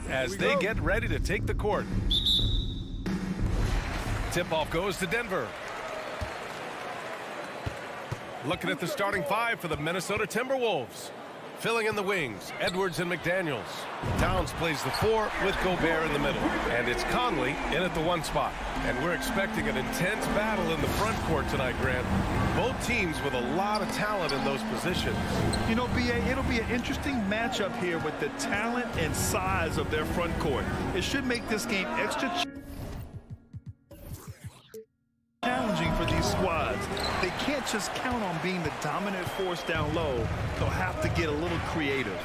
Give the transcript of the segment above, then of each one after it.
as they get ready to take the court. Tip-off goes to Denver. Looking at the starting five for the Minnesota Timberwolves. Filling in the wings, Edwards and McDaniels. Towns plays the four with Gobert in the middle. And it's Conley in at the one spot. And we're expecting an intense battle in the front court tonight, Grant. Both teams with a lot of talent in those positions. You know, B.A., it'll be an interesting matchup here with the talent and size of their front court. It should make this game extra challenging for these squads. They can't just count on being the dominant force down low. They'll have to get a little creative.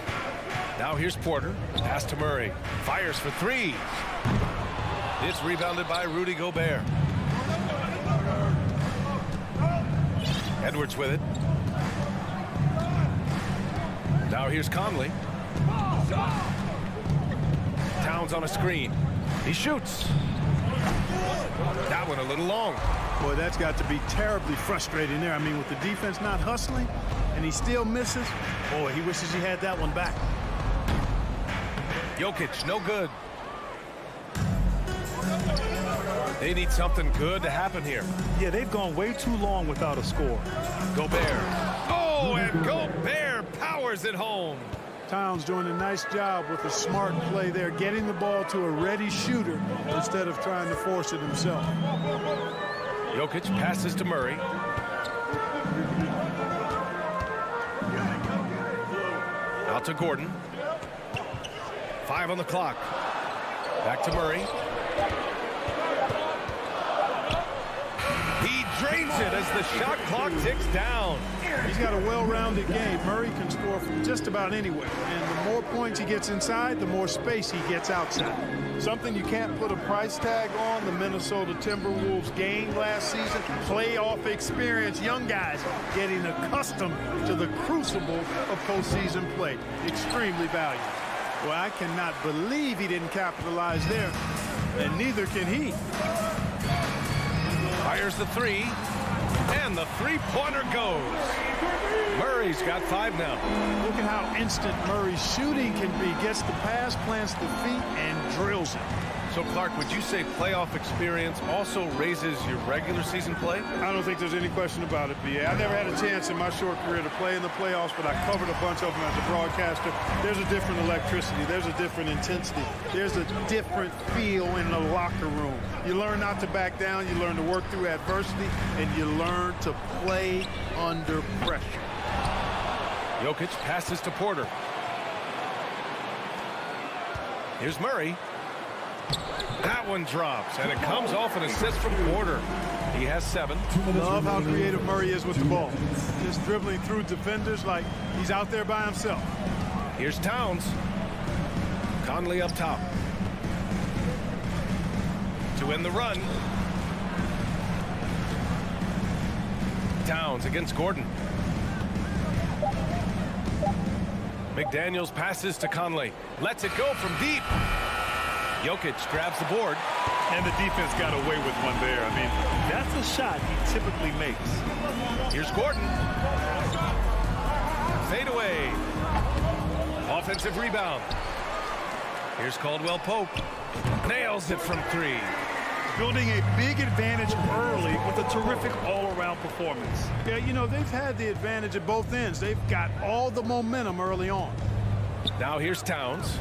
Now here's Porter. Pass to Murray. Fires for three. It's rebounded by Rudy Gobert. Edwards with it. Now here's Conley. Towns on a screen. He shoots. That one a little long. Boy, that's got to be terribly frustrating there. I mean, with the defense not hustling and he still misses, boy, he wishes he had that one back. Jokic, no good. They need something good to happen here. Yeah, they've gone way too long without a score. Gobert. Oh, and Gobert powers it home. Towns doing a nice job with a smart play there, getting the ball to a ready shooter instead of trying to force it himself. Jokic passes to Murray. Out to Gordon. 5 on the clock. Back to Murray. He drains it as the shot clock ticks down. He's got a well-rounded game. Murray can score from just about anywhere. And the more points he gets inside, the more space he gets outside. Something you can't put a price tag on, the Minnesota Timberwolves gained last season. Playoff experience, young guys getting accustomed to the crucible of postseason play. Extremely valuable. Well, I cannot believe he didn't capitalize there, and neither can he. Fires the three, and the three-pointer goes. Murray's got 5 now. Look at how instant Murray's shooting can be. Gets the pass, plants the feet, and drills it. So, Clark, would you say playoff experience also raises your regular season play? I don't think there's any question about it, B.A. I never had a chance in my short career to play in the playoffs, but I covered a bunch of them as a broadcaster. There's a different electricity. There's a different intensity. There's a different feel in the locker room. You learn not to back down. You learn to work through adversity, and you learn to play under pressure. Jokic passes to Porter. Here's Murray. That one drops, and it comes off an assist from Porter. He has 7. Love how creative Murray is with the ball. Just dribbling through defenders like he's out there by himself. Here's Towns. Conley up top. To end the run. Towns against Gordon. McDaniels passes to Conley. Lets it go from deep. Jokic grabs the board. And the defense got away with one there. I mean, that's a shot he typically makes. Here's Gordon. Fade away. Offensive rebound. Here's Caldwell Pope. Nails it from 3. Building a big advantage early with a terrific all-around performance. Yeah, you know, they've had the advantage at both ends. They've got all the momentum early on. Now here's Towns.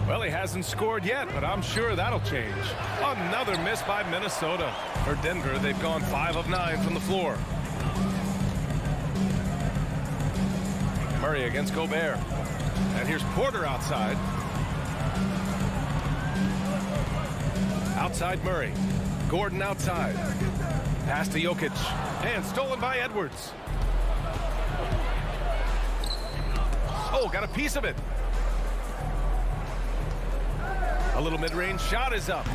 Well, he hasn't scored yet, but I'm sure that'll change. Another miss by Minnesota. For Denver, they've gone 5 of 9 from the floor. Murray against Gobert. And here's Porter outside. Outside Murray. Gordon outside. Pass to Jokic. And stolen by Edwards. Oh, got a piece of it. A little mid-range shot is up.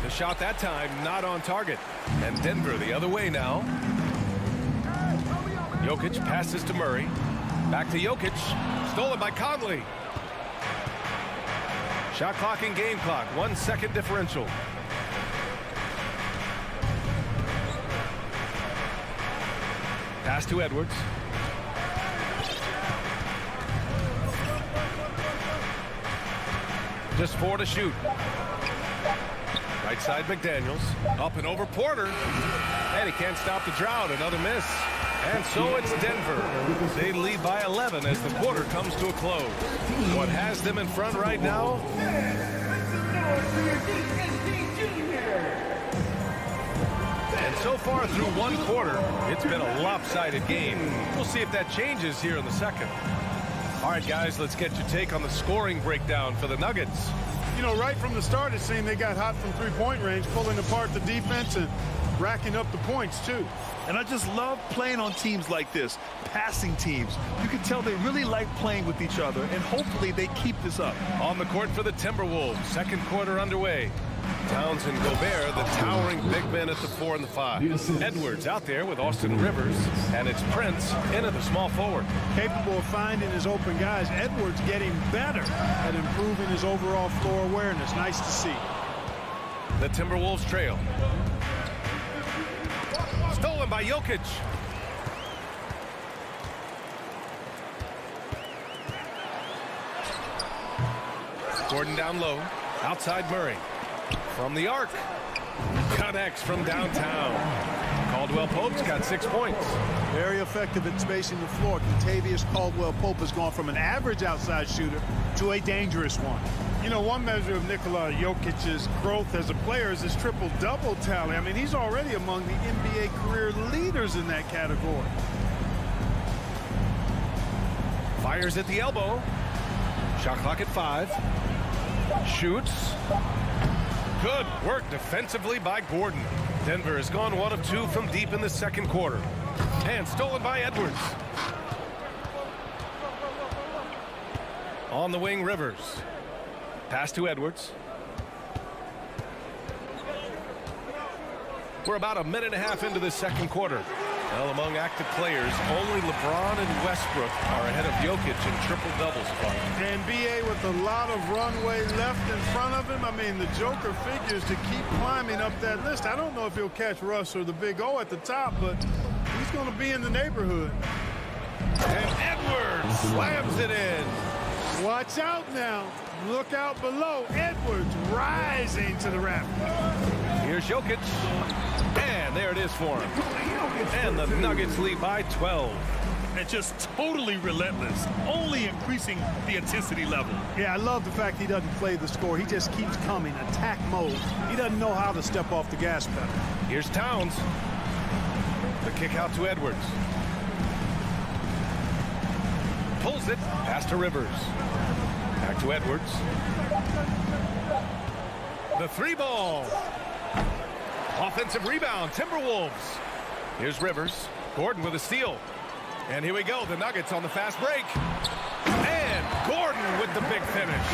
The shot that time not on target. And Denver the other way now. Jokic passes to Murray. Back to Jokic. Stolen by Conley. Shot clock and game clock. 1 second differential. Pass to Edwards. Just 4 to shoot. Right side McDaniels. Up and over Porter. And he can't stop the drought. Another miss. And so it's Denver. They lead by 11 as the quarter comes to a close. What has them in front right now? And so far through one quarter, it's been a lopsided game. We'll see if that changes here in the second. All right, guys, let's get your take on the scoring breakdown for the Nuggets. You know, right from the start, it seemed they got hot from three-point range, pulling apart the defense and racking up the points, too. And I just love playing on teams like this, passing teams. You can tell they really like playing with each other, and hopefully they keep this up. On the court for the Timberwolves, second quarter underway. Towns and Gobert, the towering big men at the 4 and the 5. Edwards out there with Austin Rivers, and it's Prince into the small forward. Capable of finding his open guys. Edwards getting better at improving his overall floor awareness. Nice to see. The Timberwolves trail. Stolen by Jokic. Gordon down low. Outside Murray. From the arc. Connects from downtown. Caldwell Pope's got 6 points. Very effective at spacing the floor. Kentavious Caldwell-Pope has gone from an average outside shooter to a dangerous one. You know, one measure of Nikola Jokic's growth as a player is his triple-double tally. I mean, he's already among the NBA career leaders in that category. Fires at the elbow. Shot clock at 5. Shoots. Good work defensively by Gordon. Denver has gone 1 of 2 from deep in the second quarter. And stolen by Edwards. On the wing, Rivers. Pass to Edwards. We're about a minute and a half into the second quarter. Well, among active players, only LeBron and Westbrook are ahead of Jokic in triple-doubles fun. And B.A. with a lot of runway left in front of him. I mean, the Joker figures to keep climbing up that list. I don't know if he'll catch Russ or the Big O at the top, but he's going to be in the neighborhood. And Edwards slams it in. Watch out now. Look out below. Edwards rising to the rack. Here's Jokic. And there it is for him. And the Nuggets lead by 12. And just totally relentless, only increasing the intensity level. Yeah, I love the fact he doesn't play the score. He just keeps coming, attack mode. He doesn't know how to step off the gas pedal. Here's Towns. The kick out to Edwards. Pulls it. Pass to Rivers. Back to Edwards. The 3-ball. Offensive rebound, Timberwolves. Here's Rivers. Gordon with a steal. And here we go, the Nuggets on the fast break. And Gordon with the big finish.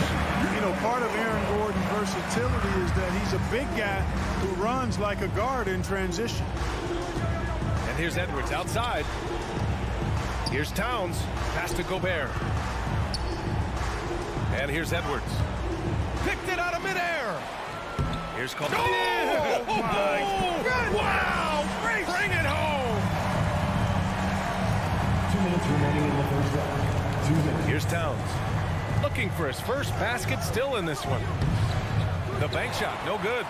You know, part of Aaron Gordon's versatility is that he's a big guy who runs like a guard in transition. And here's Edwards outside. Here's Towns. Pass to Gobert. And here's Edwards. Picked it out of midair. Here's Caldwell. Oh, my goodness. Wow! Bring it home! 2 minutes remaining in the first round. 2 minutes. Here's Towns. Looking for his first basket, still in this one. The bank shot, no good.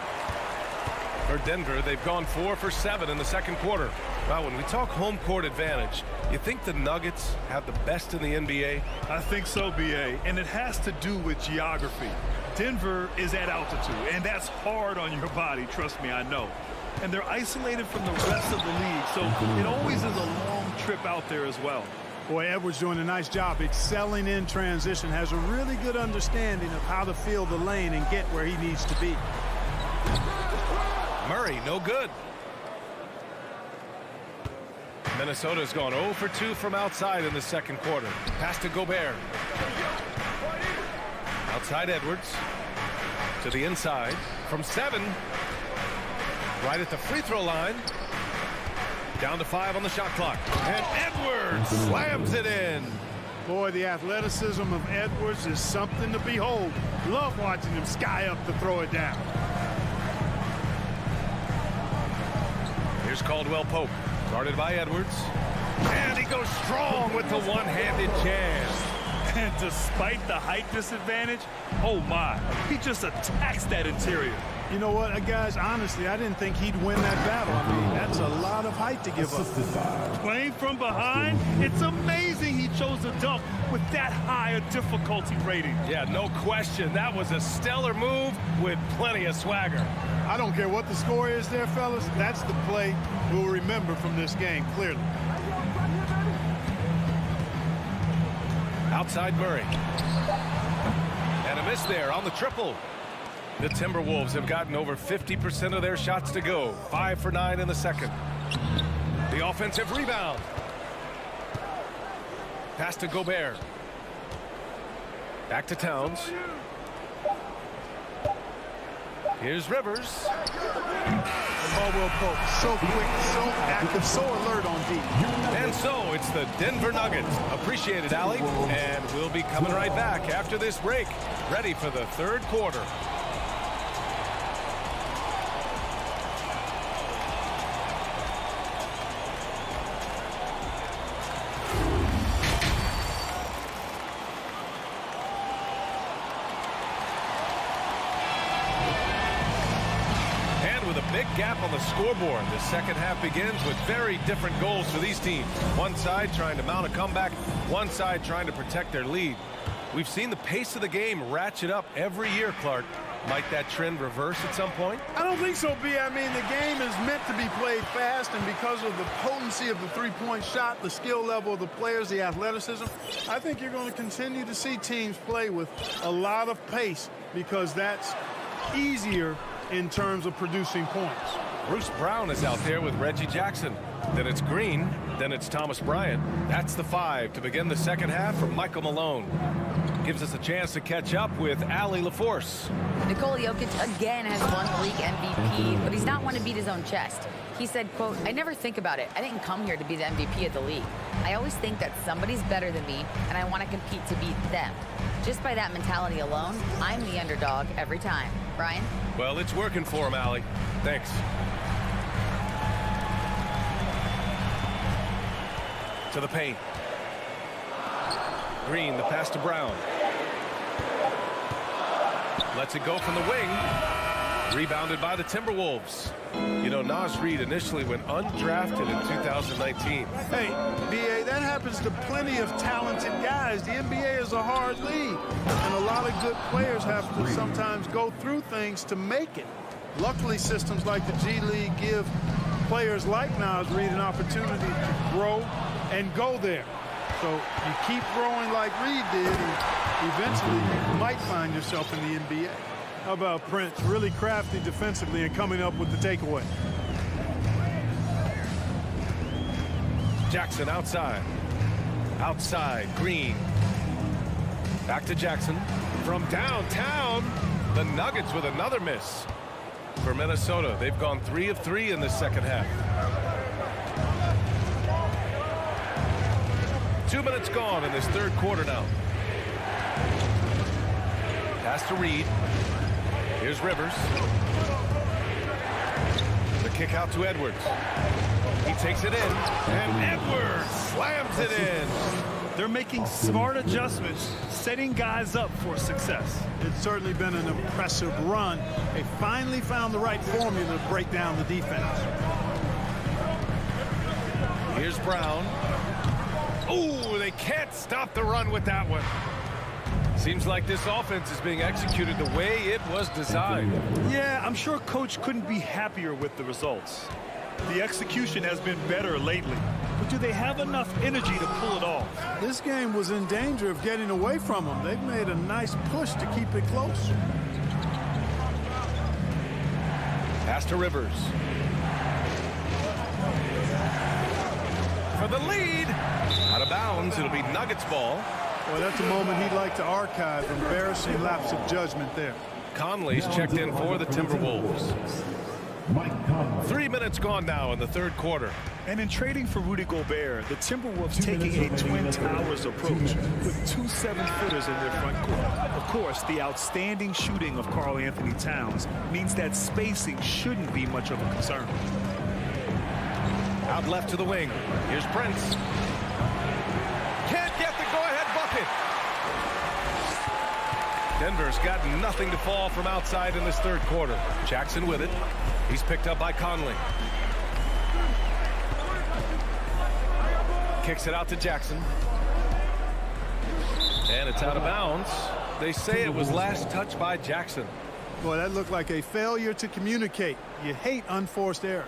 For Denver, they've gone 4 for 7 in the second quarter. Wow, when we talk home court advantage, you think the Nuggets have the best in the NBA? I think so, B.A., and it has to do with geography. Denver is at altitude, and that's hard on your body, trust me, I know. And they're isolated from the rest of the league, so it always is a long trip out there as well. Boy, Edwards doing a nice job excelling in transition, has a really good understanding of how to fill the lane and get where he needs to be. Murray, no good. Minnesota's gone 0 for 2 from outside in the second quarter. Pass to Gobert. Outside Edwards. To the inside. From 7. Right at the free throw line. Down to 5 on the shot clock. And Edwards slams it in. Boy, the athleticism of Edwards is something to behold. Love watching him sky up to throw it down. Here's Caldwell Pope. Guarded by Edwards. And he goes strong with the one-handed jam. And despite the height disadvantage, oh my, he just attacks that interior. You know what, guys, honestly, I didn't think he'd win that battle. I mean, that's a lot of height to give up. Playing from behind, it's amazing he chose a dunk with that high a difficulty rating. Yeah, no question. That was a stellar move with plenty of swagger. I don't care what the score is there, fellas. That's the play we'll remember from this game, clearly. Outside Murray. And a miss there on the triple. The Timberwolves have gotten over 50% of their shots to go. 5 for 9 in the second. The offensive rebound. Pass to Gobert. Back to Towns. Here's Rivers. Caldwell Pope, so quick, so active, so alert on D. And so it's the Denver Nuggets. Appreciate it, Allie. And we'll be coming right back after this break. Ready for the third quarter. Gap on the scoreboard. The second half begins with very different goals for these teams. One side trying to mount a comeback, one side trying to protect their lead. We've seen the pace of the game ratchet up every year, Clark. Might that trend reverse at some point? I don't think so, B. I mean, the game is meant to be played fast, and because of the potency of the three-point shot, the skill level of the players, the athleticism, I think you're going to continue to see teams play with a lot of pace because that's easier in terms of producing points. Bruce Brown is out there with Reggie Jackson. Then it's Green. Then it's Thomas Bryant. That's the 5 to begin the second half for Michael Malone. Gives us a chance to catch up with Allie LaForce. Nikola Jokic again has won the league MVP, but he's not one to beat his own chest. He said, quote, "I never think about it. I didn't come here to be the MVP of the league. I always think that somebody's better than me, and I want to compete to beat them. Just by that mentality alone, I'm the underdog every time." Brian? Well, it's working for him, Allie. Thanks. To the paint. Green, the pass to Brown. Lets it go from the wing. Rebounded by the Timberwolves. You know, Naz Reid initially went undrafted in 2019. Hey, B.A., that happens to plenty of talented guys. The NBA is a hard league, and a lot of good players have to sometimes go through things to make it. Luckily, systems like the G League give players like Naz Reid an opportunity to grow and go there. So you keep growing like Reid did, and eventually you might find yourself in the NBA. How about Prince? Really crafty defensively and coming up with the takeaway. Jackson outside. Outside, Green. Back to Jackson. From downtown, the Nuggets with another miss. For Minnesota, they've gone 3 of 3 in the second half. 2 minutes gone in this third quarter now. Pass to Reid. Here's Rivers. The kick out to Edwards. He takes it in, and Edwards slams it in. They're making smart adjustments, setting guys up for success. It's certainly been an impressive run. They finally found the right formula to break down the defense. Here's Brown. Ooh, they can't stop the run with that one. Seems like this offense is being executed the way it was designed. Yeah, I'm sure Coach couldn't be happier with the results. The execution has been better lately, but do they have enough energy to pull it off? This game was in danger of getting away from them. They've made a nice push to keep it close. Pass to Rivers. For the lead. Out of bounds, it'll be Nuggets ball. Well, that's a moment he'd like to archive. Embarrassing lapse of judgment there. Conley's checked in for the Timberwolves. 3 minutes gone now in the third quarter. And in trading for Rudy Gobert, the Timberwolves taking a Twin Towers approach with 2 7-footers in their front court. Of course, the outstanding shooting of Karl Anthony Towns means that spacing shouldn't be much of a concern. Out left to the wing. Here's Prince. Can't get the go-ahead bucket. Denver's got nothing to fall from outside in this third quarter. Jackson with it. He's picked up by Conley. Kicks it out to Jackson. And it's out of bounds. They say it was last touched by Jackson. Boy, that looked like a failure to communicate. You hate unforced errors.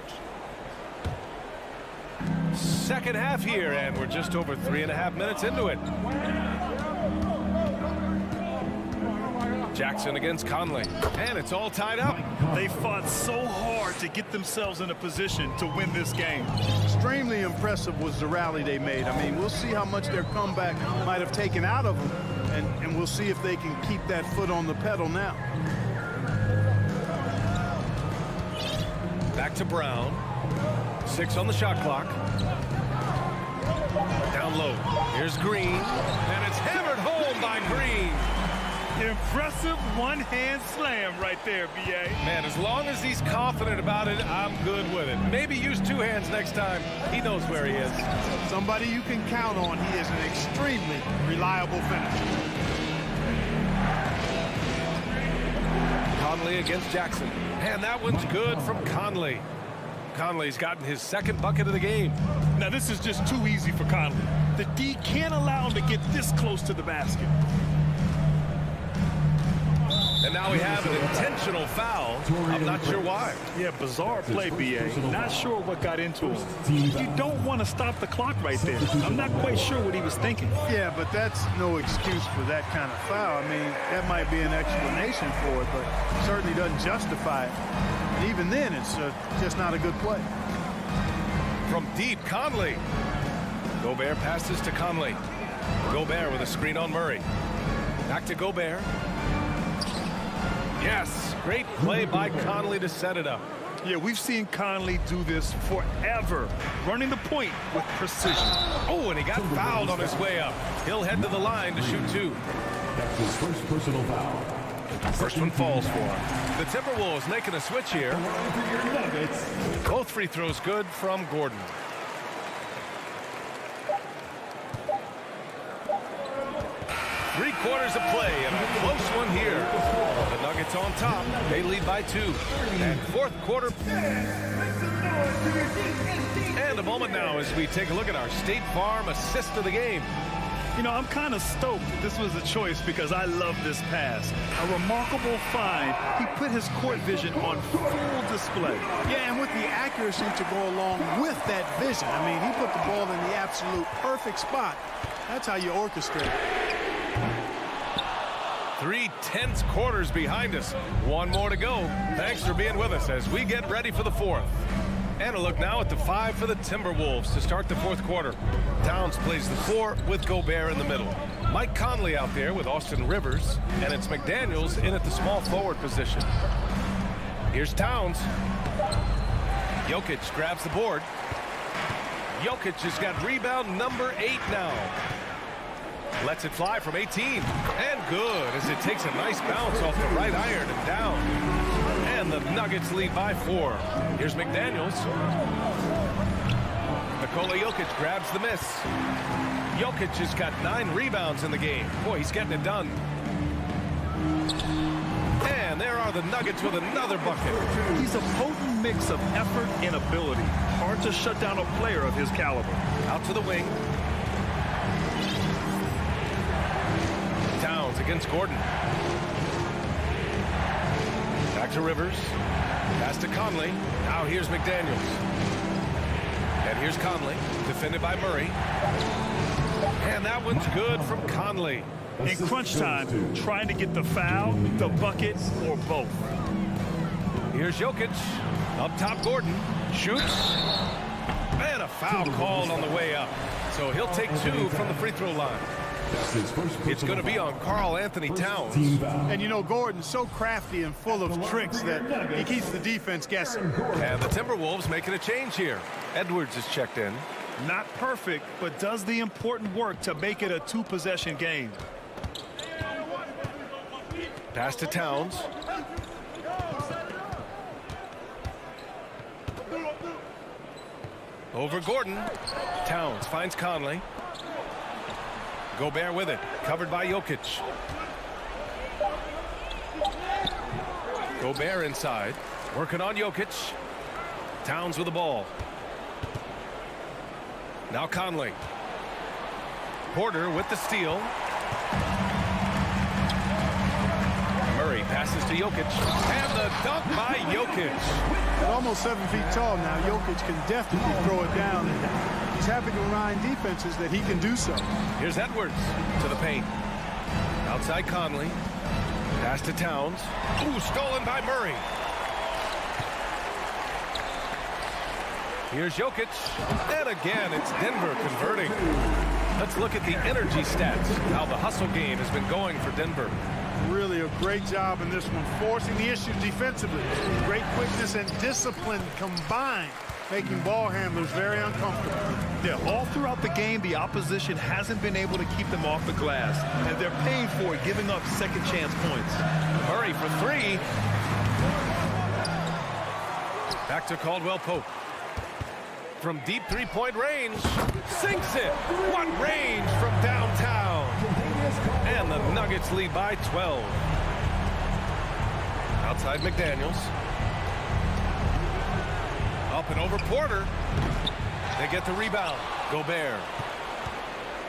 Second half here, and we're just over 3.5 minutes into it. Jackson against Conley, and it's all tied up. They fought so hard to get themselves in a position to win this game. Extremely impressive was the rally they made. I mean, we'll see how much their comeback might have taken out of them, and we'll see if they can keep that foot on the pedal now. Back to Brown. 6 on the shot clock. Down low. Here's Green, and it's hammered home by Green. Impressive one-hand slam right there, B.A. Man, as long as he's confident about it, I'm good with it. Maybe use 2 hands next time. He knows where he is. Somebody you can count on. He is an extremely reliable finisher. Conley against Jackson. And that one's good from Conley. Conley's gotten his second bucket of the game. Now, this is just too easy for Conley. The D can't allow him to get this close to the basket. And now we have an intentional foul. I'm not sure why. Yeah, bizarre play, B.A. Not sure what got into him. You don't want to stop the clock right there. I'm not quite sure what he was thinking. Yeah, but that's no excuse for that kind of foul. I mean, that might be an explanation for it, but certainly doesn't justify it. And even then, it's just not a good play. From deep, Conley. Gobert passes to Conley. Gobert with a screen on Murray. Back to Gobert. Yes, great play by Conley to set it up. Yeah, we've seen Conley do this forever, running the point with precision. Oh, and he got fouled on his way up. He'll head to the line to shoot 2. That's his first personal foul. First one falls for him. The Timberwolves making a switch here. Both free throws good from Gordon. Three-quarters of play and a close one here. The Nuggets on top. They lead by 2. And fourth quarter. And a moment now as we take a look at our State Farm assist of the game. You know, I'm kind of stoked this was a choice because I love this pass. A remarkable find. He put his court vision on full display. Yeah, and with the accuracy to go along with that vision. I mean, he put the ball in the absolute perfect spot. That's how you orchestrate it. 3 tense quarters behind us. One more to go. Thanks for being with us as we get ready for the fourth. And a look now at the 5 for the Timberwolves to start the fourth quarter. Towns plays the 4 with Gobert in the middle. Mike Conley out there with Austin Rivers. And it's McDaniels in at the small forward position. Here's Towns. Jokic grabs the board. Jokic has got rebound number 8 now. Lets it fly from 18. And good as it takes a nice bounce off the right iron and down. And the Nuggets lead by 4. Here's McDaniels. Nikola Jokic grabs the miss. Jokic has got 9 rebounds in the game. Boy, he's getting it done. And there are the Nuggets with another bucket. He's a potent mix of effort and ability. Hard to shut down a player of his caliber. Out to the wing. Towns against Gordon. Back to Rivers. Pass to Conley. Now here's McDaniels. And here's Conley. Defended by Murray. And that one's good from Conley. In crunch time, trying to get the foul, the bucket, or both. Here's Jokic. Up top, Gordon. Shoots. And a foul called on the way up. So he'll take 2 from the free throw line. It's going to be on Karl Anthony Towns. And you know, Gordon's so crafty and full of tricks that he keeps the defense guessing. And the Timberwolves making a change here. Edwards is checked in. Not perfect, but does the important work to make it a 2-possession game. Pass to Towns. Over Gordon. Towns finds Conley. Gobert with it. Covered by Jokic. Gobert inside. Working on Jokic. Towns with the ball. Now Conley. Porter with the steal. Murray passes to Jokic. And the dunk by Jokic. At almost 7 feet tall now, Jokic can definitely throw it down. He's having to remind defenses that he can do so. Here's Edwards to the paint. Outside Conley. Pass to Towns. Ooh, stolen by Murray. Here's Jokic. And again, it's Denver converting. Let's look at the energy stats. How the hustle game has been going for Denver. Really a great job in this one, forcing the issues defensively. Great quickness and discipline combined, making ball handlers very uncomfortable. Yeah, all throughout the game, the opposition hasn't been able to keep them off the glass, and they're paying for it, giving up second chance points. Murray for three. Back to Caldwell Pope. From deep three-point range, sinks it. What range from downtown. And the Nuggets lead by 12. Outside McDaniels. Up and over Porter. They get the rebound. Gobert.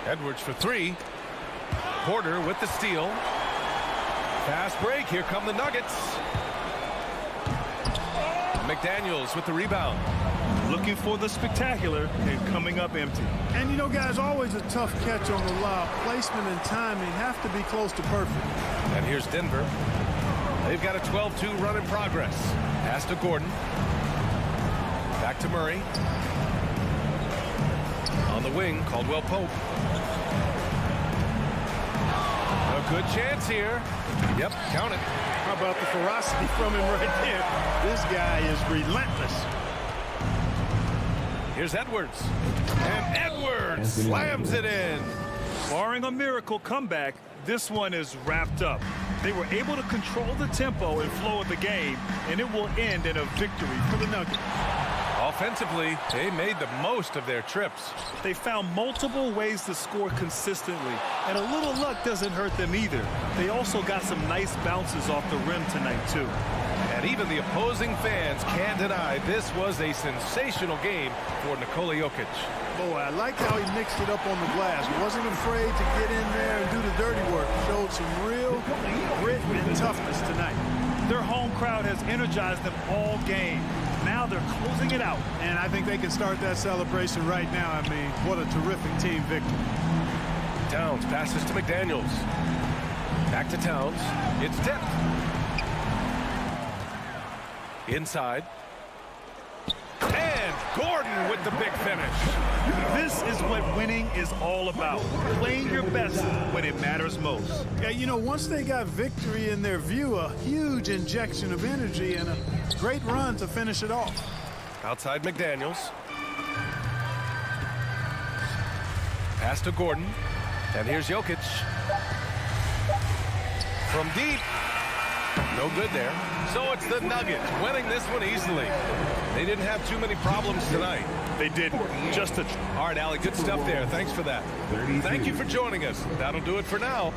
Edwards for three. Porter with the steal. Fast break. Here come the Nuggets. McDaniels with the rebound. Looking for the spectacular and coming up empty. And you know, guys, always a tough catch on the lob. Placement and timing have to be close to perfect. And here's Denver. They've got a 12-2 run in progress. Pass to Gordon. Back to Murray. On the wing, Caldwell Pope. A good chance here. Yep, count it. How about the ferocity from him right there? This guy is relentless. Here's Edwards. And Edwards slams it in. Barring a miracle comeback, this one is wrapped up. They were able to control the tempo and flow of the game, and it will end in a victory for the Nuggets. Offensively, they made the most of their trips. They found multiple ways to score consistently, and a little luck doesn't hurt them either. They also got some nice bounces off the rim tonight, too. And even the opposing fans can't deny this was a sensational game for Nikola Jokic. Boy, I liked how he mixed it up on the glass. He wasn't afraid to get in there and do the dirty work. Showed some real grit and toughness tonight. Their home crowd has energized them all game. Now they're closing it out. And I think they can start that celebration right now. I mean, what a terrific team victory. Towns passes to McDaniels. Back to Towns. It's tipped. Inside. And Gordon with the big finish. This is what winning is all about. Playing your best when it matters most. Yeah, you know, once they got victory in their view, a huge injection of energy and a great run to finish it off. Outside McDaniels. Pass to Gordon. And here's Jokic. From deep. No good there. So it's the Nuggets winning this one easily. They didn't have too many problems tonight. They didn't. Just a... All right, Allie, good stuff there. Thanks for that. Thank you for joining us. That'll do it for now.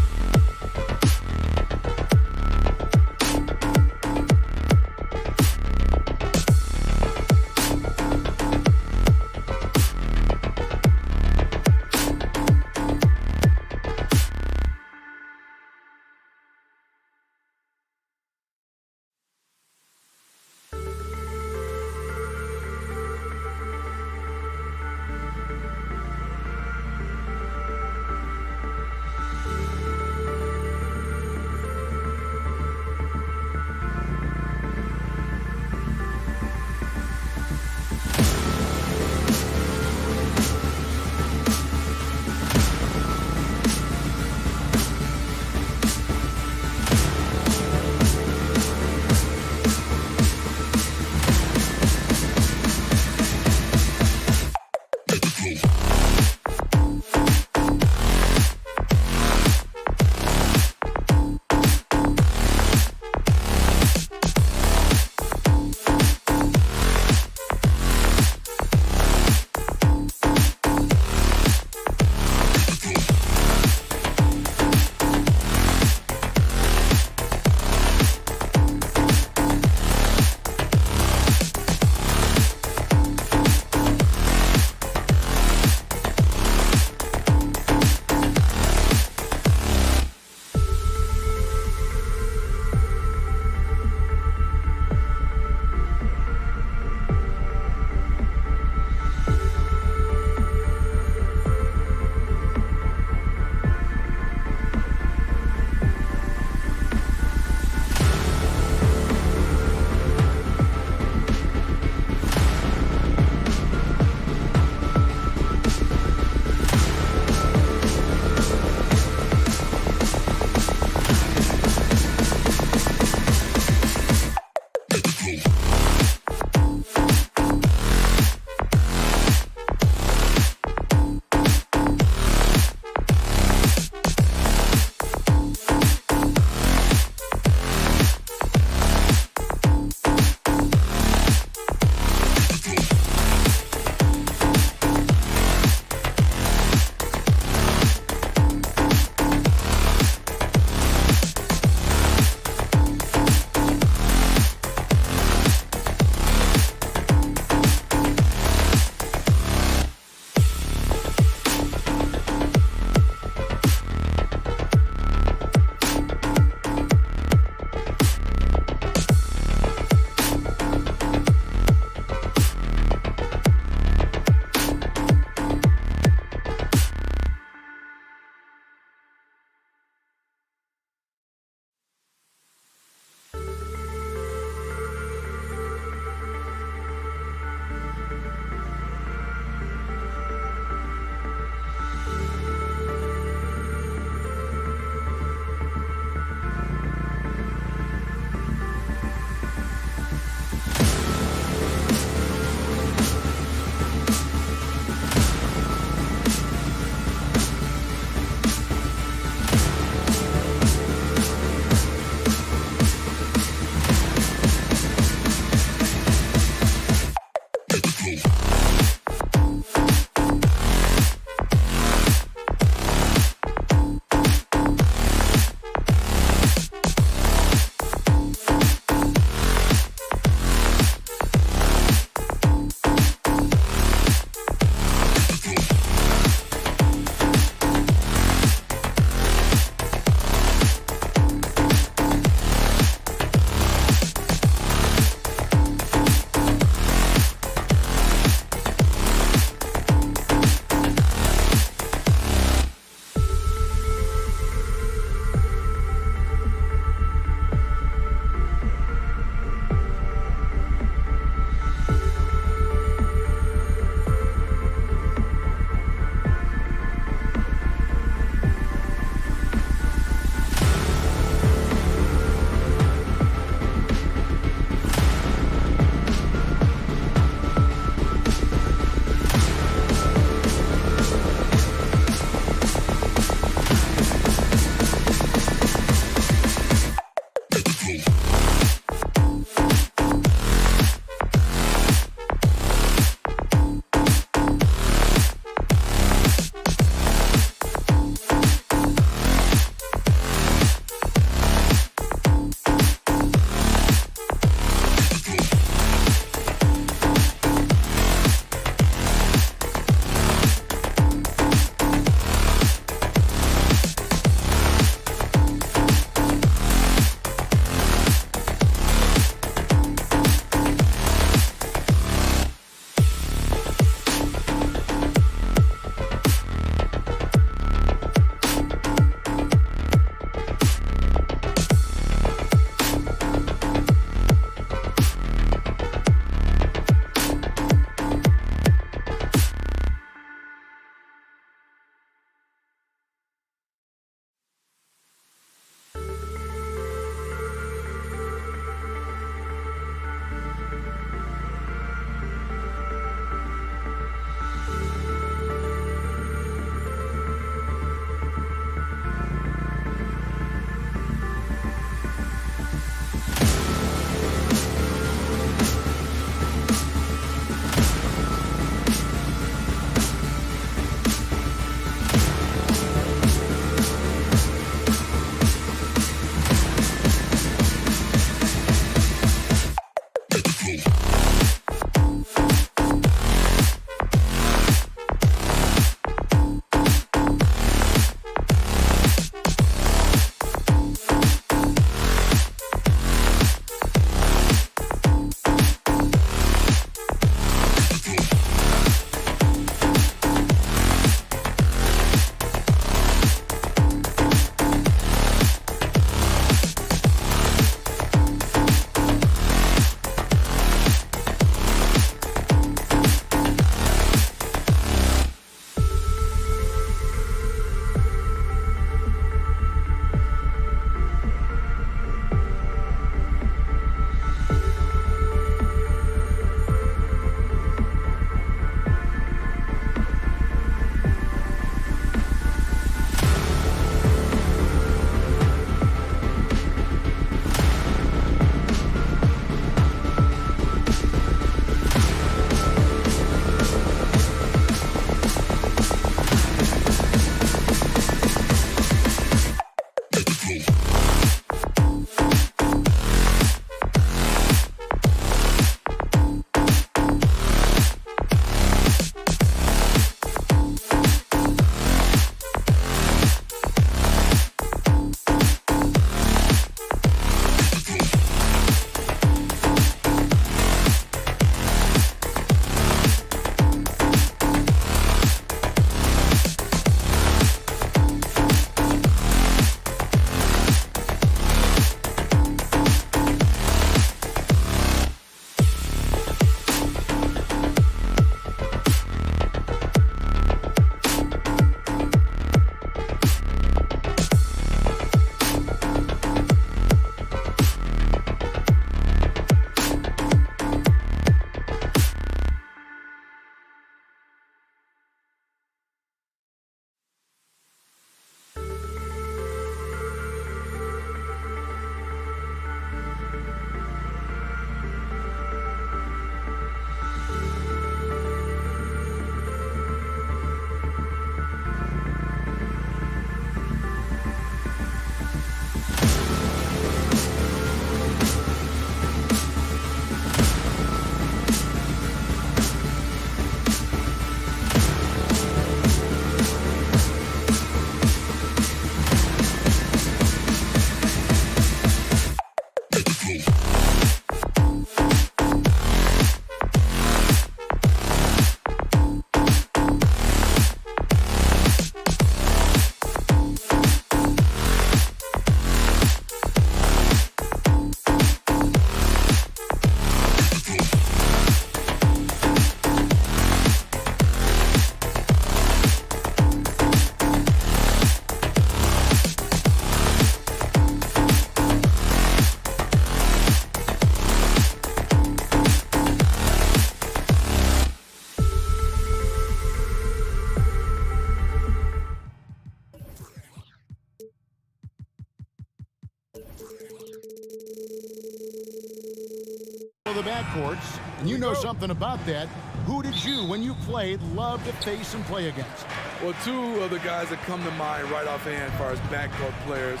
the backcourts, and you know something about that. Who did you, when you played, love to face and play against? Well, two of the guys that come to mind right offhand as far as backcourt players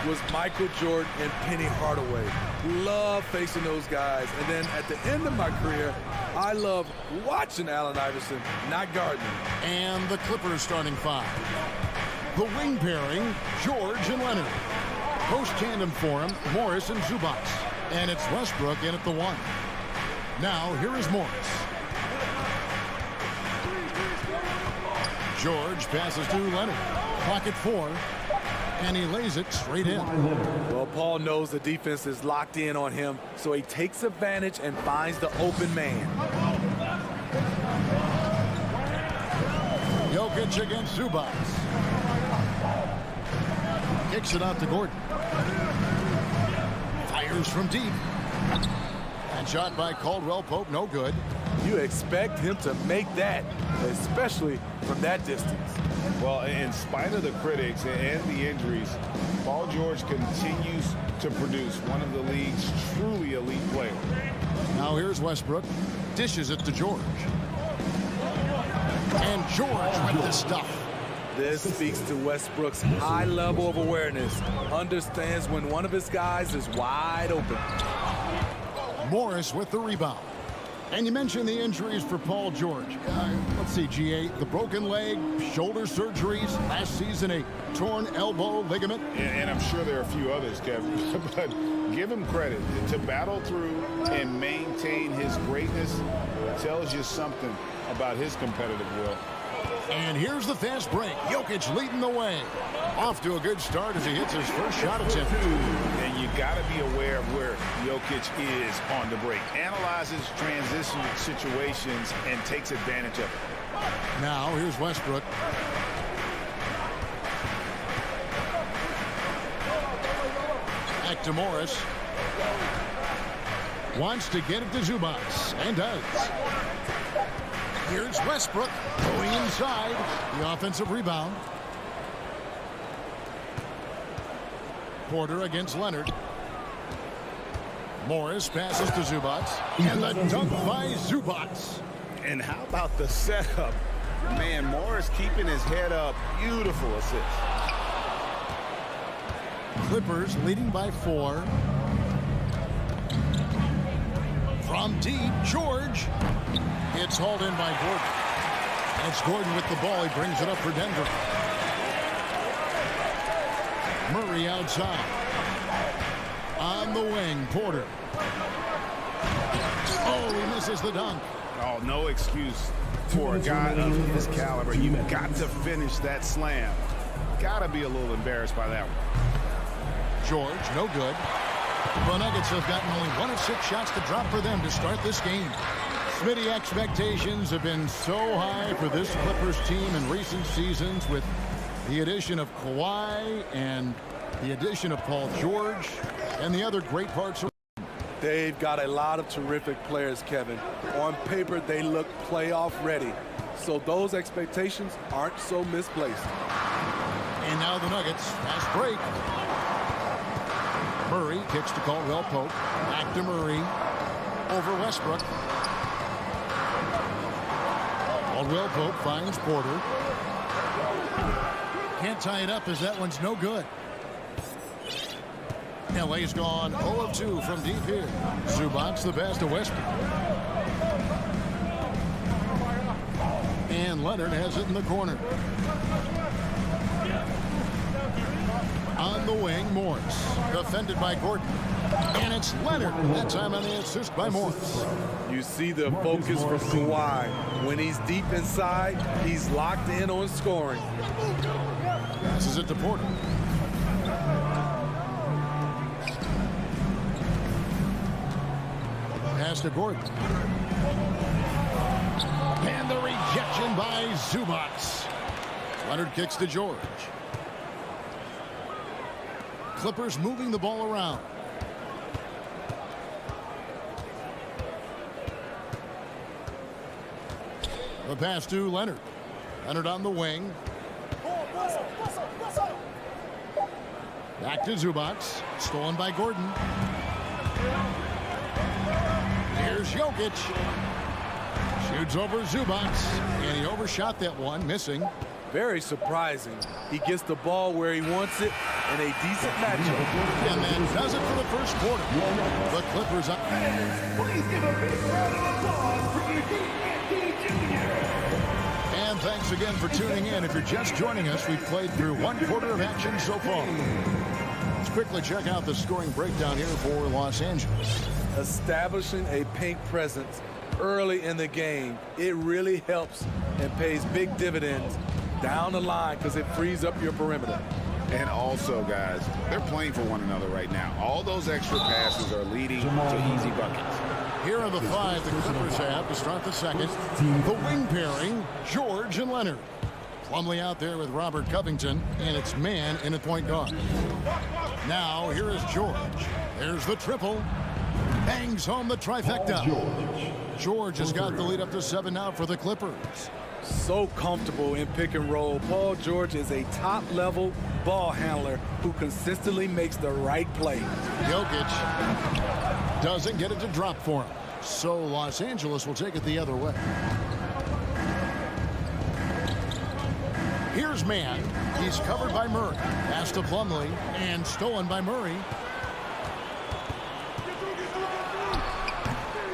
was Michael Jordan and Penny Hardaway. Love facing those guys. And then at the end of my career, I love watching Allen Iverson, not guarding him. And the Clippers starting five. The wing pairing, George and Leonard. Post tandem for him, Morris and Zubac. And it's Westbrook in at the one. Now, here is Morris. George passes to Leonard. Clock at 4. And he lays it straight in. Well, Paul knows the defense is locked in on him, so he takes advantage and finds the open man. Jokic against Zubac. Kicks it out to Gordon. Fires from deep. And shot by Caldwell Pope, no good. You expect him to make that, especially from that distance. Well, in spite of the critics and the injuries, Paul George continues to produce one of the league's truly elite players. Now here's Westbrook. Dishes it to George. And George with the stuff. This speaks to Westbrook's high level of awareness. Understands when one of his guys is wide open. Morris with the rebound. And you mentioned the injuries for Paul George. Let's see, GA, the broken leg, shoulder surgeries, last season a torn elbow ligament. And I'm sure there are a few others, Kevin, but give him credit. To battle through and maintain his greatness tells you something about his competitive will. And here's the fast break. Jokic leading the way. Off to a good start as he hits his first shot attempt. And you got to be aware of where Jokic is on the break. Analyzes transition situations and takes advantage of it. Now here's Westbrook. Back to Morris. Wants to get it to Zubac, and does. Here's Westbrook going inside. The offensive rebound. Porter against Leonard. Morris passes to Zubac. And the dunk by Zubac. And how about the setup? Man, Morris keeping his head up. Beautiful assist. Clippers leading by 4. From deep, George. It's hauled in by Gordon. It's Gordon with the ball. He brings it up for Denver. Murray outside. On the wing, Porter. Oh, he misses the dunk. Oh, no excuse for a guy of his caliber. You've got to finish that slam. Got to be a little embarrassed by that one. George, no good. The Nuggets have gotten only 1 of 6 shots to drop for them to start this game. Smitty, expectations have been so high for this Clippers team in recent seasons with the addition of Kawhi and the addition of Paul George and the other great parts of. They've got a lot of terrific players, Kevin. On paper, they look playoff ready. So those expectations aren't so misplaced. And now the Nuggets, fast break. Murray kicks to Caldwell Pope. Back to Murray. Over Westbrook. Caldwell Pope finds Porter. Can't tie it up as that one's no good. LA's gone 0 of 2 from deep here. Zubac the pass to Westbrook. And Leonard has it in the corner. On the wing, Morris. Defended by Gordon. And it's Leonard. That time on the assist by Morris. You see the focus from Kawhi. When he's deep inside, he's locked in on scoring. Passes it to Porter. Pass to Gordon. And the rejection by Zubac. Leonard kicks to George. Clippers moving the ball around. The pass to Leonard. Leonard on the wing. Back to Zubac. Stolen by Gordon. Here's Jokic. Shoots over Zubac, and he overshot that one, missing. Very surprising. He gets the ball where he wants it in a decent matchup. And that does it for the first quarter. The Clippers up. Please give a big round of applause for And thanks again for tuning in. If you're just joining us, we've played through one quarter of action so far. Let's quickly check out the scoring breakdown here for Los Angeles. Establishing a paint presence early in the game, it really helps and pays big dividends down the line because it frees up your perimeter. And also, guys, they're playing for one another right now. All those extra passes are leading to easy buckets. Here are the five the Clippers have to start the second. The wing pairing, George and Leonard. Plumlee out there with Robert Covington, and it's man in at point guard. Now, here is George. There's the triple. Bangs home the trifecta. George has got the lead up to 7 now for the Clippers. So comfortable in pick and roll. Paul George is a top-level ball handler who consistently makes the right play. Jokic doesn't get it to drop for him. So Los Angeles will take it the other way. Here's man. He's covered by Murray. Pass to Plumlee and stolen by Murray.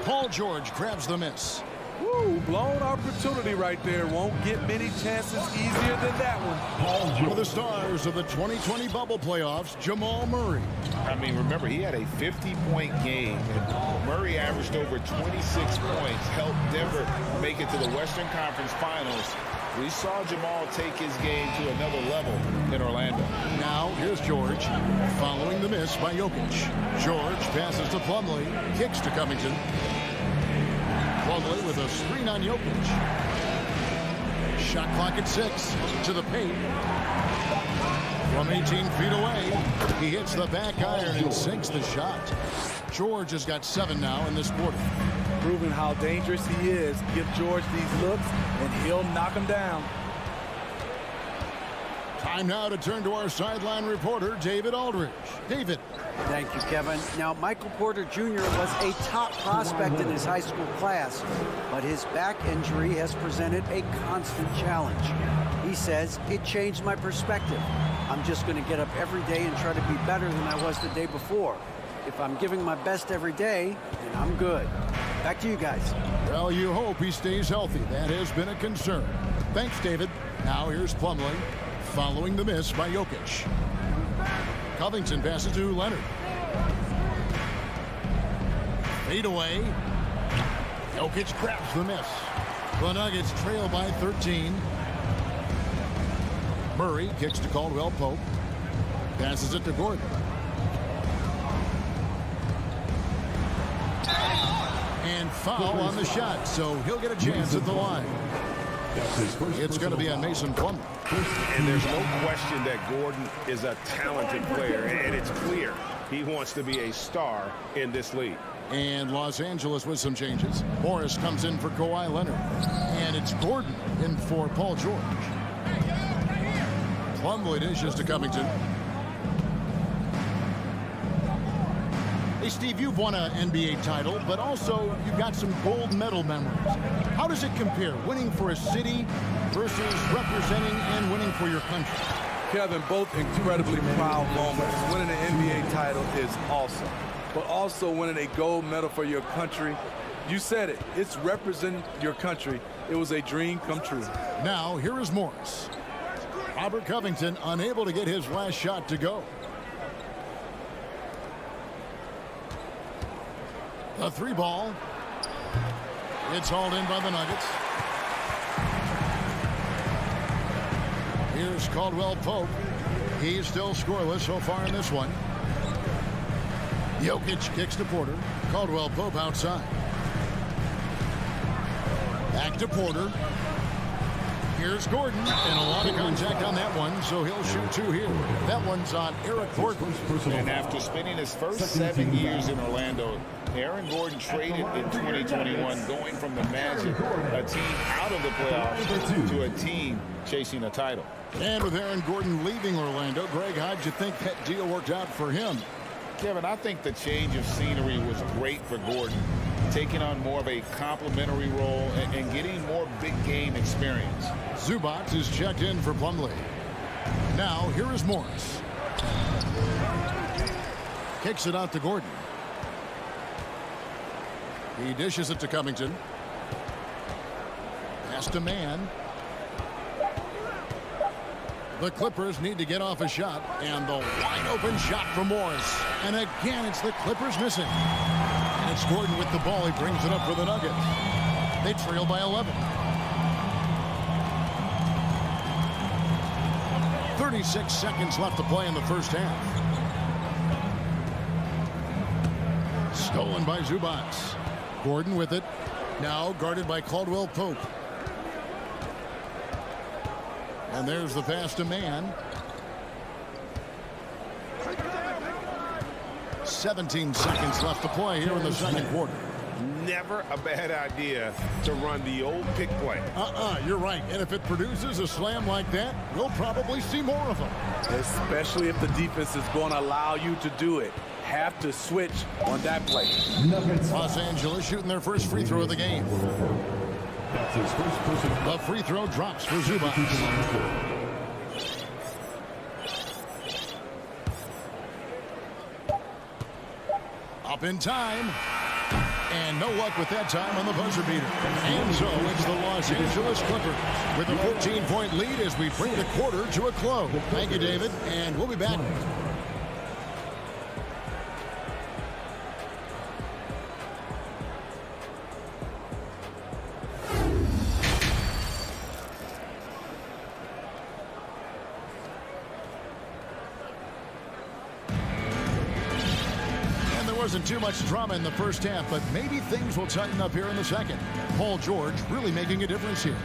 Paul George grabs the miss. Woo, blown opportunity right there. Won't get many chances easier than that one. One of the stars of the 2020 bubble playoffs, Jamal Murray. I mean, remember, he had a 50-point game, and Murray averaged over 26 points, helped Denver make it to the Western Conference Finals. We saw Jamal take his game to another level in Orlando. Now, here's George, following the miss by Jokic. George passes to Plumlee, kicks to Covington. Plumlee with a screen on Jokic. Shot clock at 6. To the paint. From 18 feet away, he hits the back iron and sinks the shot. George has got 7 now in this quarter. Proving how dangerous he is. Give George these looks, and he'll knock him down. Time now to turn to our sideline reporter, David Aldridge. David. Thank you, Kevin. Now, Michael Porter Jr. was a top prospect in his high school class, but his back injury has presented a constant challenge. He says, it changed my perspective. I'm just going to get up every day and try to be better than I was the day before. If I'm giving my best every day, then I'm good. Back to you guys. Well, you hope he stays healthy. That has been a concern. Thanks, David. Now here's Plumlee, following the miss by Jokic. Covington passes to Leonard. Fade away. Jokic grabs the miss. The Nuggets trail by 13. Murray kicks to Caldwell Pope. Passes it to Gordon. And foul on the shot, so he'll get a chance at the line. It's going to be on Mason Plumlee. And there's no question that Gordon is a talented player, and it's clear he wants to be a star in this league. And Los Angeles with some changes. Morris comes in for Kawhi Leonard. And it's Gordon in for Paul George. Plumlee dishes to Covington. Hey, Steve, you've won an NBA title, but also you've got some gold medal memories. How does it compare, winning for a city versus representing and winning for your country? Kevin, both incredibly proud moments. Winning an NBA title is awesome, but also winning a gold medal for your country, you said it, it's representing your country. It was a dream come true. Now, here is Morris. Robert Covington unable to get his last shot to go. The 3 ball. It's hauled in by the Nuggets. Here's Caldwell Pope. He's still scoreless so far in this one. Jokic kicks to Porter. Caldwell Pope outside. Back to Porter. Here's Gordon, and a lot of contact on that one, so he'll shoot 2 here. That one's on Eric Gordon. And after spending his first 7 years in Orlando, Aaron Gordon traded in 2021, going from the Magic, a team out of the playoffs, to a team chasing a title. And with Aaron Gordon leaving Orlando, Greg, how'd you think that deal worked out for him? Kevin, I think the change of scenery was great for Gordon. taking on more of a complementary role and getting more big game experience. Zubac is checked in for Plumlee. Now, here is Morris. Kicks it out to Gordon. He dishes it to Covington. Pass to Mann. The Clippers need to get off a shot, and the wide open shot for Morris. And again, it's the Clippers missing. And it's Gordon with the ball. He brings it up for the Nuggets. They trail by 11. 36 seconds left to play in the first half. Stolen by Zubac. Gordon with it. Now guarded by Caldwell Pope. And there's the pass to Mann. 17 seconds left to play here in the second quarter. Never a bad idea to run the old pick play. You're right. And if it produces a slam like that, we'll probably see more of them. Especially if the defense is going to allow you to do it. Have to switch on that play. Los Angeles shooting their first free throw of the game. The free throw drops for Zubac. Up in time. And no luck with that time on the buzzer beater. And so it's the Los Angeles Clippers with a 14-point lead as we bring the quarter to a close. Thank you, David, and we'll be back. Wasn't too much drama in the first half, but maybe things will tighten up here in the second. Paul George really making a difference here.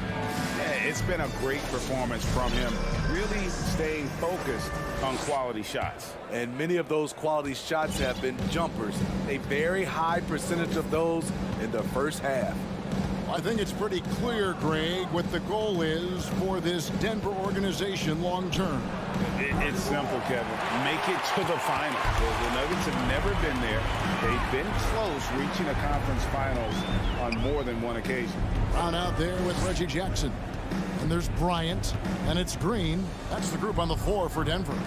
Yeah, it's been a great performance from him, really staying focused on quality shots. And many of those quality shots have been jumpers. A very high percentage of those in the first half. I think it's pretty clear, Greg, what the goal is for this Denver organization long term. It's simple, Kevin. Make it to the finals. The Nuggets have never been there. They've been close reaching a conference finals on more than one occasion. Brown out there with Reggie Jackson. And there's Bryant. And it's Green. That's the group on the floor for Denver.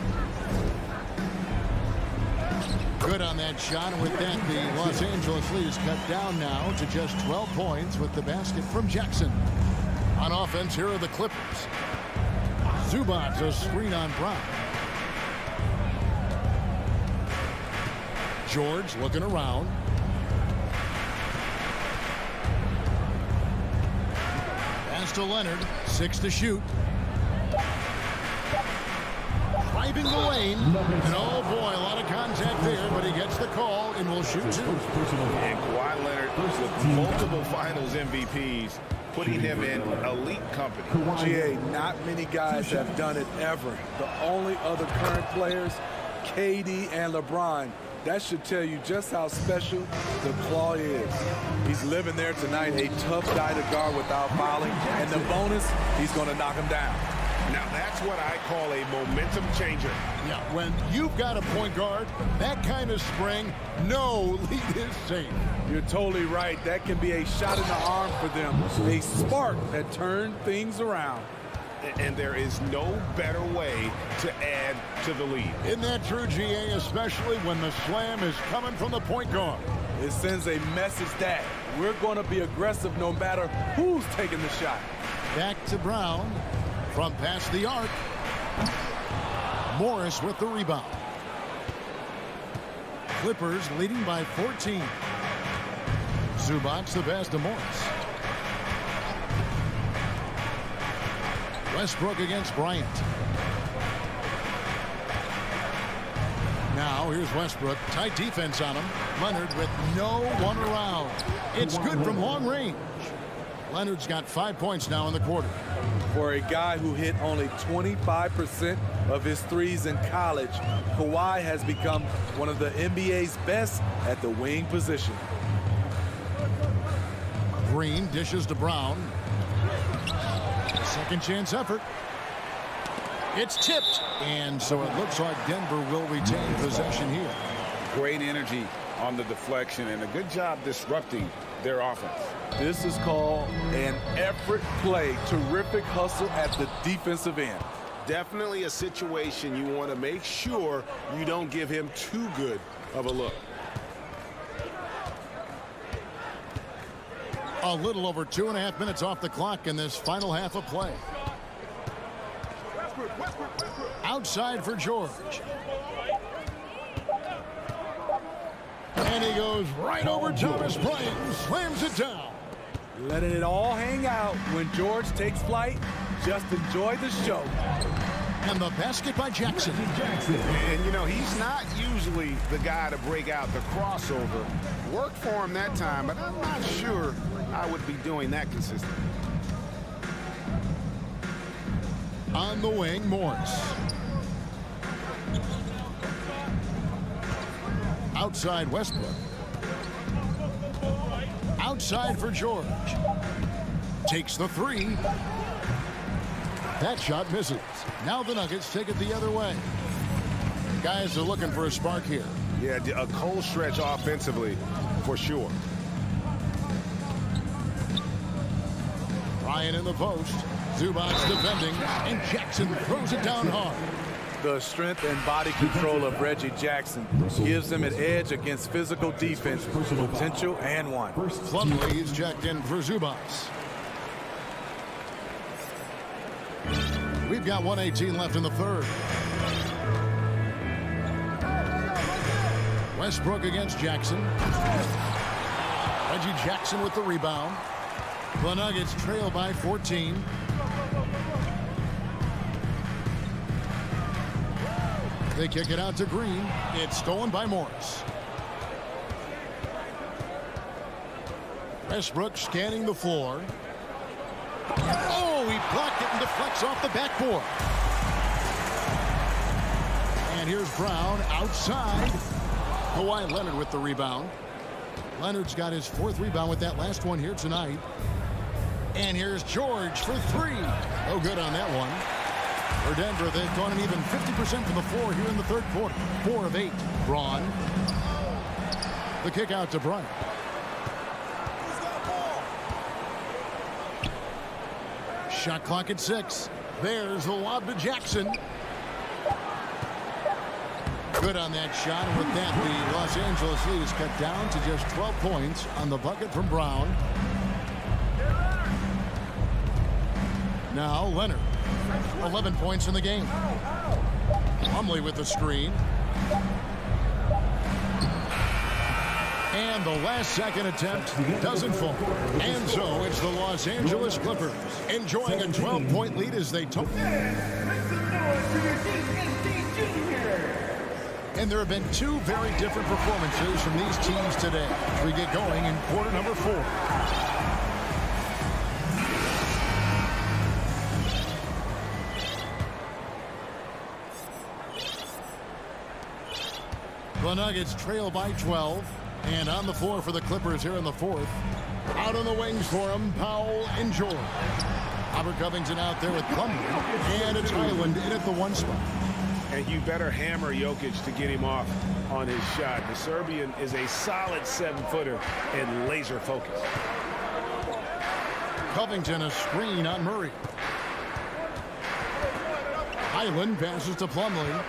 Good on that shot, and with that, the Los Angeles lead is cut down now to just 12 points with the basket from Jackson. On offense, here are the Clippers. Zubac, a screen on Brown. George looking around. Pass to Leonard, 6 to shoot. Driving the lane, and oh boy, a lot of contact there, but he gets the call and will shoot 2. And Kawhi Leonard with multiple finals MVPs, putting him in elite company. GA, not many guys have done it ever. The only other current players, KD and LeBron. That should tell you just how special the Claw is. He's living there tonight, a tough guy to guard without fouling, and the bonus, he's going to knock him down. Now that's what I call a momentum changer. Yeah, when you've got a point guard, that kind of spring, no lead is safe. You're totally right. That can be a shot in the arm for them. A spark that turned things around. And there is no better way to add to the lead. Isn't that true, GA, especially when the slam is coming from the point guard? It sends a message that we're going to be aggressive no matter who's taking the shot. Back to Brown. From past the arc. Morris with the rebound. Clippers leading by 14. Zubac the pass to Morris. Westbrook against Bryant. Now here's Westbrook. Tight defense on him. Leonard with no one around. It's good from long range. Leonard's got 5 points now in the quarter. For a guy who hit only 25% of his threes in college, Kawhi has become one of the NBA's best at the wing position. Green dishes to Brown. Second chance effort. It's tipped. And so it looks like Denver will retain possession here. Great energy on the deflection, and a good job disrupting their offense. This is called an effort play. Terrific hustle at the defensive end. Definitely a situation you want to make sure you don't give him too good of a look. A little over 2.5 minutes off the clock in this final half of play. Outside for George. And he goes right over Thomas Bryant and slams it down. Letting it all hang out when George takes flight. Just enjoy the show. And the basket by Jackson. And, you know, he's not usually the guy to break out the crossover. Worked for him that time, but I'm not sure I would be doing that consistently. On the wing, Morris. Outside Westbrook. Outside for George. Takes the three. That shot misses. Now the Nuggets take it the other way. Guys are looking for a spark here. Yeah, a cold stretch offensively, for sure. Ryan in the post. Zubac defending, and Jackson throws it down hard. The strength and body control of Reggie Jackson gives him an edge against physical defense, potential and one. Plumlee is checked in for Zubac. We've got 1:18 left in the third. Westbrook against Jackson. Reggie Jackson with the rebound. The Nuggets trail by 14. They kick it out to Green. It's stolen by Morris. Westbrook scanning the floor. Oh, he blocked it and deflects off the backboard. And here's Brown outside. Kawhi Leonard with the rebound. Leonard's got his 4th rebound with that last one here tonight. And here's George for 3. No good on that one. For Denver, they've gone an even 50% from the floor here in the third quarter. 4 of 8. Braun. The kick out to Bryant. Shot clock at 6. There's the lob to Jackson. Good on that shot. And with that, the Los Angeles lead is cut down to just 12 points on the bucket from Brown. Now Leonard. 11 points in the game. Plumlee with the screen. And the last second attempt doesn't fall. And so it's the Los Angeles Clippers enjoying a 12-point lead as they took. And there have been 2 very different performances from these teams today as we get going in quarter number 4. The Nuggets trail by 12. And on the floor for the Clippers here in the 4th. Out on the wings for him, Powell and George. Robert Covington out there with Plumlee. And it's Highland in at the 1 spot. And you better hammer Jokic to get him off on his shot. The Serbian is a solid 7-footer and laser focused. Covington a screen on Murray. Highland passes to Plumlee.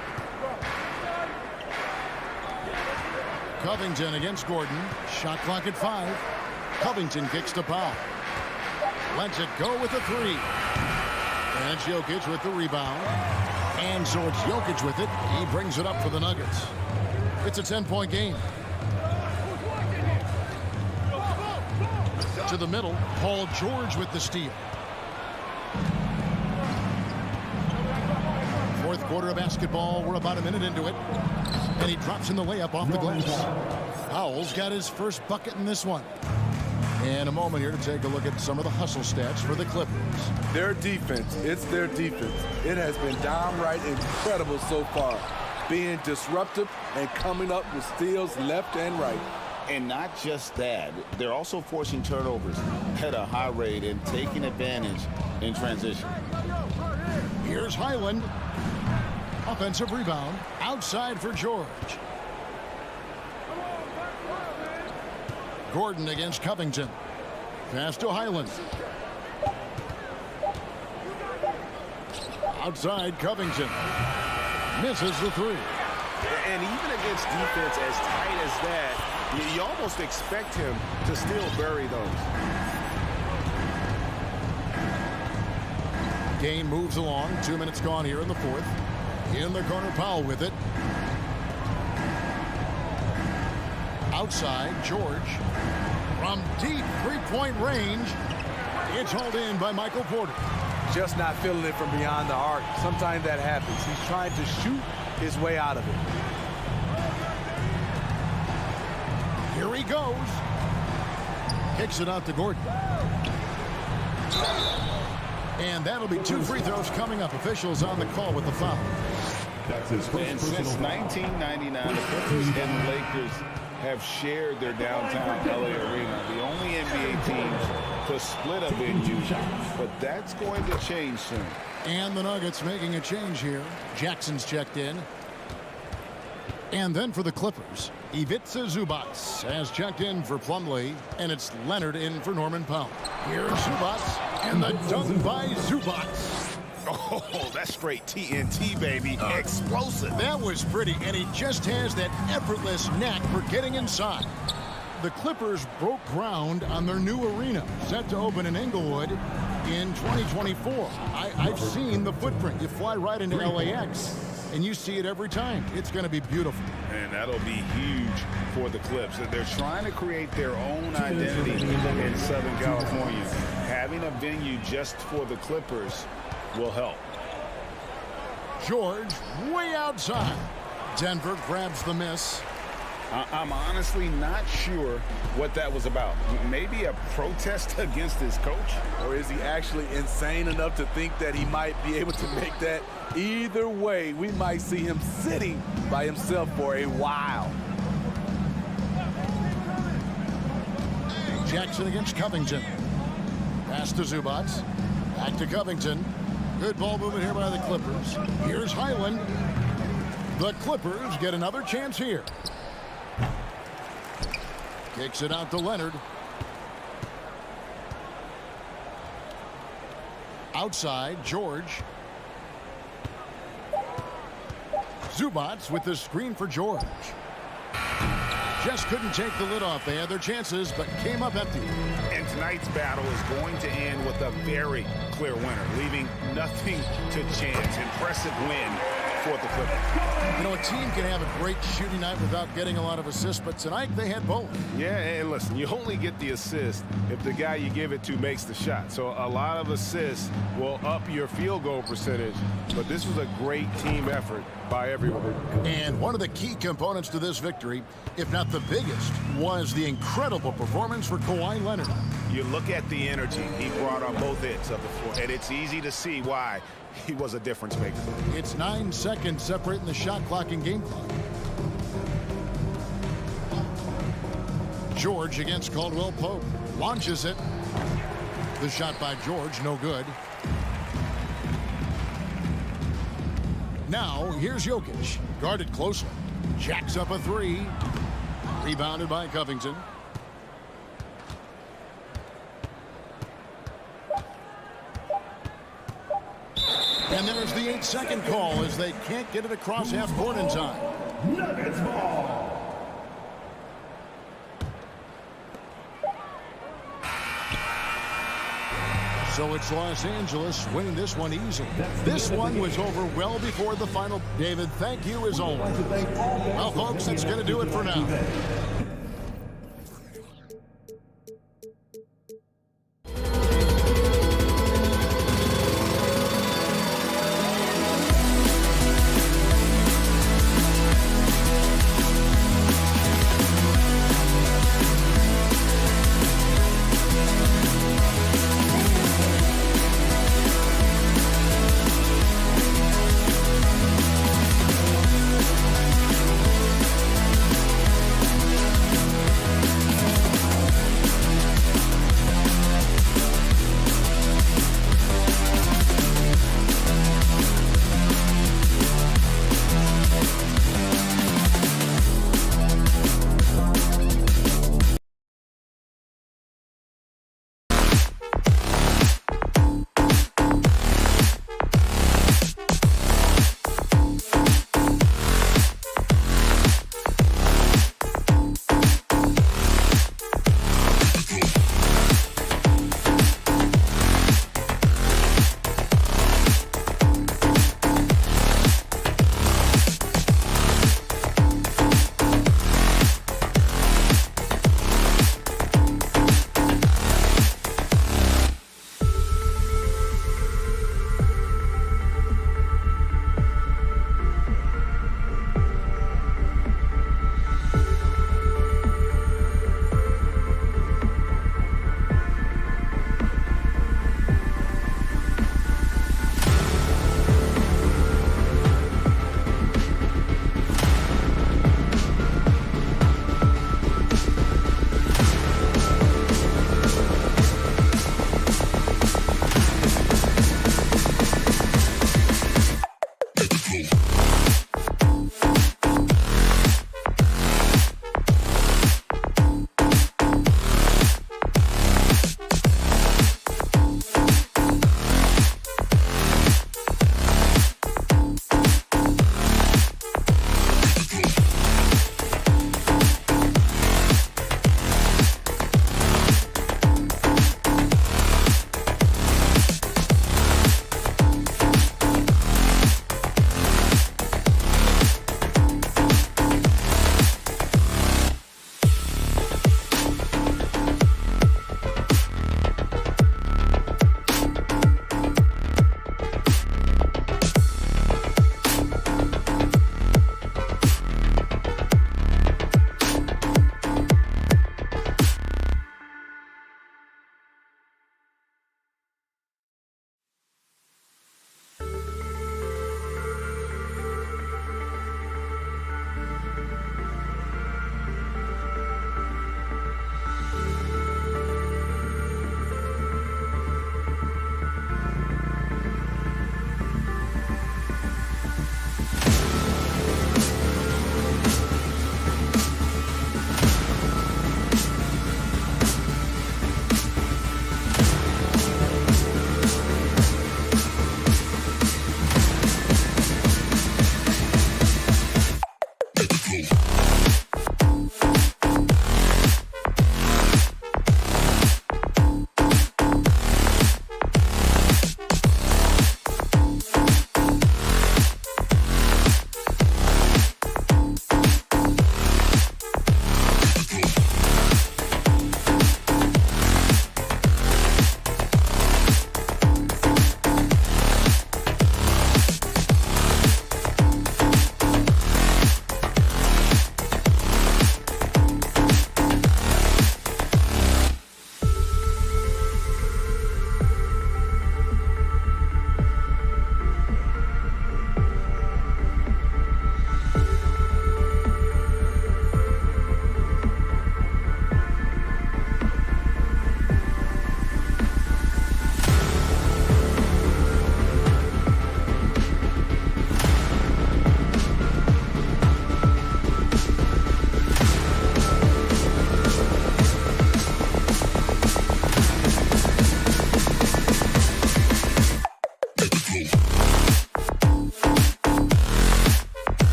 Covington against Gordon. Shot clock at 5. Covington kicks to Powell. Lets it go with a 3. And it's Jokic with the rebound. And so it's Jokic with it. He brings it up for the Nuggets. It's a 10-point game. To the middle. Paul George with the steal. 4th quarter of basketball. We're about a minute into it. And he drops in the layup off the glass. Powell's got his first bucket in this one. And a moment here to take a look at some of the hustle stats for the Clippers. Their defense, it's their defense. It has been downright incredible so far. Being disruptive and coming up with steals left and right. And not just that, they're also forcing turnovers at a high rate and taking advantage in transition. Here's Highland. Offensive rebound. Outside for George. Gordon against Covington. Pass to Highland. Outside Covington. Misses the three. And even against defense as tight as that, you almost expect him to still bury those. Game moves along. 2 minutes gone here in the fourth. In the corner, Powell with it. Outside, George. From deep three-point range. It's hauled in by Michael Porter. Just not feeling it from beyond the arc. Sometimes that happens. He's trying to shoot his way out of it. Here he goes. Kicks it out to Gordon. And that'll be 2 free throws coming up. Officials on the call with the foul. That's his first And since 1999, the Clippers and Lakers have shared their downtown LA arena. The only NBA teams to split a venue, but that's going to change soon. And the Nuggets making a change here. Jackson's checked in. And then for the Clippers, Ivica Zubac has checked in for Plumlee, and it's Leonard in for Norman Powell. Here's Zubac, and the dunk by Zubac. Oh, that's straight TNT, baby. Explosive. That was pretty, and he just has that effortless knack for getting inside. The Clippers broke ground on their new arena, set to open in Inglewood in 2024. I've seen the footprint. You fly right into LAX, and you see it every time. It's going to be beautiful. And that'll be huge for the Clips. They're trying to create their own identity in Southern California. Having a venue just for the Clippers will help. George way outside. Denver grabs the miss. I'm honestly not sure what that was about. Maybe a protest against his coach? Or is he actually insane enough to think that he might be able to make that? Either way, we might see him sitting by himself for a while. Jackson against Covington. Pass to Zubac. Back to Covington. Good ball movement here by the Clippers. Here's Highland. The Clippers get another chance here. Kicks it out to Leonard. Outside, George. Zubac with the screen for George. Just couldn't take the lid off. They had their chances, but came up empty. And tonight's battle is going to end with a very clear winner, leaving nothing to chance. Impressive win for the Clippers. You know, a team can have a great shooting night without getting a lot of assists, but tonight they had both. Yeah, and listen, you only get the assist if the guy you give it to makes the shot. So a lot of assists will up your field goal percentage, but this was a great team effort by everyone. And one of the key components to this victory, if not the biggest, was the incredible performance for Kawhi Leonard. You look at the energy he brought on both ends of the floor, and it's easy to see why he was a difference maker. It's 9 seconds separating the shot clock and game clock. George against Caldwell Pope. Launches it. The shot by George, no good. Now, here's Jokic. Guarded closely. Jacks up a three. Rebounded by Covington. And there's the 8-second call as they can't get it across half court in time. Nuggets ball. So it's Los Angeles winning this one easily. This one was over well before the final. David, thank you as always. Well, folks, that's going to do it for now.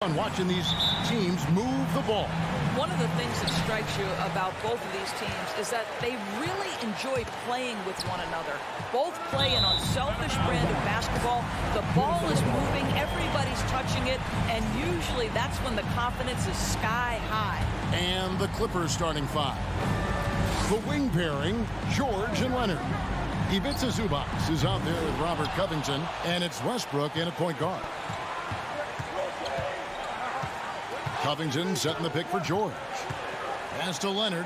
On watching these teams move the ball. One of the things that strikes you about both of these teams is that they really enjoy playing with one another. Both play an unselfish brand of basketball. The ball is moving, everybody's touching it, and usually that's when the confidence is sky high. And the Clippers starting five. The wing pairing, George and Leonard. Ivica Zubac is out there with Robert Covington, and it's Westbrook in at point guard. Covington setting the pick for George. Pass to Leonard.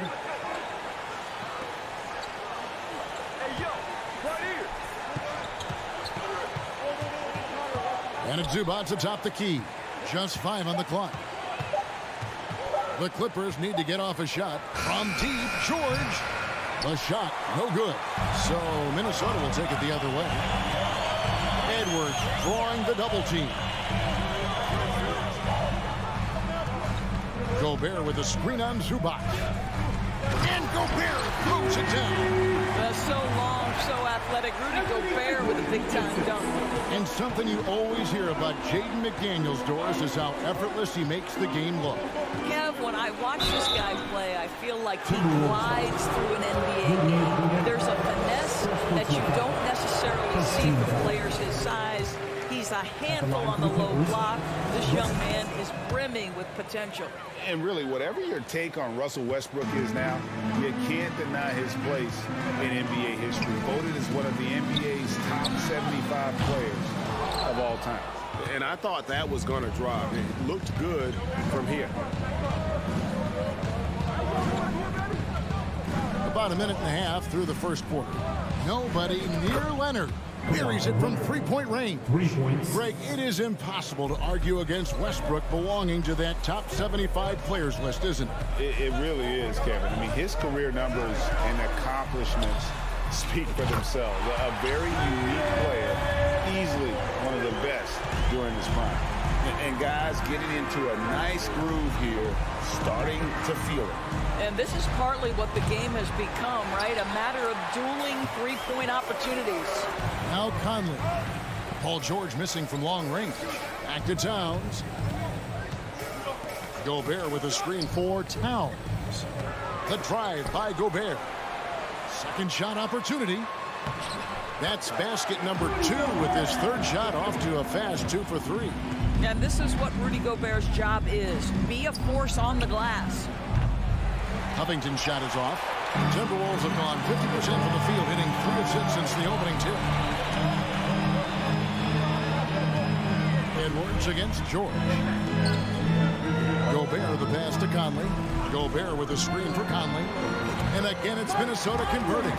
And it's Zubac atop the key. Just 5 on the clock. The Clippers need to get off a shot from deep. George. The shot, no good. So Minnesota will take it the other way. Edwards drawing the double team. Gobert with a screen on Zubac. And Gobert throws it down. So long, so athletic. Rudy Gobert with a big-time dunk. And something you always hear about Jaden McDaniels, Doris, is how effortless he makes the game look. Kev, when I watch this guy play, I feel like he glides through an NBA game. There's a finesse that you don't necessarily see from players his size. He's a handful on the low block. This young man is brimming with potential. And really, whatever your take on Russell Westbrook is now, you can't deny his place in NBA history. Voted as one of the NBA's top 75 players of all time. And I thought that was going to drop. It looked good from here. About a minute and a half through the first quarter. Nobody near Leonard. Buries it from three-point range. 3 points. Greg, it is impossible to argue against Westbrook belonging to that top 75 players list, isn't it? It really is, Kevin. I mean, his career numbers and accomplishments speak for themselves. A very unique player, easily one of the best during his prime. And guys getting into a nice groove here, starting to feel it. And this is partly what the game has become, right? A matter of dueling three-point opportunities. Now Conley. Paul George missing from long range. Back to Towns. Gobert with a screen for Towns. The drive by Gobert. Second shot opportunity. That's basket number 2 with his third shot off to a fast 2 for 3. And this is what Rudy Gobert's job is. Be a force on the glass. Covington's shot is off. Timberwolves have gone 50% from the field, hitting 3 of 6 since the opening tip. Edwards against George. Gobert the pass to Conley. Gobert with a screen for Conley. And again, it's Minnesota converting.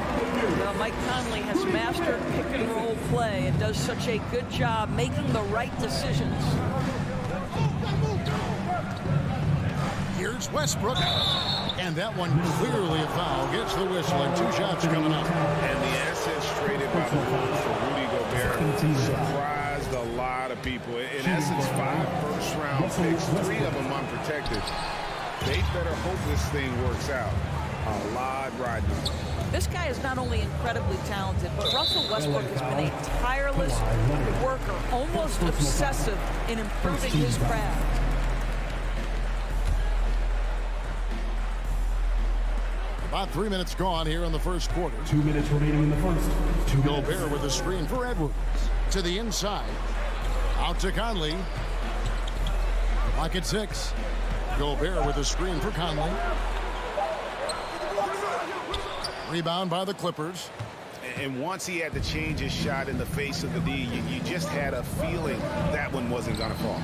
Well, Mike Conley has mastered pick-and-roll play and does such a good job making the right decisions. Here's Westbrook. And that one clearly a foul. Gets the whistle and 2 shots coming up. And the assets traded by the Wolves for Rudy Gobert surprised a lot of people. In essence, 5 first-round picks, 3 of them unprotected. They better hope this thing works out. A lot riding. This guy is not only incredibly talented, but Russell Westbrook has been a tireless worker, almost obsessive in improving his craft. About 3 minutes gone here in the first quarter. 2 minutes remaining in the first. Gobert with a screen for Edwards. To the inside. Out to Conley. Clock at 6. Gobert with a screen for Conley. Rebound by the Clippers. And once he had to change his shot in the face of the D, you just had a feeling that one wasn't going to fall.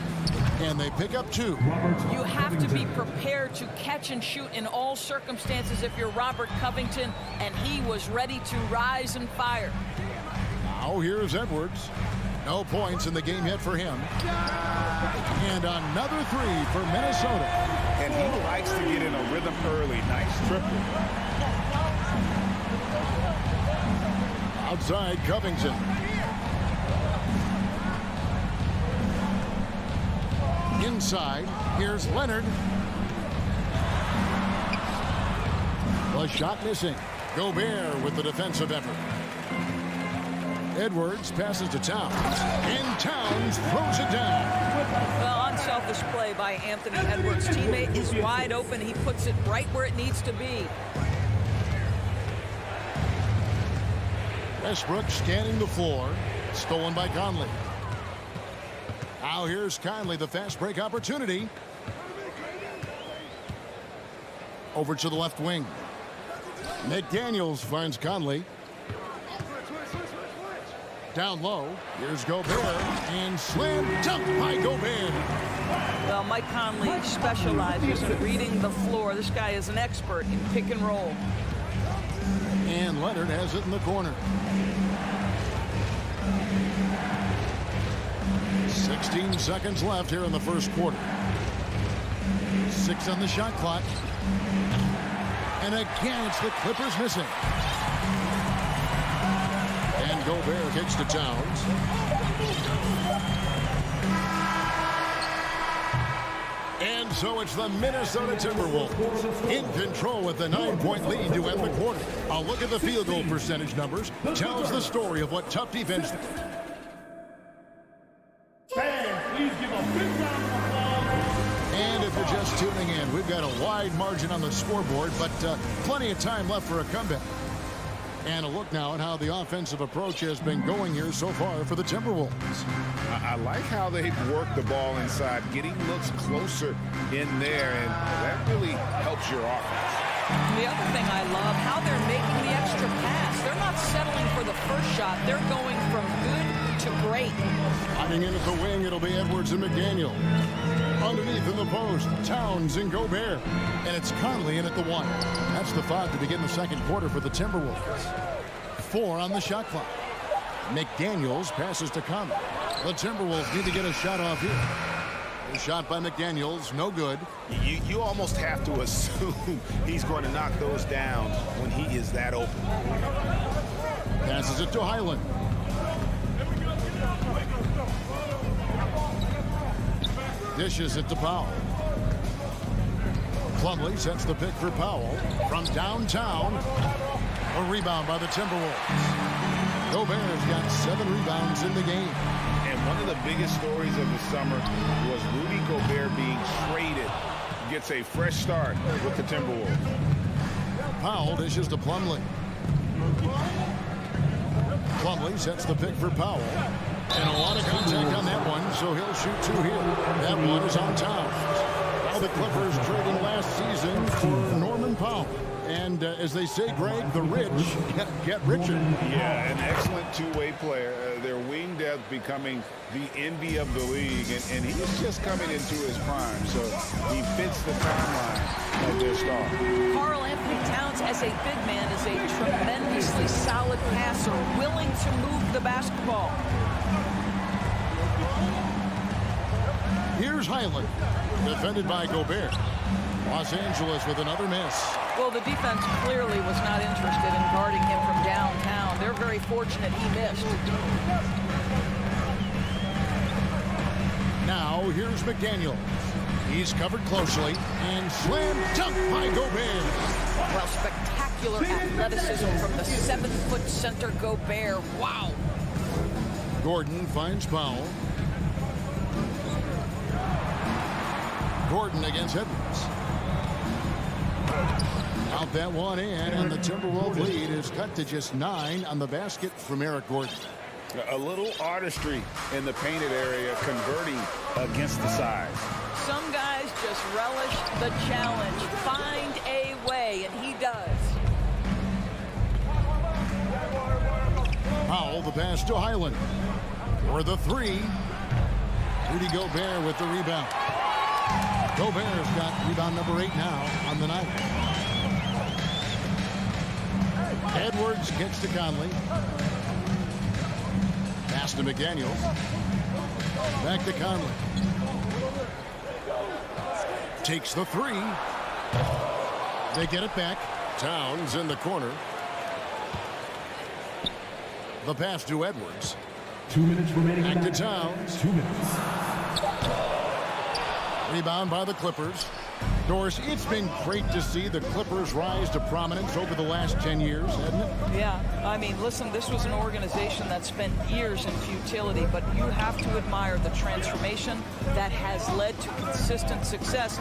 And they pick up 2. You have to be prepared to catch and shoot in all circumstances if you're Robert Covington, and he was ready to rise and fire. Now here's Edwards. No points in the game yet for him. And another 3 for Minnesota. And he likes to get in a rhythm early. Nice triple. Outside Covington. Inside, here's Leonard. The shot missing. Gobert with the defensive effort. Edwards passes to Towns, and Towns throws it down. Well, unselfish play by Anthony Edwards. Teammate is wide open. He puts it right where it needs to be. Westbrook scanning the floor. Stolen by Conley. Now here's Conley, the fast break opportunity. Over to the left wing. McDaniels finds Conley. Down low. Here's Gobert. And slam dunk by Gobert. Well, Mike Conley specializes in reading the floor. This guy is an expert in pick and roll. And Leonard has it in the corner. 16 seconds left here in the first quarter. 6 on the shot clock. And again, it's the Clippers missing. And Gobert kicks to Towns. And so it's the Minnesota Timberwolves in control with the 9-point lead to end the quarter. A look at the field goal percentage numbers tells the story of what tough defense. Please give a big round of applause. And if you're just tuning in, we've got a wide margin on the scoreboard, but plenty of time left for a comeback. And a look now at how the offensive approach has been going here so far for the Timberwolves. I like how they've worked the ball inside, getting looks closer in there, and that really helps your offense. The other thing I love, how they're making the extra pass. They're not settling for the first shot. They're going from good to great. Sliding in at the wing, it'll be Edwards and McDaniel. Underneath in the post, Towns and Gobert. And it's Conley in at the 1. That's the 5 to begin the second quarter for the Timberwolves. 4 on the shot clock. McDaniels passes to Conley. The Timberwolves need to get a shot off here. A shot by McDaniels, no good. You almost have to assume he's going to knock those down when he is that open. Passes it to Highland. Dishes it to Powell. Plumlee sets the pick for Powell. From downtown, a rebound by the Timberwolves. Gobert's got 7 rebounds in the game. And one of the biggest stories of the summer was Rudy Gobert being traded. Gets a fresh start with the Timberwolves. Powell dishes to Plumlee. Plumlee sets the pick for Powell. And a lot of contact on that one, so he'll shoot 2 here. That one is on Towns. Now the Clippers trading last season for Norman Powell. And as they say, Greg, the rich get richer. Yeah, an excellent two-way player. Their wing depth becoming the envy of the league. And he's just coming into his prime, so he fits the timeline of their star. Karl Anthony Towns, as a big man, is a tremendously solid passer, willing to move the basketball. Here's Highland, defended by Gobert. Los Angeles with another miss. Well, the defense clearly was not interested in guarding him from downtown. They're very fortunate he missed. Now, here's McDaniel. He's covered closely, and slam dunk by Gobert. Well, spectacular athleticism from the 7-foot center Gobert. Wow. Gordon finds Powell. Gordon against Edwards. Out that one in, and the Timberwolves lead is cut to just 9 on the basket from Eric Gordon. A little artistry in the painted area, converting against the size. Some guys just relish the challenge. Find a way, and he does. Powell, the pass to Highland. For the 3. Rudy Gobert with the rebound. Gobert's got rebound number 8 now on the night. Edwards gets to Conley. Pass to McDaniels. Back to Conley. Takes the 3. They get it back. Towns in the corner. The pass to Edwards. 2 minutes remaining. Back to Towns. 2 minutes. Rebound by the Clippers. Doris, it's been great to see the Clippers rise to prominence over the last 10 years, hasn't it? Yeah, I mean, listen, this was an organization that spent years in futility, but you have to admire the transformation that has led to consistent success.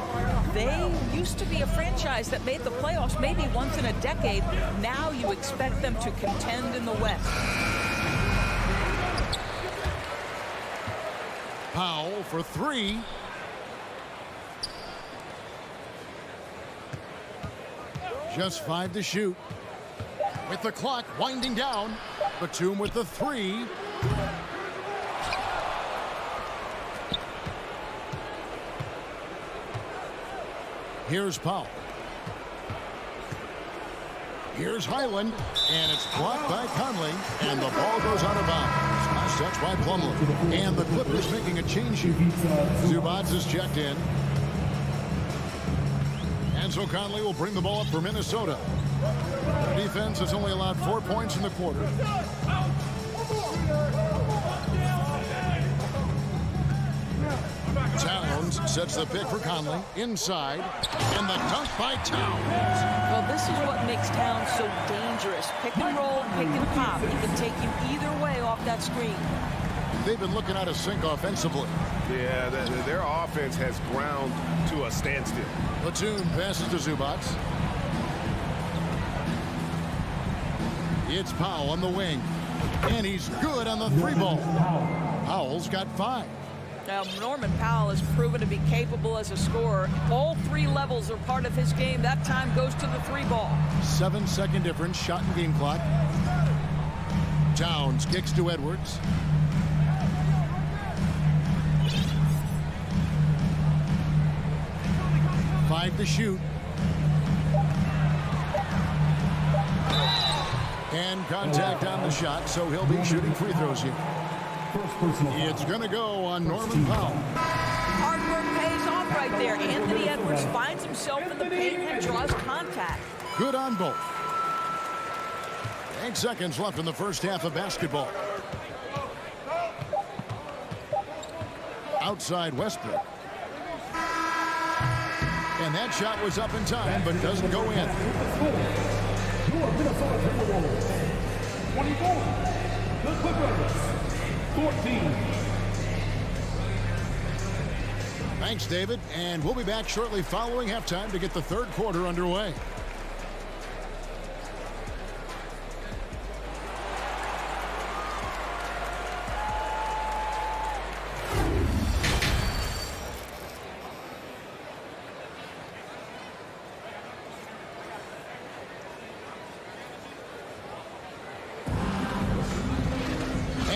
They used to be a franchise that made the playoffs maybe once in a decade. Now you expect them to contend in the West. Powell for three. Just 5 to shoot. With the clock winding down, Batum with the three. Here's Powell. Here's Highland, and it's blocked by Conley, and the ball goes out of bounds. Last touch by Plumlee, and the Clippers making a change here. Zubac is checked in. And so Conley will bring the ball up for Minnesota. The defense has only allowed 4 points in the quarter. Towns sets the pick for Conley. Inside. And the dunk by Towns. Well, this is what makes Towns so dangerous. Pick and roll, pick and pop. He can take you either way off that screen. They've been looking out of sync offensively. Yeah, their offense has ground to a standstill. Batum passes to Zubac. It's Powell on the wing. And he's good on the three ball. Powell's got 5. Now, Norman Powell has proven to be capable as a scorer. All 3 levels are part of his game. That time goes to the 3 ball. 7-second difference, shot and game clock. Towns kicks to Edwards. Five to shoot. And contact on the shot, so he'll be shooting free throws here. It's going to go on Norman Powell. Hard work pays off right there. Anthony Edwards finds himself in the paint and draws contact. Good on both. 8 seconds left in the first half of basketball. Outside Westbrook. And that shot was up in time, but doesn't go in. Your Minnesota Timberwolves, 24. The Clippers, 14. Thanks, David. And we'll be back shortly following halftime to get the third quarter underway.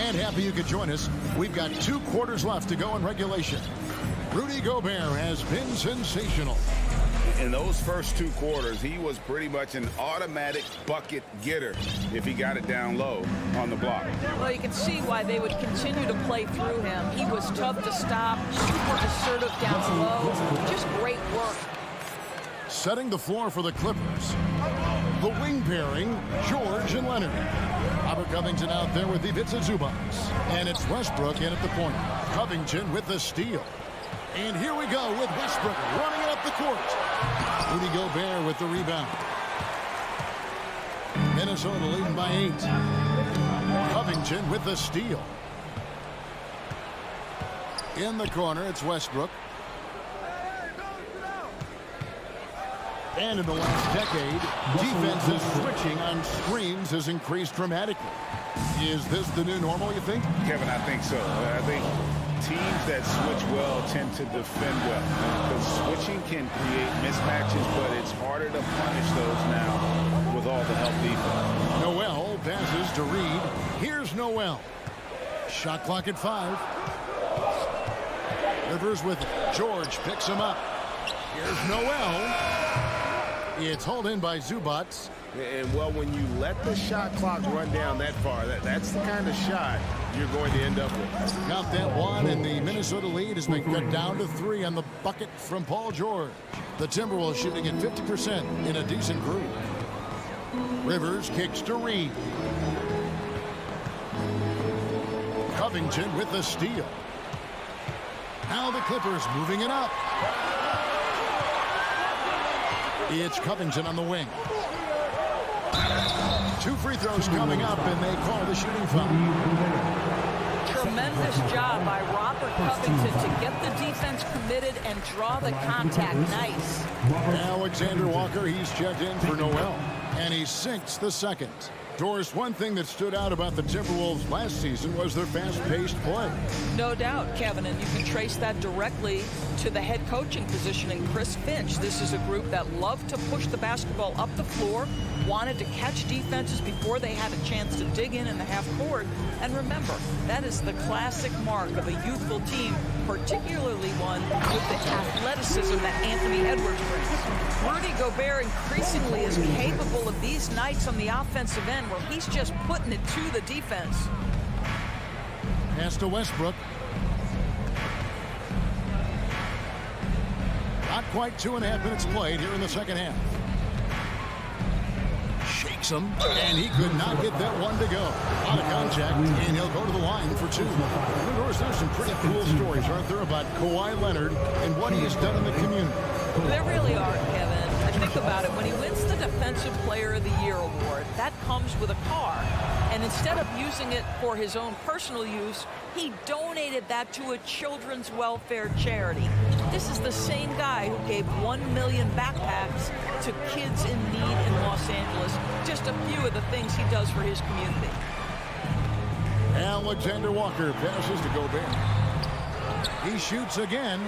Happy you could join us. We've got 2 quarters left to go in regulation. Rudy Gobert has been sensational. In those first 2 quarters, he was pretty much an automatic bucket getter if he got it down low on the block. Well, you can see why they would continue to play through him. He was tough to stop, super assertive down low. Just great work. Setting the floor for the Clippers. The wing pairing, George and Leonard. Robert Covington out there with Ivica Zubac. And it's Westbrook in at the point. Covington with the steal. And here we go with Westbrook running it up the court. Rudy Gobert with the rebound. Minnesota leading by 8. Covington with the steal. In the corner, it's Westbrook. And in the last decade, defenses switching on screens has increased dramatically. Is this the new normal, you think? Kevin, I think so. I think teams that switch well tend to defend well. Because switching can create mismatches, but it's harder to punish those now with all the help defense. Noel passes to Reed. Here's Noel. Shot clock at 5. Rivers with it. George picks him up. Here's Noel. It's hauled in by Zubac. And, well, when you let the shot clock run down that far, that's the kind of shot you're going to end up with. Got that one, and the Minnesota lead has been cut down to 3 on the bucket from Paul George. The Timberwolves shooting at 50% in a decent group. Rivers kicks to Reed. Covington with the steal. Now the Clippers moving it up. It's Covington on the wing. 2 free throws coming up, and they call the shooting foul. Tremendous job by Robert Covington to get the defense committed and draw the contact. Nice. Alexander Walker, he's checked in for Noel, and he sinks the second. Doris, one thing that stood out about the Timberwolves last season was their fast-paced play. No doubt, Kevin, and you can trace that directly to the head coaching position in Chris Finch. This is a group that loved to push the basketball up the floor, wanted to catch defenses before they had a chance to dig in the half court. And remember, that is the classic mark of a youthful team, particularly one with the athleticism that Anthony Edwards brings. Rudy Gobert increasingly is capable of these nights on the offensive end where he's just putting it to the defense. Pass to Westbrook. Not quite 2.5 minutes played here in the second half. Shakes him, and he could not get that one to go. Out of contact, and he'll go to the line for 2. There's some pretty cool stories, aren't there, about Kawhi Leonard and what he has done in the community. There really are, Kevin. I think about it. When he wins the Defensive Player of the Year award, that comes with a car. And instead of using it for his own personal use, he donated that to a children's welfare charity. This is the same guy who gave 1 million backpacks to kids in need in Los Angeles. Just a few of the things he does for his community. Alexander Walker passes to Gobert. He shoots again.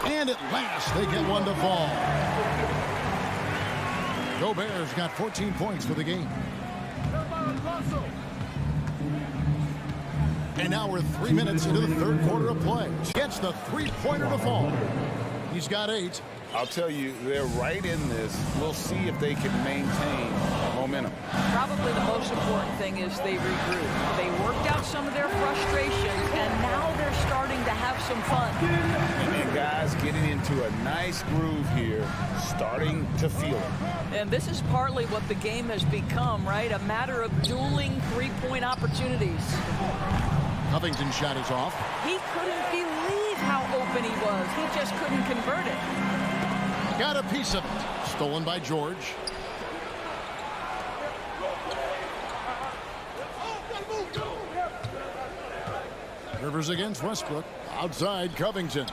And at last, they get one to fall. Gobert's got 14 points for the game. And now we're 3 minutes into the third quarter of play. Gets the three-pointer to fall. He's got 8. I'll tell you, they're right in this. We'll see if they can maintain momentum. Probably the most important thing is they regroup. They worked out some of their frustrations, and now they're starting to have some fun. And then guys getting into a nice groove here, starting to feel it. And this is partly what the game has become, right? A matter of dueling three-point opportunities. Covington's shot is off. He couldn't believe how open he was. He just couldn't convert it. Got a piece of it. Stolen by George. Rivers against Westbrook. Outside Covington.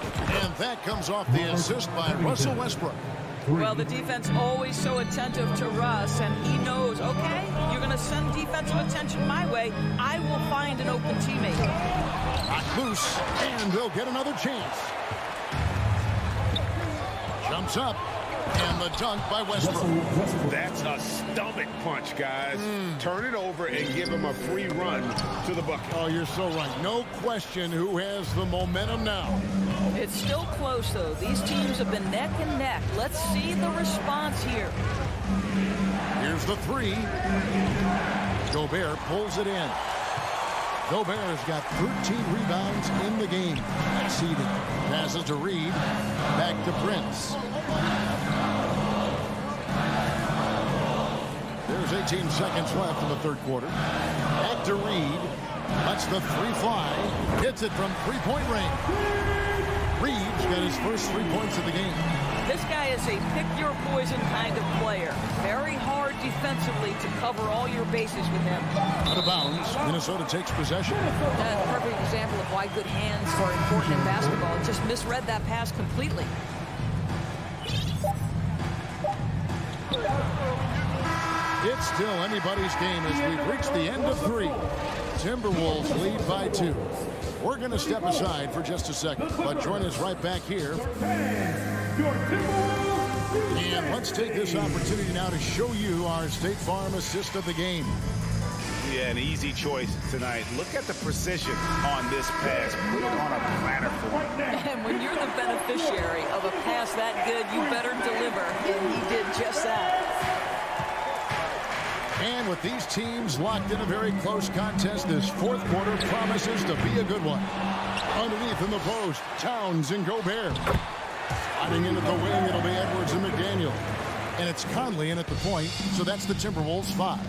And that comes off the assist by Russell Westbrook. Well, the defense always so attentive to Russ, and he knows, okay, you're going to send defensive attention my way. I will find an open teammate. Knocked loose, and they'll get another chance. Jumps up, and the dunk by Westbrook. That's a stomach punch, guys. Turn it over and give him a free run to the bucket. Oh, you're so right. No question who has the momentum now. It's still close, though. These teams have been neck and neck. Let's see the response here. Here's the 3. Gobert pulls it in. Gobert's got 13 rebounds in the game. Seeded. Passes to Reed. Back to Prince. There's 18 seconds left in the third quarter. Back to Reed. Lets the 3 fly. Hits it from three-point range. Reed's got his first 3 points of the game. This guy is a pick-your-poison kind of player. Very hard defensively to cover all your bases with him. Out of bounds. Minnesota takes possession. That's a perfect example of why good hands are important in basketball. Just misread that pass completely. It's still anybody's game as we've reached the end of 3. Timberwolves lead by 2. We're going to step aside for just a second, but join us right back here. And let's take this opportunity now to show you our State Farm assist of the game. Yeah, an easy choice tonight. Look at the precision on this pass. Put it on a platter for him. And when you're the beneficiary of a pass that good, you better deliver. And he did just that. And with these teams locked in a very close contest, this fourth quarter promises to be a good one. Underneath in the post, Towns and Gobert. Sliding into the wing, it'll be Edwards and McDaniel. And it's Conley in at the point, so that's the Timberwolves 5.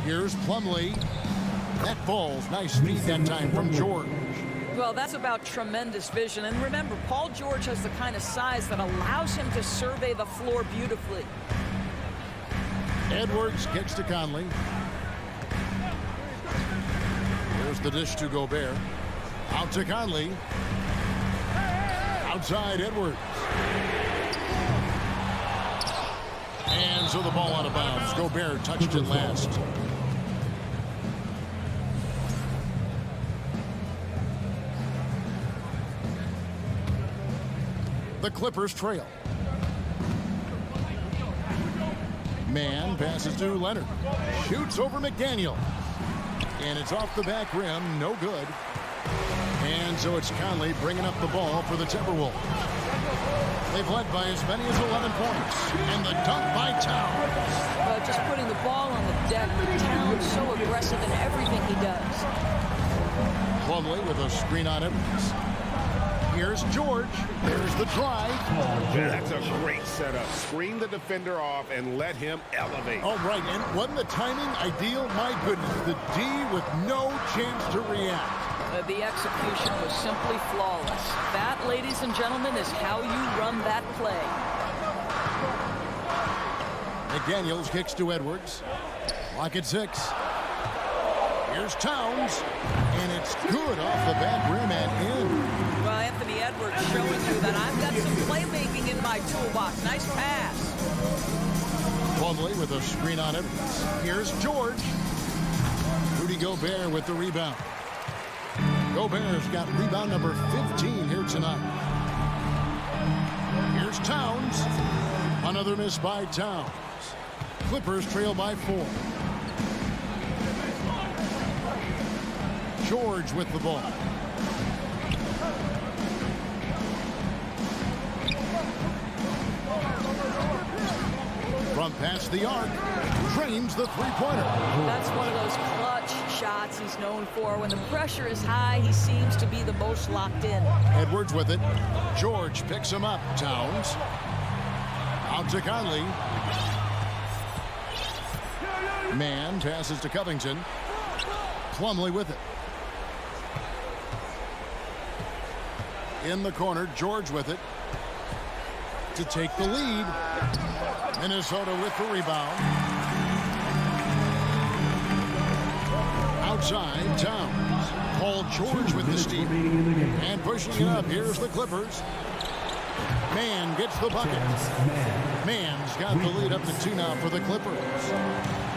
Here's Plumlee. That ball's nice speed that time from George. Well, that's about tremendous vision. And remember, Paul George has the kind of size that allows him to survey the floor beautifully. Edwards kicks to Conley. Here's the dish to Gobert. Out to Conley. Outside Edwards. And so the ball out of bounds. Gobert touched it last. The Clippers trail. Man passes to Leonard. Shoots over McDaniel. And it's off the back rim. No good. And so it's Conley bringing up the ball for the Timberwolves. They've led by as many as 11 points. And the dunk by Towns. Just putting the ball on the deck. Towns so aggressive in everything he does. Plumlee with a screen on Evans. Here's George. There's the drive. That's a great setup. Screen the defender off and let him elevate. All right, and wasn't the timing ideal? My goodness, the D with no chance to react. The execution was simply flawless. That, ladies and gentlemen, is how you run that play. McDaniels kicks to Edwards. Lock at 6. Here's Towns, and it's good off the back rim and in. Well, Anthony Edwards showing you that I've got some playmaking in my toolbox. Nice pass. Plumlee with a screen on Edwards. Here's George. Rudy Gobert with the rebound. Gobert's got rebound number 15 here tonight. Here's Towns. Another miss by Towns. Clippers trail by 4. George with the ball. From past the arc, drains the three-pointer. That's one of those clutch shots he's known for. When the pressure is high, he seems to be the most locked in. Edwards with it. George picks him up. Towns. Out to Conley. Man passes to Covington. Plumlee with it. In the corner, George with it to take the lead. Minnesota with the rebound. Outside, Towns. Paul George with the steal. And pushing it up, here's the Clippers. Man gets the bucket. Man's got the lead up to 2 now for the Clippers.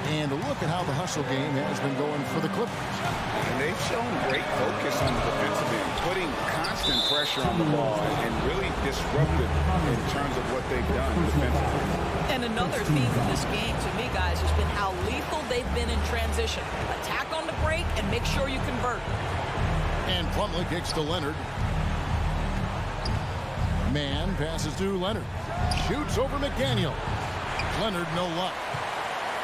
And look at how the hustle game has been going for the Clippers. And they've shown great focus on the defensive end, putting constant pressure on the ball and really disruptive in terms of what they've done defensively. And another theme of this game to me, guys, has been how lethal they've been in transition. Attack on the break and make sure you convert. And Plumlee kicks to Leonard. Man passes to Leonard. Shoots over McDaniel. Leonard, no luck.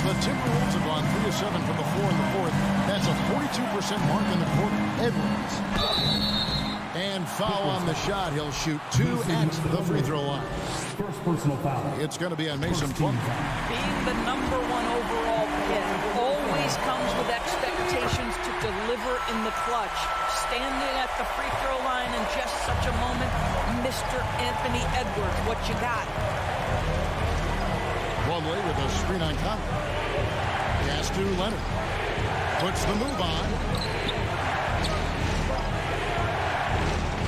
The Timberwolves have gone 3 of 7 from the floor in the fourth. That's a 42% mark in the quarter. Edwards. And foul on the shot. He'll shoot 2 at the free throw line. First personal foul. It's going to be on Mason Plumlee. Being the #1 overall pick always comes with expectations to deliver in the clutch. Standing at the free throw line in just such a moment, Mr. Anthony Edwards, what you got? Plumlee with a screen on Conley. Pass to Leonard. Puts the move on.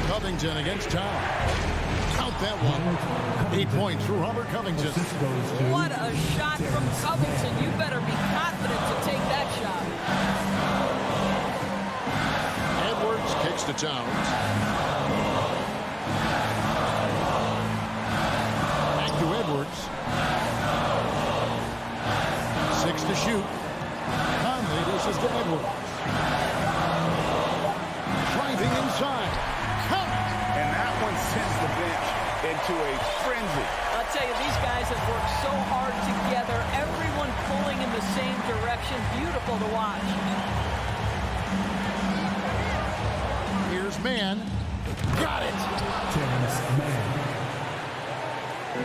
Covington against Towns. Count that one. 8 points for Robert Covington. What a shot from Covington. You better be confident to take that shot. Edwards kicks to Towns. Back to Edwards. 6 to shoot. Conley dishes to Edwards. Driving inside. Count. And that one sends the bench into a frenzy. I'll tell you, these guys have worked so hard together. Everyone pulling in the same direction. Beautiful to watch. Here's Man. Got it.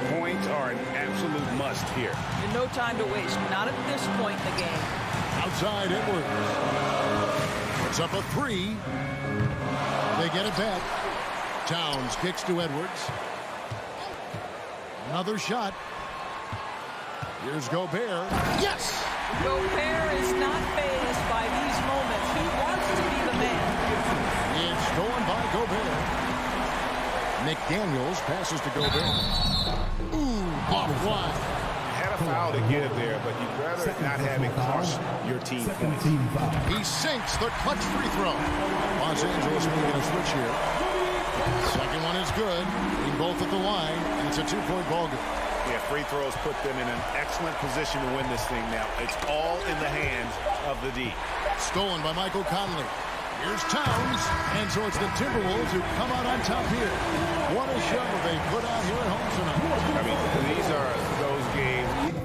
Points are an absolute must here. And no time to waste. Not at this point in the game. Outside Edwards. Puts up a three. They get it back. Towns kicks to Edwards. Another shot. Here's Gobert. Yes! Gobert is not fazed by these moments. He wants to be the man. It's stolen by Gobert. McDaniels passes to Gobert. Ooh, off wide. Had a foul to give there, but you'd rather not have it cost your team points. He sinks the clutch free throw. Los Angeles making a switch here. Second one is good. Being both at the line, and it's a two-point ball game. Yeah, free throws put them in an excellent position to win this thing now. It's all in the hands of the D. Stolen by Michael Conley. Here's Towns, and so it's the Timberwolves who come out on top here. What a show they put out here at home tonight. I mean, these are those games.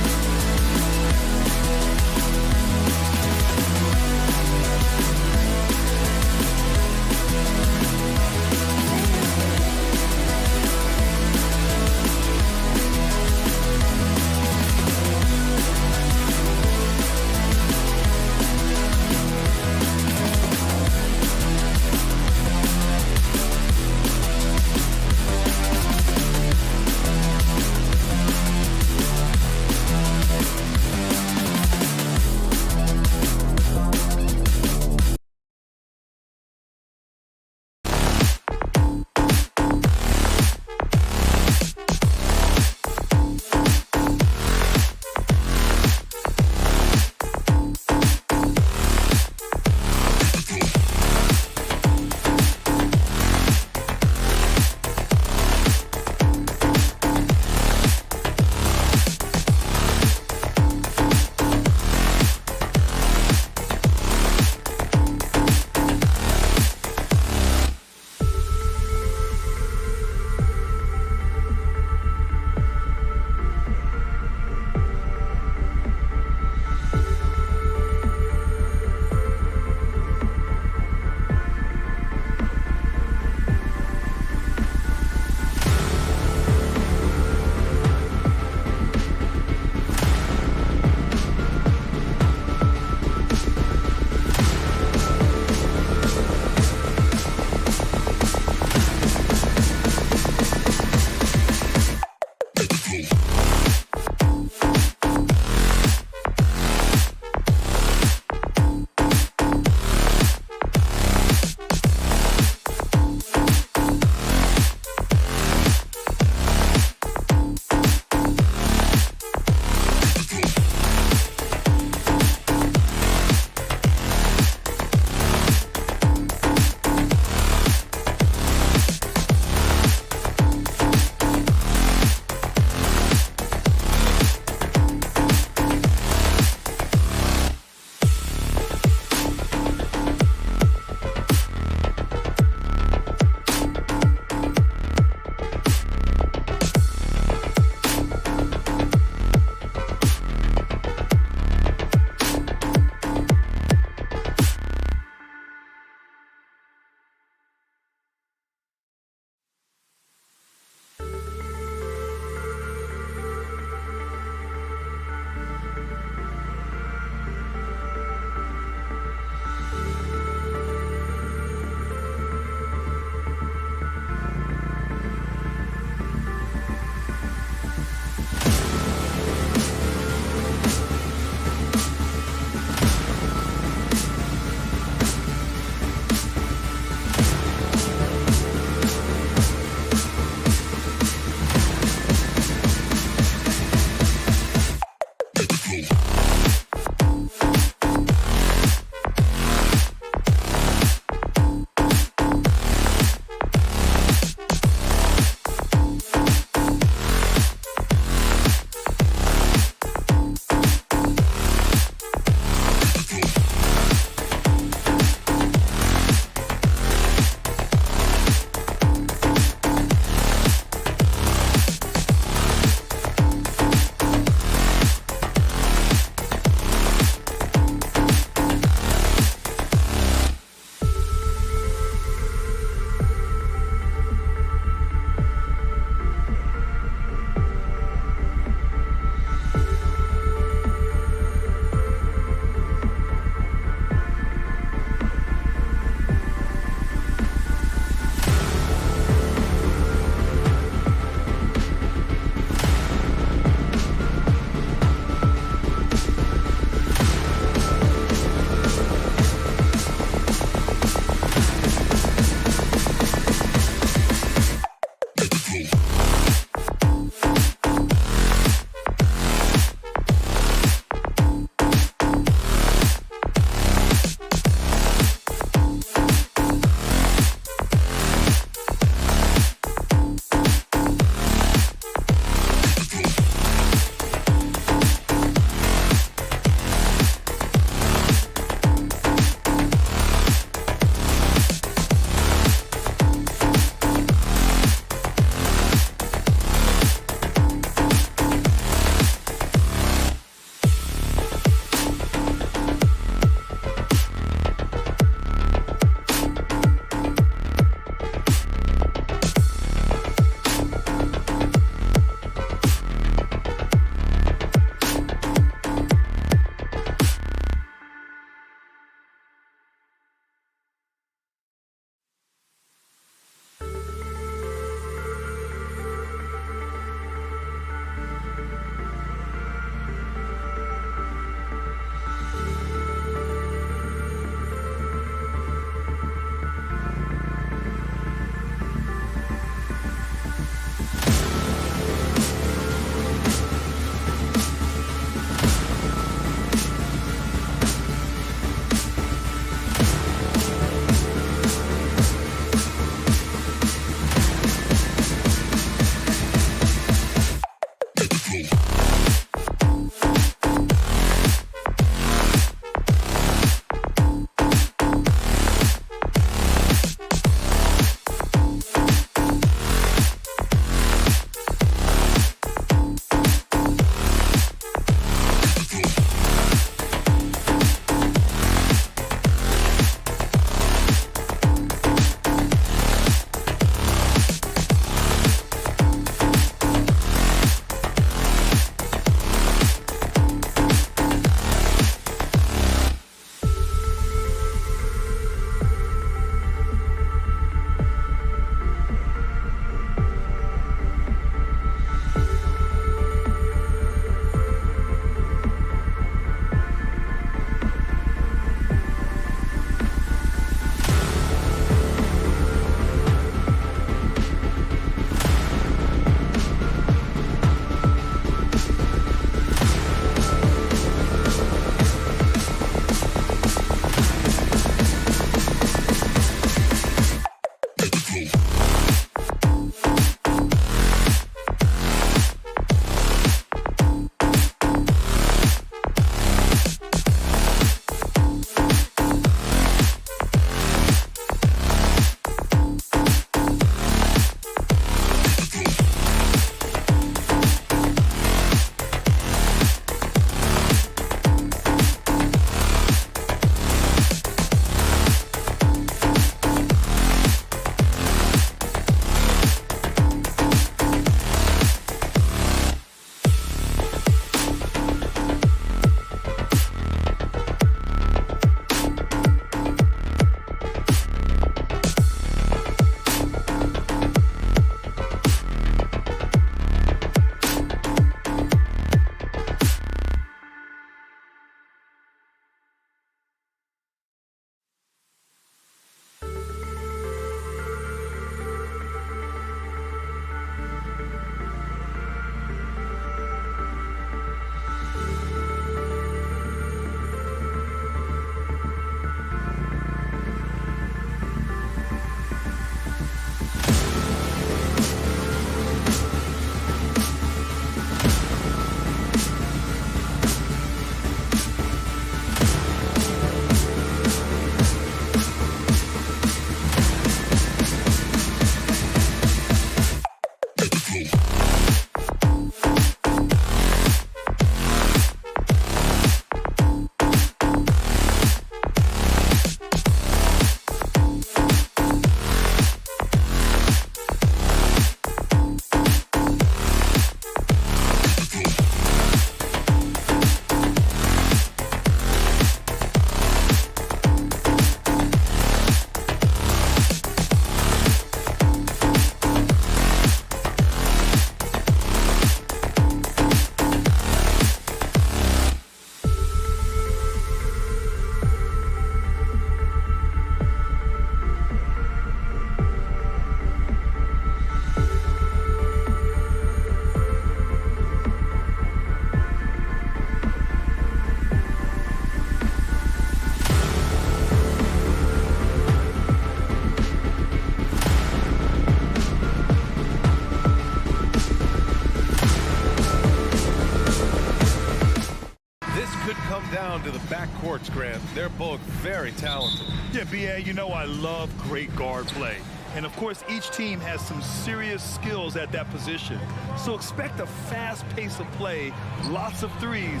courts, Grant. They're both very talented. Yeah, B.A., you know I love great guard play. And, of course, each team has some serious skills at that position. So expect a fast pace of play, lots of threes.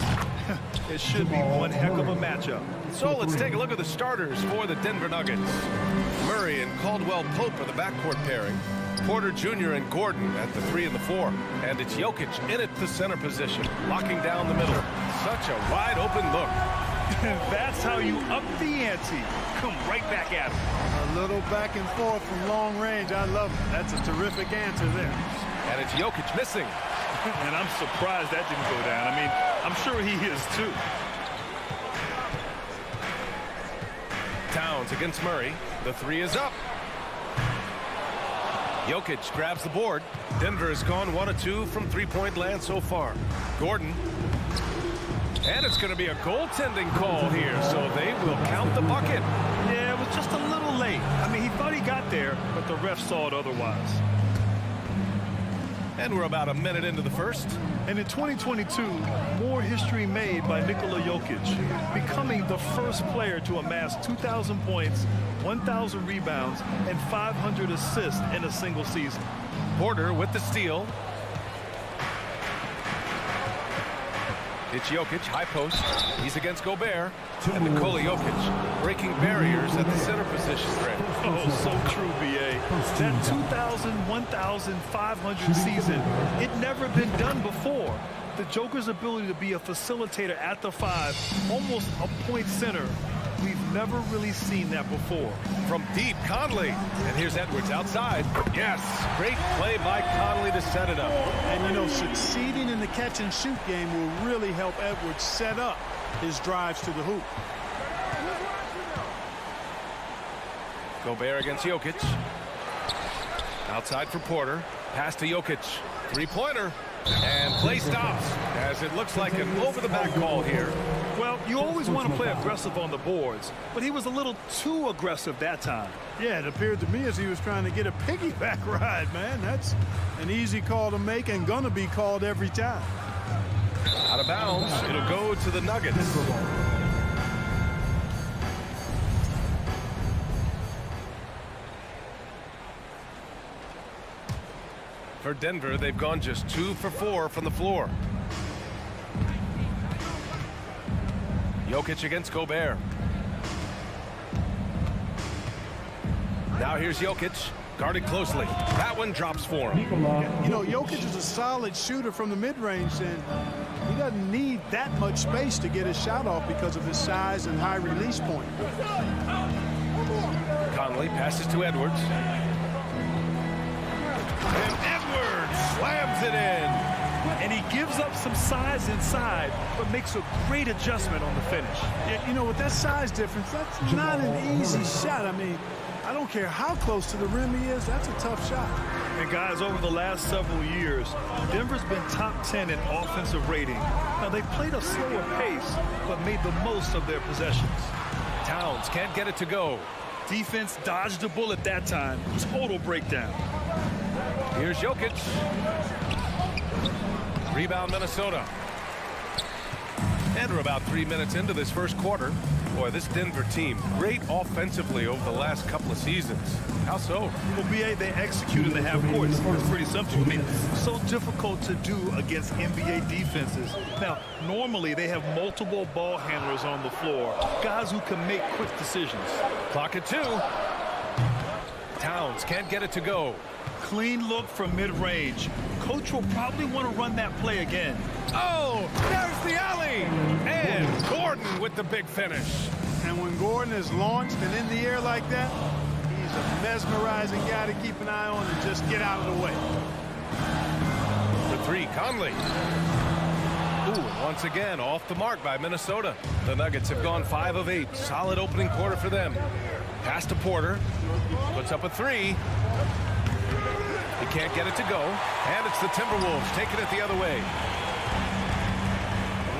It should be one heck of a matchup. So let's take a look at the starters for the Denver Nuggets. Murray and Caldwell Pope are the backcourt pairing. Porter Jr. and Gordon at the 3 and the 4. And it's Jokic in at the center position, locking down the middle. Such a wide-open look. That's how you up the ante. Come right back at him. A little back and forth from long range. I love it. That's a terrific answer there. And it's Jokic missing. And I'm surprised that didn't go down. I mean, I'm sure he is too. Towns against Murray. The 3 is up. Jokic grabs the board. Denver has gone 1 of 2 from three-point land so far. Gordon. And it's going to be a goaltending call here, so they will count the bucket. Yeah, it was just a little late. I mean, he thought he got there, but the ref saw it otherwise. And we're about a minute into the first. And in 2022, more history made by Nikola Jokic, becoming the first player to amass 2,000 points, 1,000 rebounds, and 500 assists in a single season. Porter with the steal. It's Jokic, high post. He's against Gobert. And Nikola Jokic breaking barriers at the center position. Oh, so true, B.A. That 2,000, 1,500 season, it never been done before. The Joker's ability to be a facilitator at the 5, almost a point center. We've never really seen that before. From deep, Conley. And here's Edwards outside. Yes, great play by Conley to set it up. And, you know, succeeding in the catch-and-shoot game will really help Edwards set up his drives to the hoop. Gobert against Jokic. Outside for Porter. Pass to Jokic. Three-pointer. And play stops as it looks like an over-the-back call here. Well, you always want to play aggressive on the boards, but he was a little too aggressive that time. Yeah, it appeared to me as he was trying to get a piggyback ride, man. That's an easy call to make and gonna be called every time. Out of bounds. It'll go to the Nuggets. For Denver, they've gone just 2 for 4 from the floor. Jokic against Gobert. Now here's Jokic, guarded closely. That one drops for him. You know, Jokic is a solid shooter from the mid-range, and he doesn't need that much space to get his shot off because of his size and high release point. Conley passes to Edwards. And Edwards slams it in. And he gives up some size inside, but makes a great adjustment on the finish. Yeah, you know, with that size difference, that's not an easy shot. I mean, I don't care how close to the rim he is, that's a tough shot. And guys, over the last several years, Denver's been top 10 in offensive rating. Now, they played a slower pace, but made the most of their possessions. Towns can't get it to go. Defense dodged a bullet that time. Total breakdown. Here's Jokic. Rebound, Minnesota. And we're about 3 minutes into this first quarter. Boy, this Denver team, great offensively over the last couple of seasons. How so? Well, B.A., they execute in the half court. It's pretty simple. I mean, so difficult to do against NBA defenses. Now, normally they have multiple ball handlers on the floor, guys who can make quick decisions. Clock at 2. Towns can't get it to go. Clean look from mid-range. Coach will probably want to run that play again. Oh, there's the alley. And Gordon with the big finish. And when Gordon is launched and in the air like that, he's a mesmerizing guy to keep an eye on and just get out of the way. The 3, Conley. Ooh, once again, off the mark by Minnesota. The Nuggets have gone 5 of 8. Solid opening quarter for them. Pass to Porter. Puts up a 3. He can't get it to go. And it's the Timberwolves taking it the other way.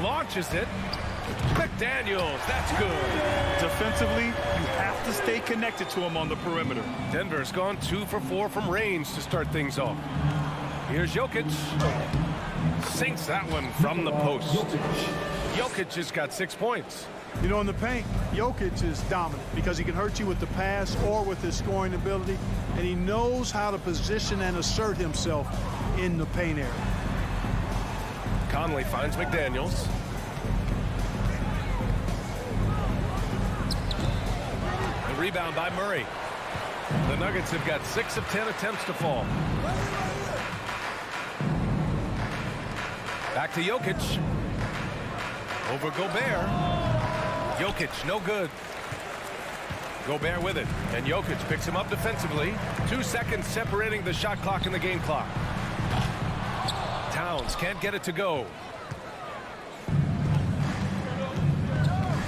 Launches it. McDaniels, that's good. Defensively, you have to stay connected to him on the perimeter. Denver's gone 2 for 4 from range to start things off. Here's Jokic. Sinks that one from the post. Jokic just got 6 points. You know, in the paint, Jokic is dominant because he can hurt you with the pass or with his scoring ability, and he knows how to position and assert himself in the paint area. Conley finds McDaniels. The rebound by Murray. The Nuggets have got 6 of 10 attempts to fall. Back to Jokic. Over Gobert. Jokic, no good. Gobert with it, and Jokic picks him up defensively. 2 seconds separating the shot clock and the game clock. Towns can't get it to go.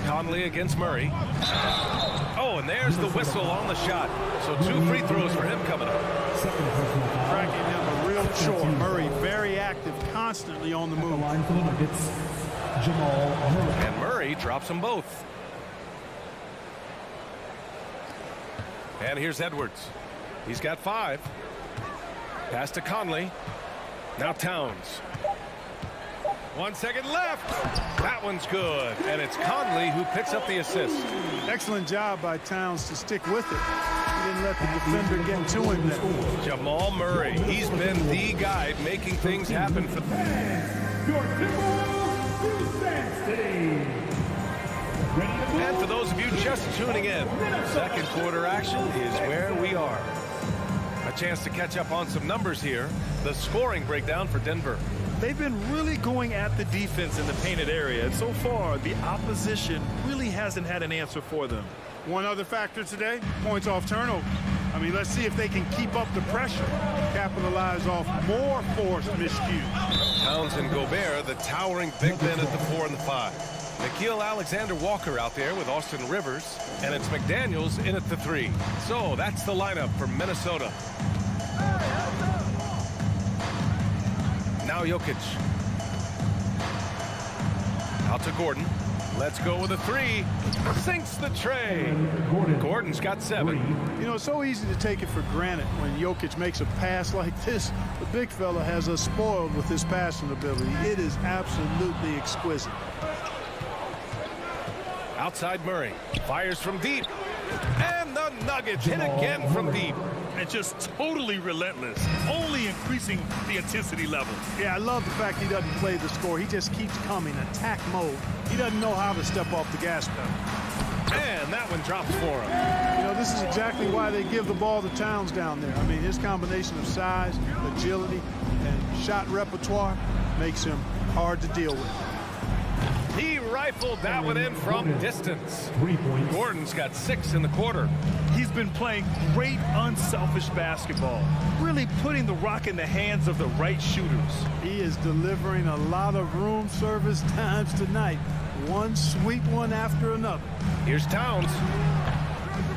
Conley against Murray. Oh, and there's the whistle on the shot. So 2 free throws for him coming up. Cracking him a real chore. Murray very active, constantly on the move. And Murray drops them both. And here's Edwards. He's got 5. Pass to Conley. Now Towns. 1 second left. That one's good. And it's Conley who picks up the assist. Excellent job by Towns to stick with it. He didn't let the defender get to him there. Jamal Murray. He's been the guy making things happen for Your Timberwolves defense today. And for those of you just tuning in, second quarter action is where we are. A chance to catch up on some numbers here. The scoring breakdown for Denver. They've been really going at the defense in the painted area, and so far the opposition really hasn't had an answer for them. One other factor today, points off turnover. I mean, let's see if they can keep up the pressure, capitalize off more forced miscues. Towns and Gobert, the towering big men at the 4 and the 5. Nickeil Alexander-Walker out there with Austin Rivers, and it's McDaniels in at the 3. So that's the lineup for Minnesota. Now Jokic. Out to Gordon. Let's go with a 3. Sinks the tray. Gordon's got 7. You know, it's so easy to take it for granted when Jokic makes a pass like this. The big fella has us spoiled with his passing ability. It is absolutely exquisite. Outside Murray. Fires from deep. And the Nuggets hit again from deep. And just totally relentless, only increasing the intensity level. Yeah, I love the fact he doesn't play the score. He just keeps coming, attack mode. He doesn't know how to step off the gas pedal. And that one drops for him. You know, this is exactly why they give the ball to Towns down there. I mean, his combination of size, agility, and shot repertoire makes him hard to deal with. He rifled that one in from distance. Gordon's got 6 in the quarter. He's been playing great unselfish basketball, really putting the rock in the hands of the right shooters. He is delivering a lot of room service times tonight. One sweet one after another. Here's Towns.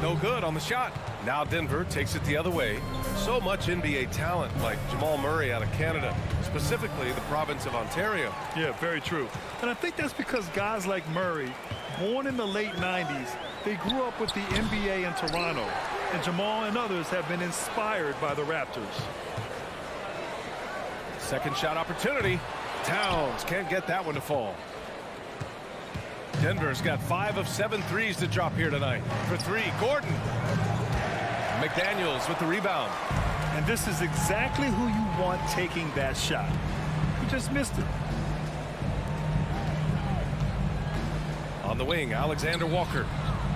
No good on the shot. Now Denver takes it the other way. So much NBA talent like Jamal Murray out of Canada, specifically the province of Ontario. Yeah, very true. And I think that's because guys like Murray, born in the late 90s, they grew up with the NBA in Toronto. And Jamal and others have been inspired by the Raptors. Second shot opportunity. Towns can't get that one to fall. Denver's got 5 of 7 threes to drop here tonight. For 3, Gordon. McDaniels with the rebound. And this is exactly who you want taking that shot. He just missed it. On the wing, Alexander Walker.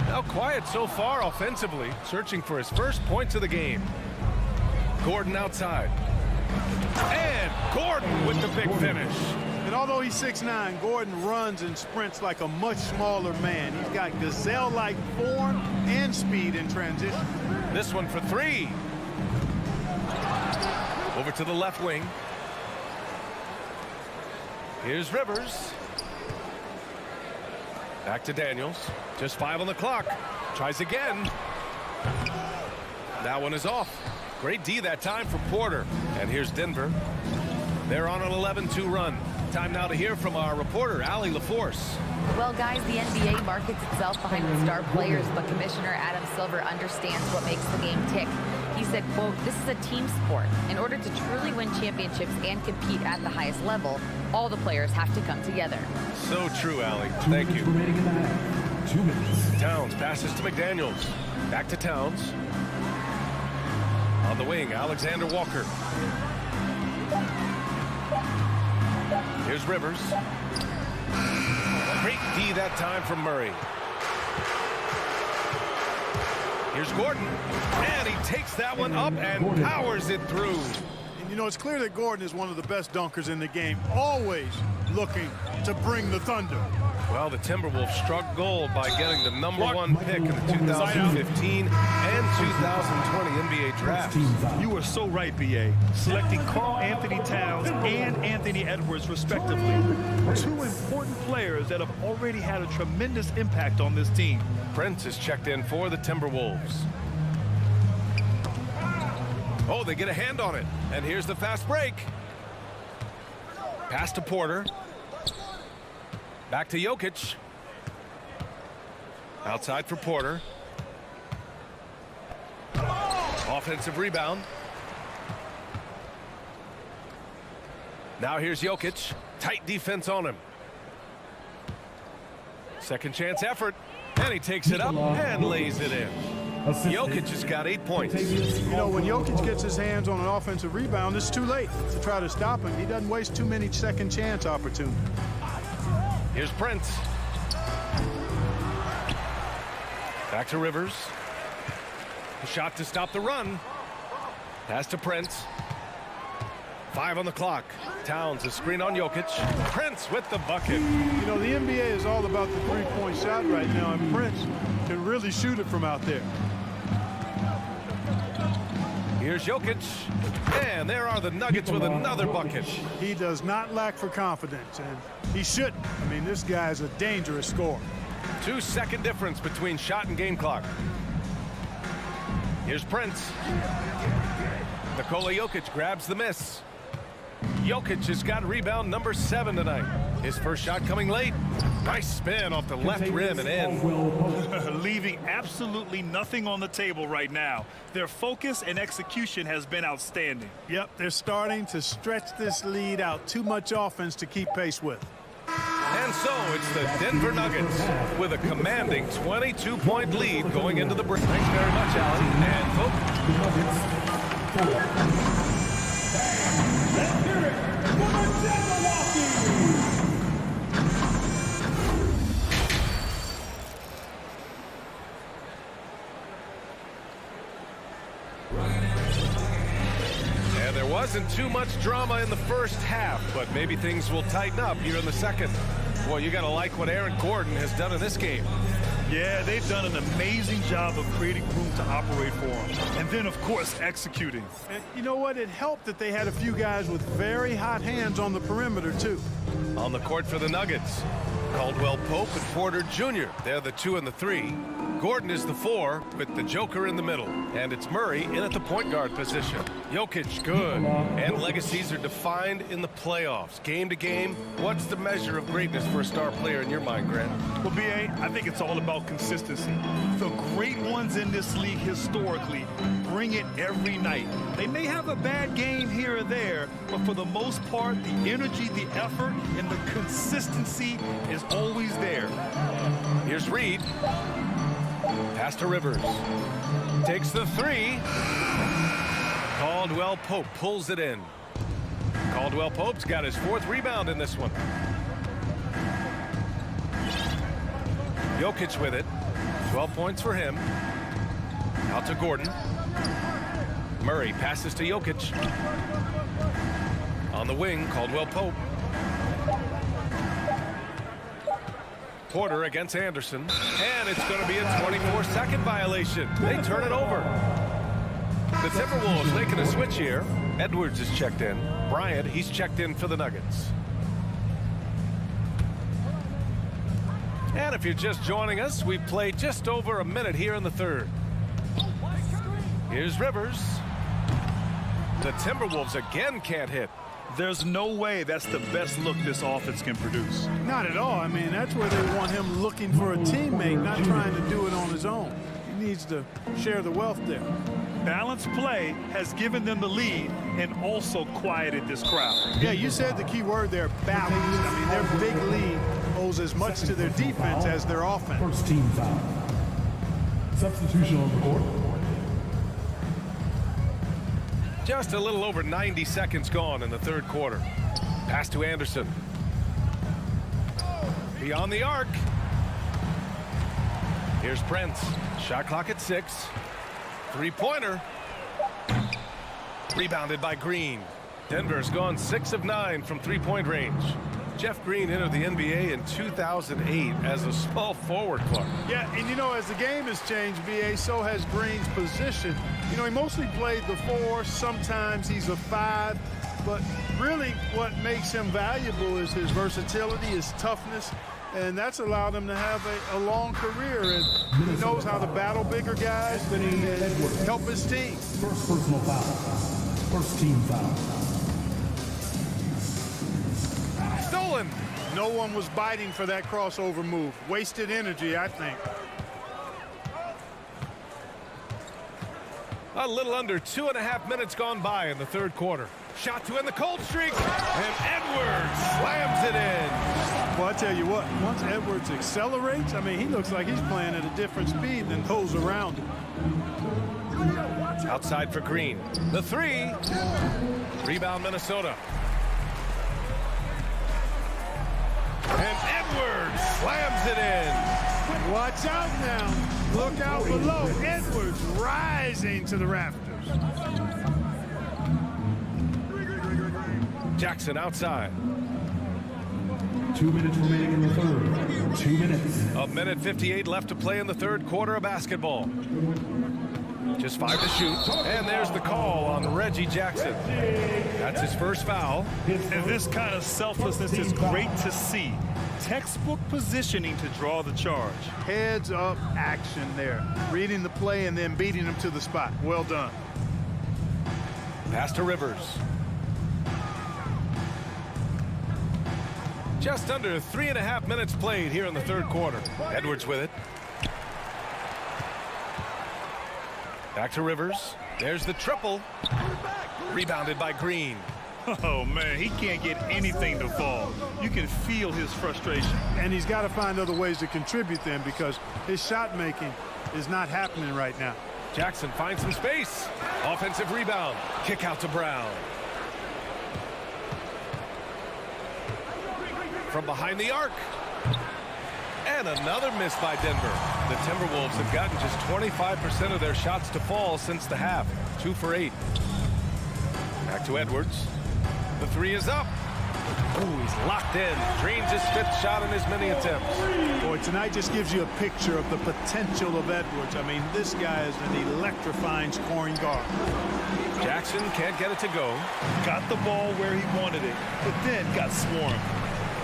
Now quiet so far offensively, searching for his first points of the game. Gordon outside. And Gordon with the big finish. And although he's 6'9", Gordon runs and sprints like a much smaller man. He's got gazelle-like form and speed in transition. This one for 3. Over to the left wing. Here's Rivers. Back to Daniels. Just 5 on the clock. Tries again. That one is off. Great D that time for Porter. And here's Denver. They're on an 11-2 run. Time now to hear from our reporter, Allie LaForce. Well, guys, the NBA markets itself behind its star players, but Commissioner Adam Silver understands what makes the game tick. He said, quote, "This is a team sport. In order to truly win championships and compete at the highest level, all the players have to come together." So true, Allie. Thank you. Towns passes to McDaniels. Back to Towns. On the wing, Alexander Walker. Here's Rivers. Great D that time from Murray. Here's Gordon. And he takes that one up and powers it through. And you know, it's clear that Gordon is one of the best dunkers in the game, always looking to bring the thunder. Well, the Timberwolves struck gold by getting the #1 pick in the 2015 and 2020 NBA drafts. You are so right, B.A. Selecting Karl Anthony Towns and Anthony Edwards, respectively. Two important players that have already had a tremendous impact on this team. Prince is checked in for the Timberwolves. Oh, they get a hand on it. And here's the fast break. Pass to Porter. Back to Jokic. Outside for Porter. Offensive rebound. Now here's Jokic. Tight defense on him. Second chance effort. And he takes it up and lays it in. Jokic has got 8 points. You know, when Jokic gets his hands on an offensive rebound, it's too late to try to stop him. He doesn't waste too many second chance opportunities. Here's Prince. Back to Rivers. A shot to stop the run. Pass to Prince. 5 on the clock. Towns a screen on Jokic. Prince with the bucket. You know, the NBA is all about the three-point shot right now, and Prince can really shoot it from out there. Here's Jokic. And there are the Nuggets with another bucket. He does not lack for confidence, and he shouldn't. I mean, this guy's a dangerous scorer. 2-second difference between shot and game clock. Here's Prince. Nikola Jokic grabs the miss. Jokic has got rebound #7 tonight. His first shot coming late. Nice spin off the left rim and in. Leaving absolutely nothing on the table right now. Their focus and execution has been outstanding. Yep, they're starting to stretch this lead out. Too much offense to keep pace with. And so it's the Denver Nuggets with a commanding 22-point lead going into the break. Thanks very much, Allen. And folks. Let's hear it for Milwaukee. And there wasn't too much drama in the first half, but maybe things will tighten up here in the second. Well, you got to like what Aaron Gordon has done in this game. Yeah, they've done an amazing job of creating room to operate for him. And then, of course, executing. And you know what? It helped that they had a few guys with very hot hands on the perimeter, too. On the court for the Nuggets, Caldwell Pope and Porter Jr. They're the 2 and the 3. Gordon is the 4 with the Joker in the middle. And it's Murray in at the point guard position. Jokic, good. And legacies are defined in the playoffs. Game to game, what's the measure of greatness for a star player in your mind, Grant? Well, B.A., I think it's all about consistency. The great ones in this league historically bring it every night. They may have a bad game here or there, but for the most part, the energy, the effort, and the consistency is always there. Here's Reed. Pass to Rivers. Takes the 3. Caldwell Pope pulls it in. Caldwell Pope's got his 4th rebound in this one. Jokic with it. 12 points for him. Out to Gordon. Murray passes to Jokic. On the wing, Caldwell Pope. Porter against Anderson. And it's going to be a 24-second violation. They turn it over. The Timberwolves making a switch here. Edwards is checked in. Bryant, he's checked in for the Nuggets. And if you're just joining us, we've played just over a minute here in the third. Here's Rivers. The Timberwolves again can't hit. There's no way that's the best look this offense can produce. Not at all. I mean, that's where they want him looking for a teammate, not trying to do it on his own. He needs to share the wealth there. Balanced play has given them the lead and also quieted this crowd. Yeah, you said the key word there, balanced. I mean, their big lead owes as much to their defense as their offense. First team foul. Substitution on the court. Just a little over 90 seconds gone in the third quarter. Pass to Anderson. Beyond the arc. Here's Prince. Shot clock at 6. Three-pointer. Rebounded by Green. Denver's gone 6 of 9 from three-point range. Jeff Green entered the NBA in 2008 as a small forward, Clark. Yeah, and you know, as the game has changed, VA, so has Green's position. You know, he mostly played the 4. Sometimes he's a 5. But really what makes him valuable is his versatility, his toughness. And that's allowed him to have a long career. And he knows how to battle bigger guys and help his team. First personal foul. First team foul. Stolen. No one was biting for that crossover move. Wasted energy, I think. A little under 2.5 minutes gone by in the third quarter. Shot to end the cold streak, and Edwards slams it in. Well, I tell you what, once Edwards accelerates, I mean, he looks like he's playing at a different speed than those around him. Outside for Green. The 3. Rebound Minnesota. And Edwards slams it in. Watch out now. Look out below. Edwards rising to the rafters. Jackson outside. 2 minutes remaining in the third. 2 minutes. A minute 58 left to play in the third quarter of basketball. Just 5 to shoot. And there's the call on Reggie Jackson. That's his first foul. And this kind of selflessness is great to see. Textbook positioning to draw the charge. Heads up action there. Reading the play and then beating him to the spot. Well done. Pass to Rivers. Just under 3.5 minutes played here in the third quarter. Edwards with it. Back to Rivers. There's the triple. Rebounded by Green. Oh, man, he can't get anything to fall. You can feel his frustration. And he's got to find other ways to contribute then because his shot making is not happening right now. Jackson finds some space. Offensive rebound. Kick out to Brown. From behind the arc. And another miss by Denver. The Timberwolves have gotten just 25% of their shots to fall since the half. 2 for 8. Back to Edwards. The 3 is up. Ooh, he's locked in. Drains his 5th shot in his many attempts. Boy, tonight just gives you a picture of the potential of Edwards. I mean, this guy is an electrifying scoring guard. Jackson can't get it to go. Got the ball where he wanted it, but then got swarmed.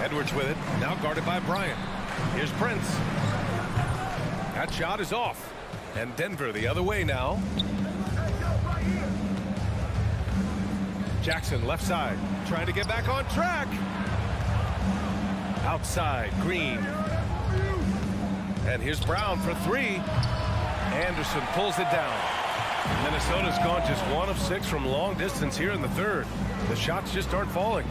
Edwards with it. Now guarded by Bryant. Here's Prince. That shot is off. And Denver the other way now. Jackson left side. Trying to get back on track. Outside. Green. And here's Brown for 3. Anderson pulls it down. Minnesota's gone just 1 of 6 from long distance here in the third. The shots just aren't falling.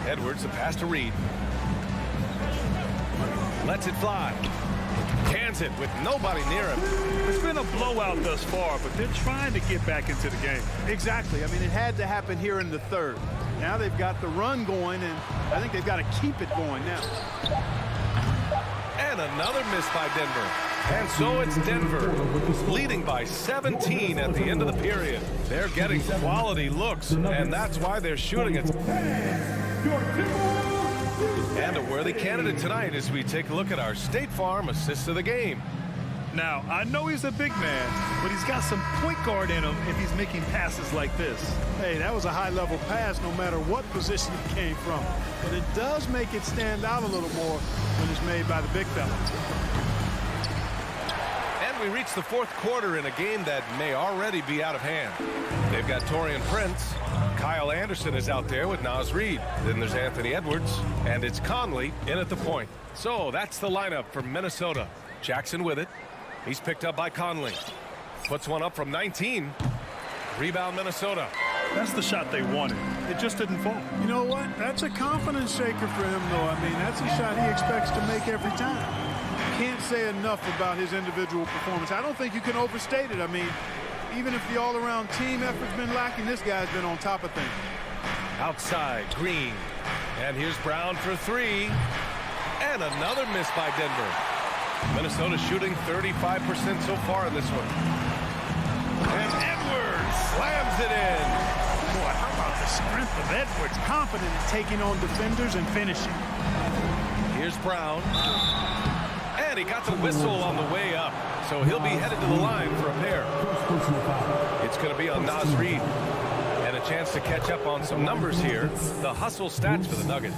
Edwards, the pass to Reed. Lets it fly. Cans it with nobody near him. It's been a blowout thus far, but they're trying to get back into the game. Exactly. I mean, it had to happen here in the third. Now they've got the run going, and I think they've got to keep it going now. And another miss by Denver. And so it's Denver leading by 17 at the end of the period. They're getting quality looks, and that's why they're shooting it. And a worthy candidate tonight as we take a look at our State Farm assists of the game. Now, I know he's a big man, but he's got some point guard in him if he's making passes like this. Hey, that was a high-level pass no matter what position it came from. But it does make it stand out a little more when it's made by the big fella. And And we reach the fourth quarter in a game that may already be out of hand. They've got Taurean Prince. Kyle Anderson is out there with Naz Reid. Then there's Anthony Edwards. And it's Conley in at the point. So that's the lineup for Minnesota. Jackson with it. He's picked up by Conley. Puts one up from 19. Rebound Minnesota. That's the shot they wanted. It just didn't fall. You know what? That's a confidence shaker for him, though. I mean, that's a shot he expects to make every time. Can't say enough about his individual performance. I don't think you can overstate it. I mean, even if the all-around team effort's been lacking, this guy's been on top of things. Outside, Green. And here's Brown for three. And another miss by Denver. Minnesota shooting 35% so far in this one. And Edwards slams it in. Boy, how about the strength of Edwards? Confident in taking on defenders and finishing. Here's Brown. And he got the whistle on the way up. So he'll be headed to the line for a pair. It's going to be on Naz Reid. And a chance to catch up on some numbers here. The hustle stats for the Nuggets.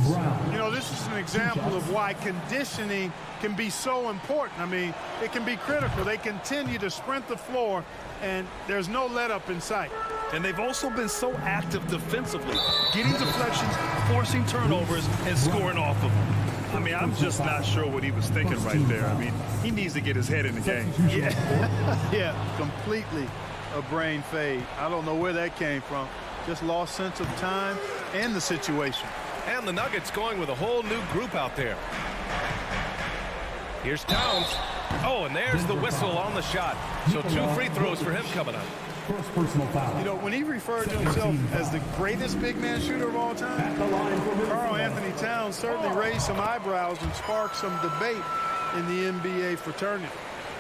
You know, this is an example of why conditioning can be so important. I mean, it can be critical. They continue to sprint the floor, and there's no let up in sight. And they've also been so active defensively, getting deflections, forcing turnovers, and scoring off of them. I mean, I'm just not sure what he was thinking right there. I mean, he needs to get his head in the game. Yeah, completely a brain fade. I don't know where that came from. Just lost sense of time and the situation. And the Nuggets going with a whole new group out there. Here's Towns. Oh, and there's the whistle on the shot. So 2 free throws for him coming up. First personal foul. You know, when he referred to himself as the greatest big man shooter of all time, Karl Anthony Towns certainly raised some eyebrows and sparked some debate in the NBA fraternity.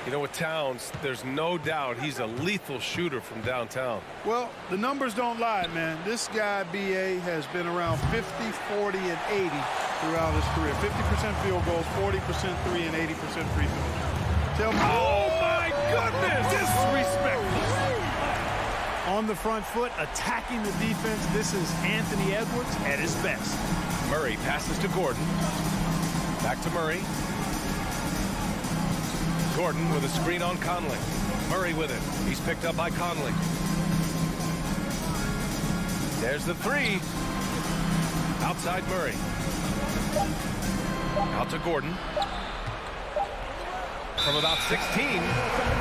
You know, with Towns, there's no doubt he's a lethal shooter from downtown. Well, the numbers don't lie, man. This guy, B.A., has been around 50, 40, and 80 throughout his career. 50% field goals, 40% three, and 80% free throws. Tell me. Oh, my goodness! Disrespectful. On the front foot, attacking the defense. This is Anthony Edwards at his best. Murray passes to Gordon. Back to Murray. Gordon with a screen on Conley. Murray with it. He's picked up by Conley. There's the three. Outside Murray. Out to Gordon. From about 16.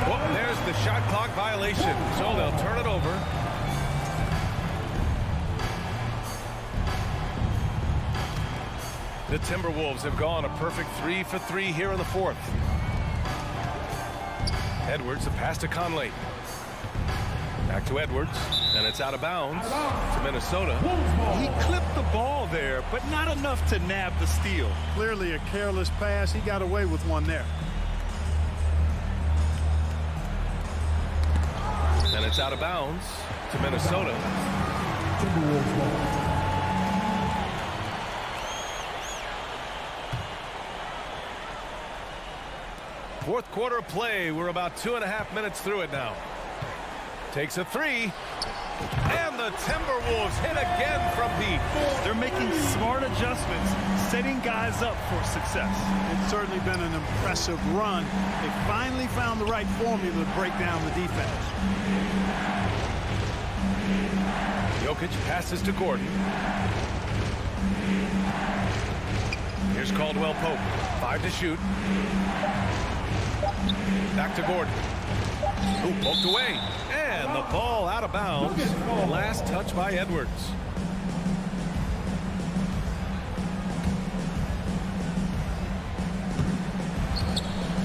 Whoa, there's the shot clock violation. So they'll turn it over. The Timberwolves have gone a perfect 3 for 3 here in the fourth. Edwards, the pass to Conley. Back to Edwards, and it's out of bounds to Minnesota. He clipped the ball there, but not enough to nab the steal. Clearly a careless pass. He got away with one there. And it's out of bounds to Minnesota. Timberwolves ball. Fourth quarter of play. We're about 2.5 minutes through it now. Takes a three. And the Timberwolves hit again from deep. They're making smart adjustments, setting guys up for success. It's certainly been an impressive run. They finally found the right formula to break down the defense. Jokic passes to Gordon. Here's Caldwell Pope. 5 to shoot. Back to Gordon. Ooh, poked away. And the ball out of bounds. Last touch by Edwards.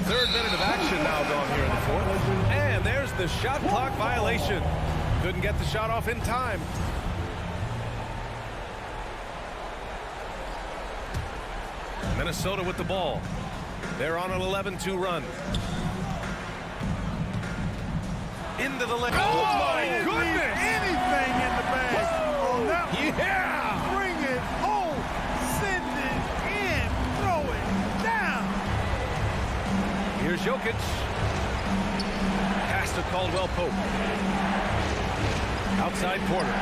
Third minute of action now gone here in the fourth. And there's the shot clock violation. Couldn't get the shot off in time. Minnesota with the ball. They're on an 11-2 run. Into the left. Oh, my goodness! Anything in the bag. Oh, that one. Yeah! Bring it home. Send it in. Throw it down. Here's Jokic. Pass to Caldwell Pope. Outside Porter.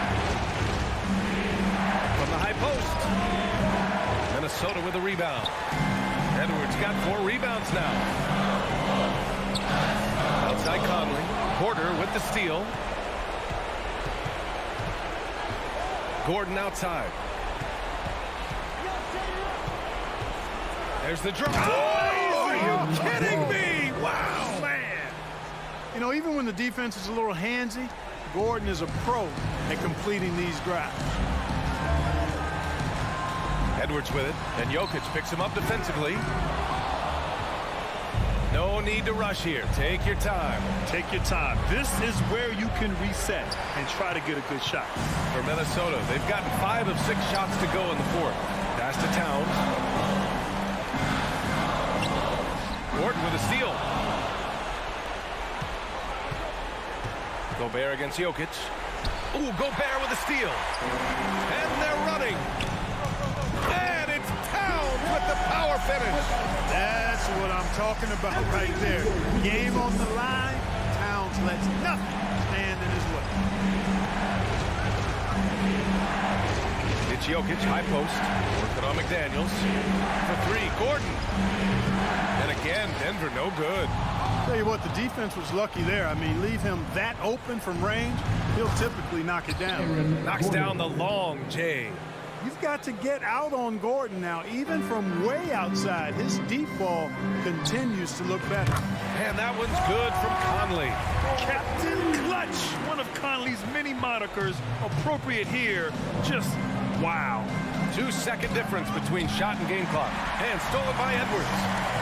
From the high post. Minnesota with a rebound. Edwards got 4 rebounds now. Porter with the steal. Gordon outside. There's the drive. Oh, are you kidding me? Wow, man. You know, even when the defense is a little handsy, Gordon is a pro at completing these drives. Edwards with it, and Jokic picks him up defensively. No need to rush here. Take your time. Take your time. This is where you can reset and try to get a good shot. For Minnesota, they've gotten 5 of 6 shots to go in the fourth. Pass to Towns. Gordon with a steal. Gobert against Jokic. Ooh, Gobert with a steal. And they're running. And it's Towns with the power finish. That's what I'm talking about right there. Game on the line, Towns lets nothing stand in his way. It's Jokic, high post. Working on McDaniels. For 3, Gordon. And again, Denver no good. Tell you what, the defense was lucky there. I mean, leave him that open from range, he'll typically knock it down. Knocks down the long J. You've got to get out on Gordon now, even from way outside. His deep ball continues to look better. And that one's good from Conley. Captain Clutch, one of Conley's many monikers, appropriate here. Just wow. 2-second difference between shot and game clock. And stolen by Edwards.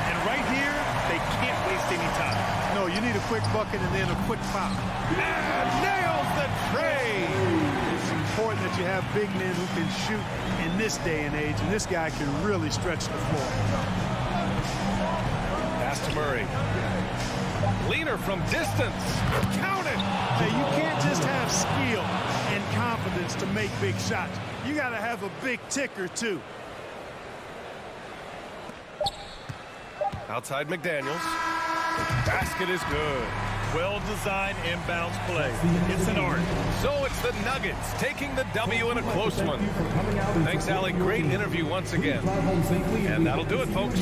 And right here, they can't waste any time. No, you need a quick bucket and then a quick foul. And nails the tray. It's important that you have big men who can shoot in this day and age, and this guy can really stretch the floor. Pass to Murray. Leaner from distance. Count it. Hey, you can't just have skill and confidence to make big shots. You got to have a big ticker, too. Outside McDaniels. Basket is good. Well-designed inbounds play. It's an art. So it's the Nuggets taking the W in a close one. Thanks, Allie. Great interview once again. And that'll do it, folks.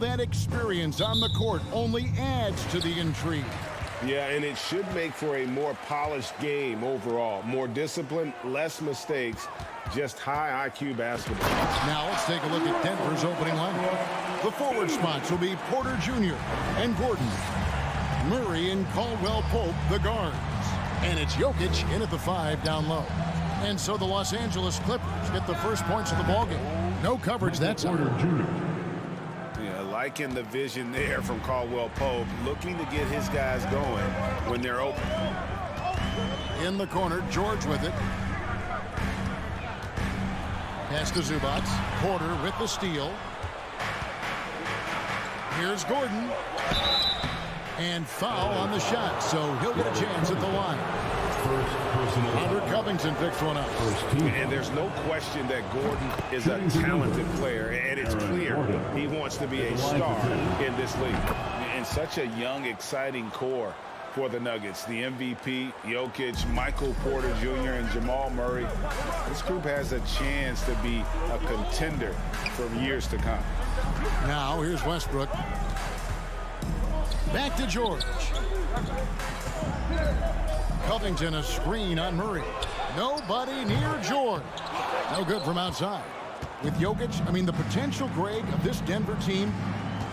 that experience on the court only adds to the intrigue. Yeah, and it should make for a more polished game overall. More discipline, less mistakes, just high IQ basketball. Now let's take a look at Denver's opening lineup. The forward spots will be Porter Jr. and Gordon. Murray and Caldwell Pope, the guards. And it's Jokic in at the 5 down low. And so the Los Angeles Clippers get the first points of the ballgame. No coverage that time. Yeah, liking the vision there from Caldwell Pope, looking to get his guys going when they're open. In the corner, George with it. Pass to Zubac. Porter with the steal. Here's Gordon. And foul on the shot, so he'll get a chance at the line. Robert Covington picks one up. And there's no question that Gordon is a talented player, and it's clear he wants to be a star in this league. And such a young, exciting core for the Nuggets. The MVP, Jokic, Michael Porter Jr., and Jamal Murray. This group has a chance to be a contender for years to come. Now, here's Westbrook. Back to George. Covington a screen on Murray. Nobody near George. No good from outside. With Jokic, the potential, Greg, of this Denver team,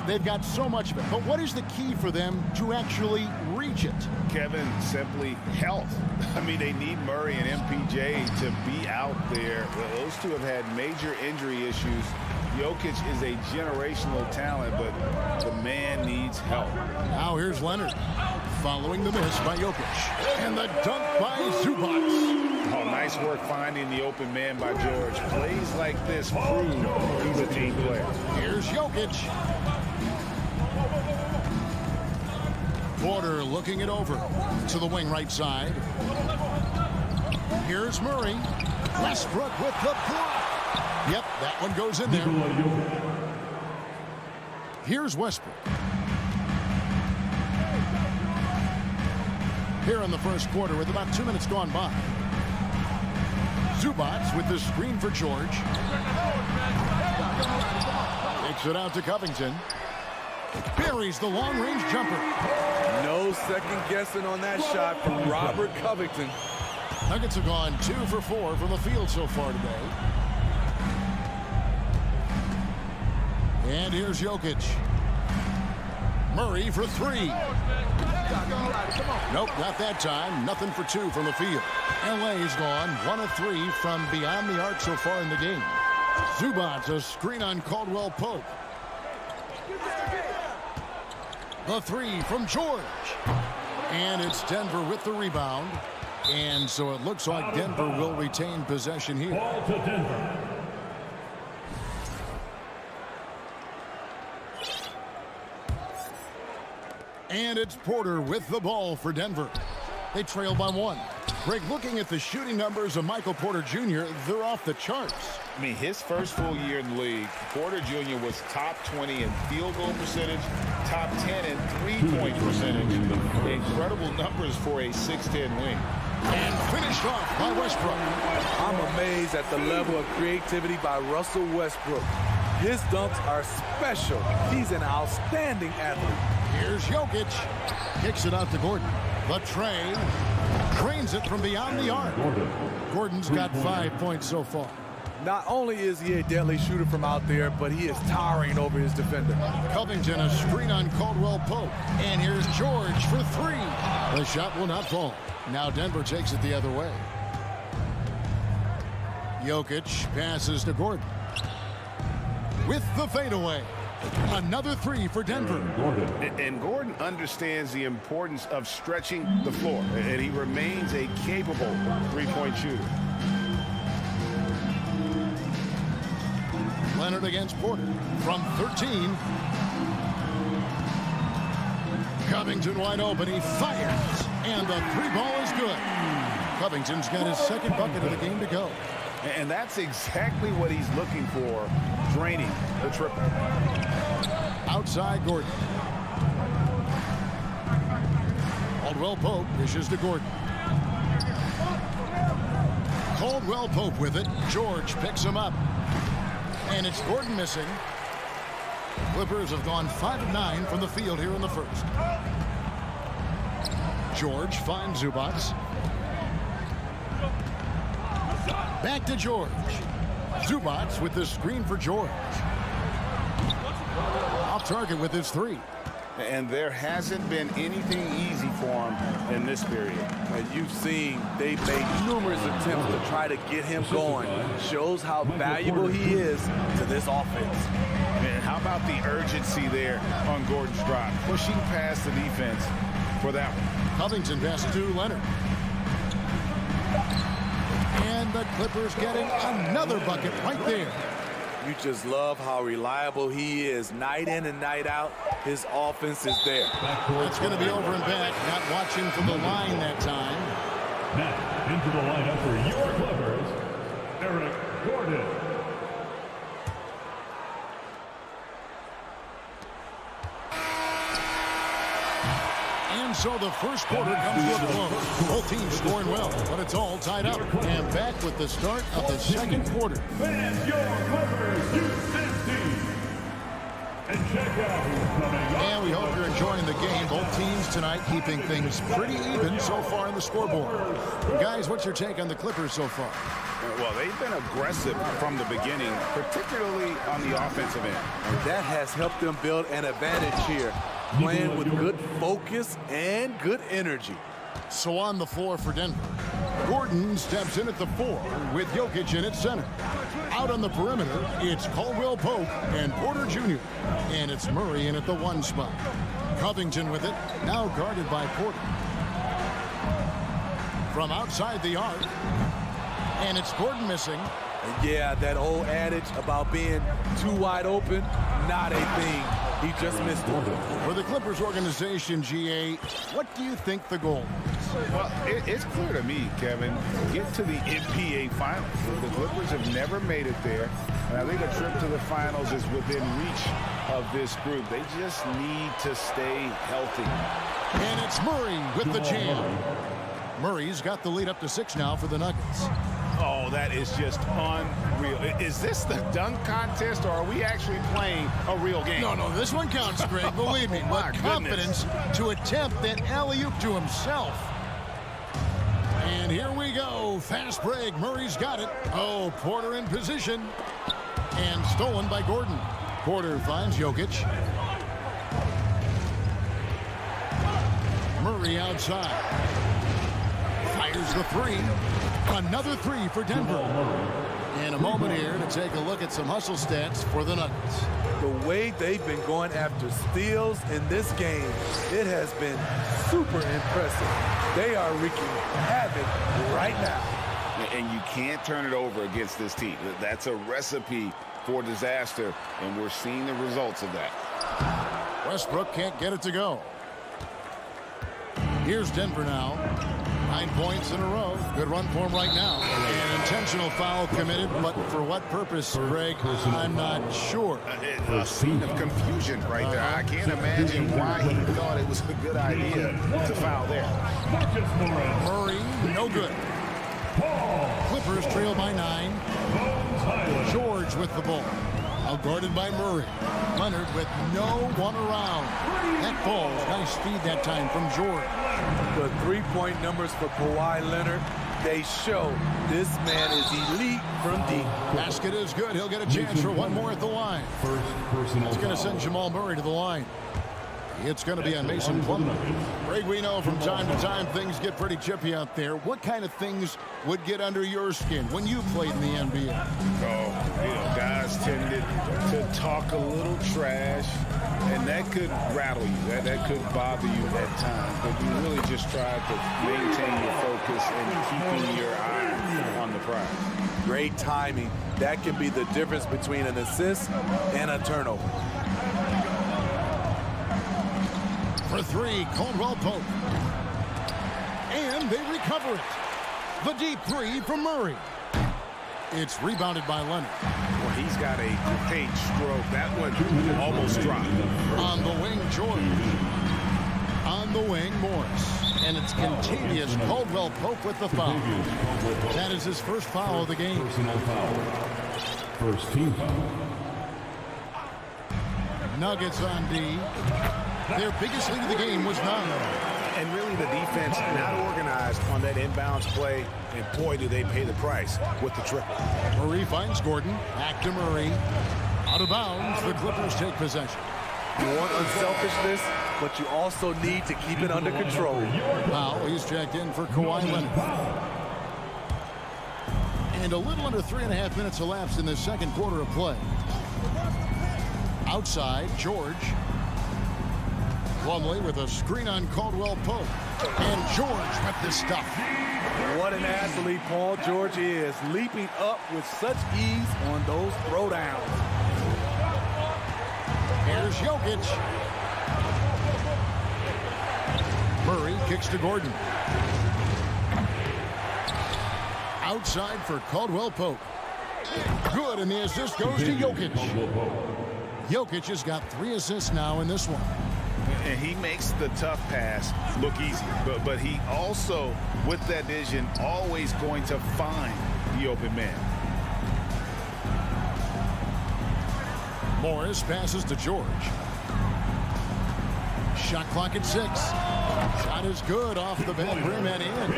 they've got so much of it. But what is the key for them to actually reach it? Kevin, simply health. They need Murray and MPJ to be out there. Well, those two have had major injury issues. Jokic is a generational talent, but the man needs help. Now here's Leonard. Following the miss by Jokic. And the dunk by Zubac. Oh, nice work finding the open man by George. Plays like this prove he's a team player. Here's Jokic. Porter looking it over to the wing right side. Here's Murray. Westbrook with the block. Yep, that one goes in there. Here's Westbrook. Here in the first quarter with about 2 minutes gone by. Zubac with the screen for George. Takes it out to Covington. Buries the long-range jumper. No second guessing on that shot from Robert Covington. Nuggets have gone 2 for 4 from the field so far today. And here's Jokic. Murray for 3. Nope, not that time. Nothing for 2 from the field. LA's gone 1 of 3 from beyond the arc so far in the game. Zubac a screen on Caldwell Pope. The 3 from George. And it's Denver with the rebound. And so it looks like Denver will retain possession here. Ball to Denver. And it's Porter with the ball for Denver. They trail by 1. Greg, looking at the shooting numbers of Michael Porter Jr., they're off the charts. His first full year in the league, Porter Jr. was top 20 in field goal percentage, top 10 in three-point percentage. Incredible numbers for a 6'10" wing. And finished off by Westbrook. I'm amazed at the level of creativity by Russell Westbrook. His dunks are special. He's an outstanding athlete. Here's Jokic. Kicks it out to Gordon. The tray. Drains it from beyond the arc. Gordon's got 5 points so far. Not only is he a deadly shooter from out there, but he is towering over his defender. Covington a screen on Caldwell Pope. And here's George for 3. The shot will not fall. Now Denver takes it the other way. Jokic passes to Gordon. With the fadeaway. Another 3 for Denver. And Gordon understands the importance of stretching the floor, and he remains a capable three-point shooter. Leonard against Porter from 13. Covington wide open. He fires. And the 3-ball is good. Covington's got his second bucket of the game to go. And that's exactly what he's looking for, draining the triple. Outside Gordon. Caldwell Pope dishes to Gordon. Caldwell Pope with it. George picks him up. And it's Gordon missing. Clippers have gone 5 of 9 from the field here in the first. George finds Zubats. Back to George. Zubats with the screen for George. Off target with his 3. And there hasn't been anything easy for him in this period. And you've seen they've made numerous attempts to try to get him going. Shows how valuable he is to this offense. And how about the urgency there on Gordon's drive? Pushing past the defense for that one. Covington passes to Leonard. And the Clippers getting another bucket right there. You just love how reliable he is night in and night out. His offense is there. It's going to be over and back. Not watching from the line that time. Now, into the lineup for your Clippers, Eric Gordon. And so the first quarter comes to a close. Both teams scoring well, but it's all tied up. And back with the start of the second quarter. And your Clippers, U-16. And check out who's coming up. And we hope you're enjoying the game. Both teams tonight keeping things pretty even so far on the scoreboard. Guys, what's your take on the Clippers so far? Well, they've been aggressive from the beginning, particularly on the offensive end. And that has helped them build an advantage here, playing with good focus and good energy. So on the floor for Denver, Gordon steps in at the 4 with Jokic in at center. Out on the perimeter, it's Caldwell Pope and Porter Jr. And it's Murray in at the 1 spot. Covington with it, now guarded by Porter. From outside the arc, and it's Gordon missing. And yeah, that old adage about being too wide open, not a thing. He just missed it. For the Clippers organization, GA, what do you think the goal is? Well, it's clear to me, Kevin, get to the NBA Finals. The Clippers have never made it there, and I think a trip to the Finals is within reach of this group. They just need to stay healthy. And it's Murray with the jam. Murray's got the lead up to 6 now for the Nuggets. Oh, that is just unreal. Is this the dunk contest, or are we actually playing a real game? No, this one counts, Greg. Believe me. What confidence to attempt that alley-oop to himself. And here we go. Fast break. Murray's got it. Oh, Porter in position. And stolen by Gordon. Porter finds Jokic. Murray outside. Fires the 3. Another 3 for Denver. And a moment here to take a look at some hustle stats for the Nuggets. The way they've been going after steals in this game, it has been super impressive. They are wreaking havoc right now. And you can't turn it over against this team. That's a recipe for disaster, and we're seeing the results of that. Westbrook can't get it to go. Here's Denver now. 9 points in a row. Good run for him right now. An intentional foul committed, but for what purpose, Greg? I'm not sure. A scene of confusion right there. I can't imagine why he thought it was a good idea to foul there. Murray, no good. Clippers trail by 9. George with the ball. Outguarded by Murray. Leonard with no one around. That falls. Nice speed that time from George. The 3-point numbers for Kawhi Leonard, they show this man is elite from deep. Basket is good. He'll get a chance for one more at the line. It's going to send Jamal Murray to the line. It's going to be on Mason Plumlee. Greg, we know from time to time things get pretty chippy out there. What kind of things would get under your skin when you played in the NBA? Oh, guys tended to talk a little trash, and that could rattle you. That could bother you at times. But you really just try to maintain your focus and keeping your eye on the prize. Great timing. That can be the difference between an assist and a turnover. For 3, Caldwell Pope. And they recover it. The deep 3 from Murray. It's rebounded by Leonard. Well, he's got a great stroke. That one almost dropped. On the wing, George. On the wing, Morris. And it's contagious. Caldwell Pope with the foul. That is his first foul of the game. Personal foul. First team foul. Nuggets on D. Their biggest lead of the game was 9. And really the defense not organized on that inbounds play. And boy, do they pay the price with the triple. Murray finds Gordon. Back to Murray. Out of bounds. The Clippers take possession. You want unselfishness, but you also need to keep it under control. Powell, he's checked in for Kawhi Leonard. And a little under 3.5 minutes elapsed in the second quarter of play. Outside, George. Plumlee with a screen on Caldwell Pope. And George with the stuff. What an athlete Paul George is, leaping up with such ease on those throwdowns. Here's Jokic. Murray kicks to Gordon. Outside for Caldwell Pope. Good, and the assist goes to Jokic. Jokic has got 3 assists now in this one. And he makes the tough pass look easy. But he also, with that vision, always going to find the open man. Morris passes to George. Shot clock at 6. Shot is good off the back rim and in.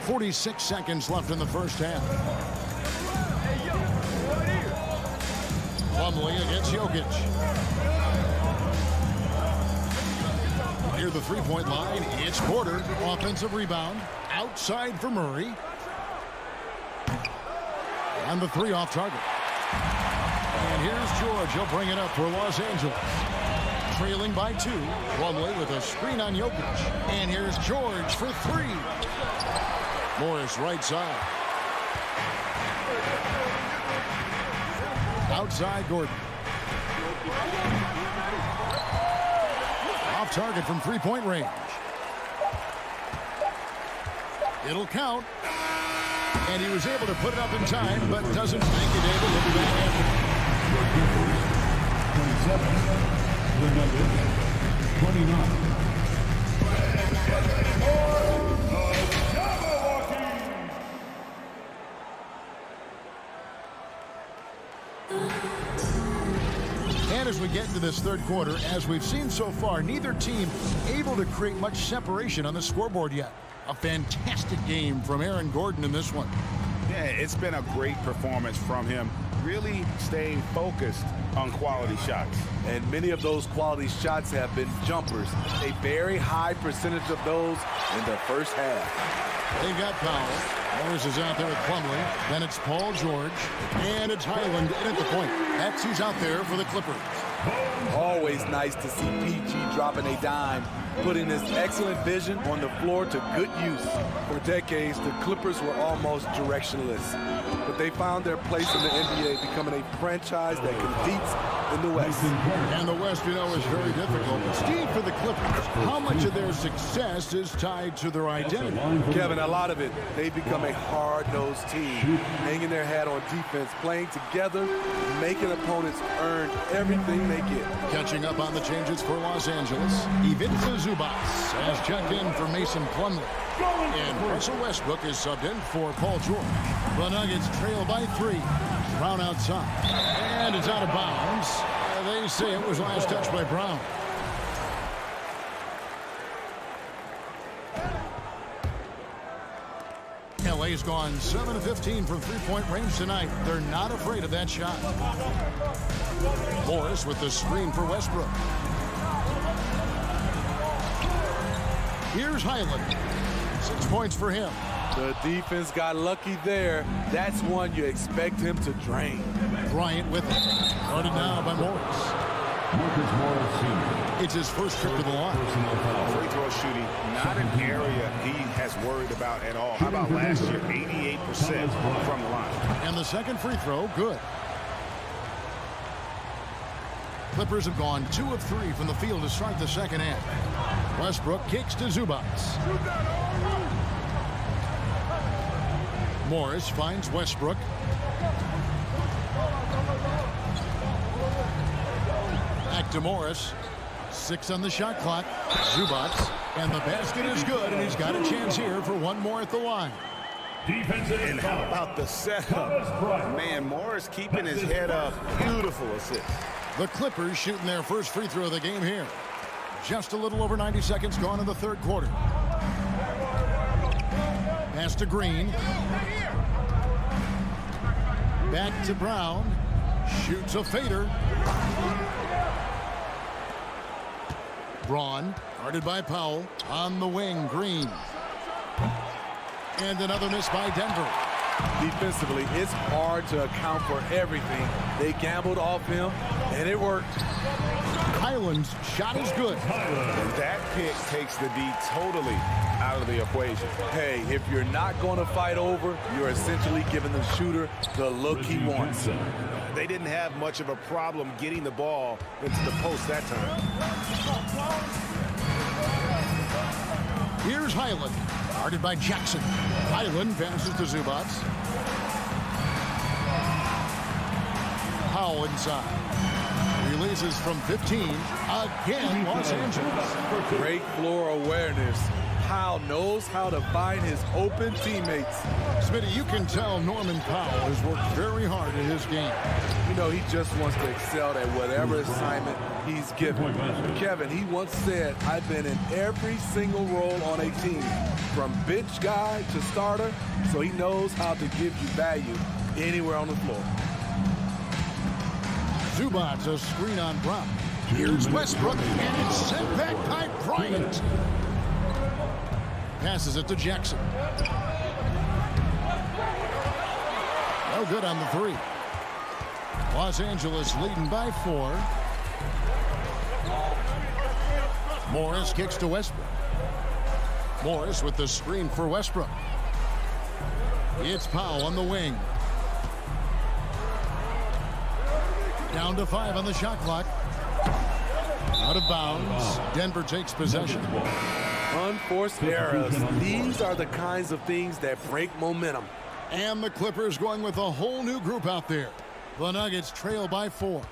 46 seconds left in the first half. Plumlee against Jokic. Near the three-point line, it's Porter. Offensive rebound. Outside for Murray. And the 3 off target. And here's George. He'll bring it up for Los Angeles. Trailing by 2. Plumlee with a screen on Jokic. And here's George for 3. Morris right side. Outside Gordon. Off target from 3-point range. It'll count. And he was able to put it up in time, but doesn't make it able to be back after. 27, the Nuggets, 29. And as we get into this third quarter, as we've seen so far, neither team able to create much separation on the scoreboard yet. A fantastic game from Aaron Gordon in this one. Yeah, it's been a great performance from him. Really staying focused on quality shots. And many of those quality shots have been jumpers. A very high percentage of those in the first half. They got Powell. Morris is out there with Plumlee. Then it's Paul George. And it's Highland in at the point. That's who's out there for the Clippers. Always nice to see PG dropping a dime, putting his excellent vision on the floor to good use. For decades, the Clippers were almost directionless, but they found their place in the NBA, becoming a franchise that competes in the West. And the West, you know, is very difficult. But Steve, for the Clippers, how much of their success is tied to their identity? Kevin, a lot of it. They've become a hard-nosed team, hanging their hat on defense, playing together, making opponents earn everything they get. Catching up on the changes for Los Angeles, Ivica Zubac has checked in for Mason Plumlee. And Russell Westbrook is subbed in for Paul George. The Nuggets trail by 3. Brown outside. And it's out of bounds. They say it was last touched by Brown. LA's gone 7 of 15 from 3-point range tonight. They're not afraid of that shot. Morris with the screen for Westbrook. Here's Highland. 6 points for him. The defense got lucky there. That's one you expect him to drain. Bryant with it. Guarded now by Morris. Marcus Morris Sr. It's his first trip to the line. Free throw shooting, not an area he has worried about at all. How about last year? 88% from the line. And the second free throw, good. Clippers have gone 2 of 3 from the field to start the second half. Westbrook kicks to Zubac. Morris finds Westbrook. Back to Morris. 6 on the shot clock. Zubac. And the basket is good, and he's got a chance here for one more at the line. Defensive And how about the setup? Man, Morris keeping his head up. Beautiful assist. The Clippers shooting their first free throw of the game here. Just a little over 90 seconds gone in the third quarter. Pass to Green. Back to Brown. Shoots a fader. Braun, guarded by Powell. On the wing, Green. And another miss by Denver. Defensively, it's hard to account for everything. They gambled off him, and it worked. Highland's shot is good. And that pick takes the D totally out of the equation. Hey, if you're not going to fight over, you're essentially giving the shooter the look he wants. They didn't have much of a problem getting the ball into the post that time. Here's Highland, guarded by Jackson. Highland passes to Zubats. Powell inside. Releases from 15. Again, Los Angeles. Great floor awareness. Powell knows how to find his open teammates. Smitty, you can tell Norman Powell has worked very hard at his game. You know, he just wants to excel at whatever assignment he's given. Kevin, he once said, I've been in every single role on a team, from bench guy to starter, so he knows how to give you value anywhere on the floor. Zubats a screen on Brown. Here's Westbrook, and it's sent back by Bryant. Passes it to Jackson. No good on the three. Los Angeles leading by 4. Morris kicks to Westbrook. Morris with the screen for Westbrook. It's Powell on the wing. Down to 5 on the shot clock. Out of bounds. Denver takes possession. Unforced errors. These are the kinds of things that break momentum. And the Clippers going with a whole new group out there. The Nuggets trail by 4.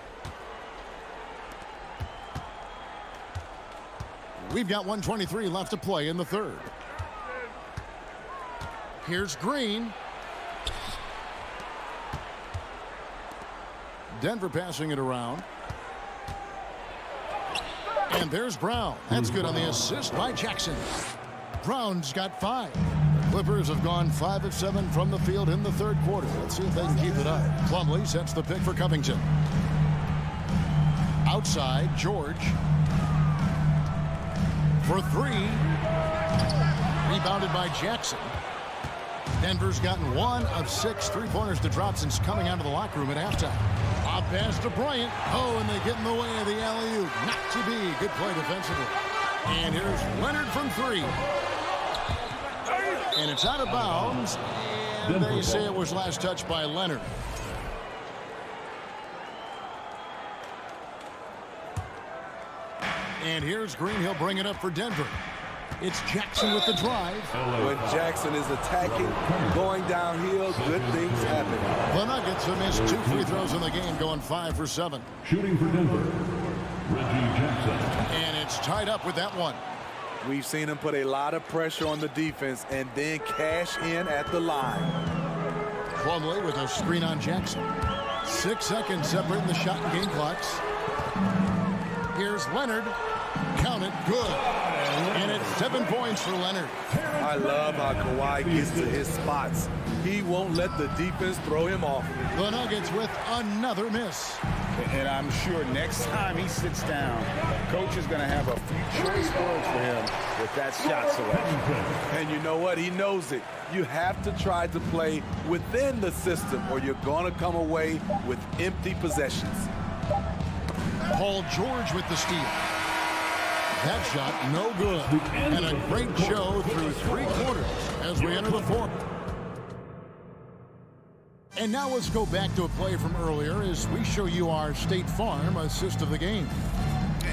We've got 1:23 left to play in the third. Here's Green. Denver passing it around. And there's Brown. That's good on the assist by Jackson. Brown's got 5. The Clippers have gone 5 of 7 from the field in the third quarter. Let's see if they can keep it up. Plumlee sets the pick for Covington. Outside, George. For 3. Rebounded by Jackson. Denver's gotten 1 of 6 3-pointers to drop since coming out of the locker room at halftime. Off pass to Bryant. Oh, and they get in the way of the alley-oop. Not to be. Good play defensively. And here's Leonard from 3. And it's out of bounds. And they say it was last touched by Leonard. And here's Green. He'll bring it up for Denver. It's Jackson with the drive. When Jackson is attacking, going downhill, good things happen. The Nuggets have missed 2 free throws in the game, going 5 for 7. Shooting for Denver, Reggie Jackson. And it's tied up with that one. We've seen him put a lot of pressure on the defense and then cash in at the line. Plumlee with a screen on Jackson. 6 seconds separating the shot and game clocks. Here's Leonard. Count it. Good. And it's 7 points for Leonard. I love how Kawhi gets to his spots. He won't let the defense throw him off. The Nuggets with another miss. And I'm sure next time he sits down, coach is going to have a few choice words for him with that shot selection. And you know what? He knows it. You have to try to play within the system or you're going to come away with empty possessions. Paul George with the steal. That shot, no good. And a great show through 3 quarters as we enter the fourth. And now let's go back to a play from earlier as we show you our State Farm assist of the game.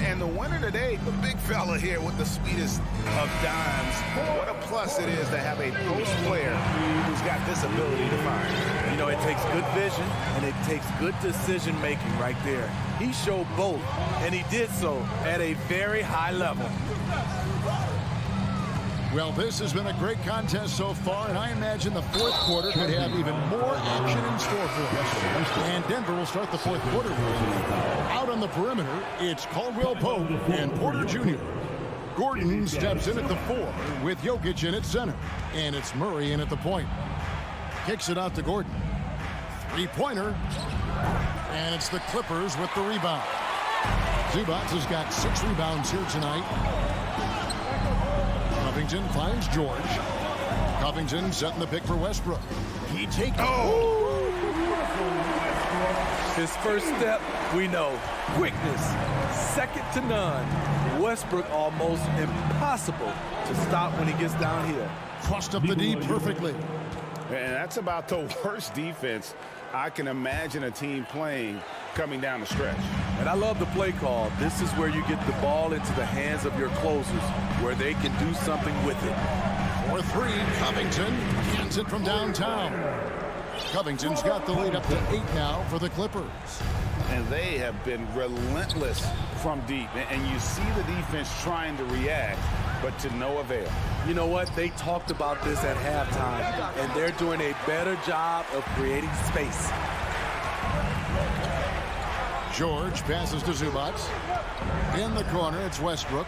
And the winner today, the big fella here with the sweetest of dimes. What a plus it is to have a post player who's got this ability to find. You know, it takes good vision and it takes good decision making right there. He showed both, and he did so at a very high level. Well, this has been a great contest so far, and I imagine the fourth quarter could have even more action in store for us. And Denver will start the fourth quarter. Out on the perimeter, it's Caldwell Pope and Porter Jr. Gordon steps in at the 4 with Jokic in at center. And it's Murray in at the point. Kicks it out to Gordon. Three-pointer. And it's the Clippers with the rebound. Zubac has got 6 rebounds here tonight. Covington finds George. Covington setting the pick for Westbrook. He takes... His first step, we know. Quickness, second to none. Westbrook almost impossible to stop when he gets down here. Crossed up the D perfectly. And that's about the worst defense I can imagine a team playing coming down the stretch. And I love the play call. This is where you get the ball into the hands of your closers, where they can do something with it. 4-3, Covington gets it from downtown. Covington's got the lead up to 8 now for the Clippers. And they have been relentless from deep. And you see the defense trying to react, but to no avail. You know what? They talked about this at halftime, and they're doing a better job of creating space. George passes to Zubac. In the corner, it's Westbrook.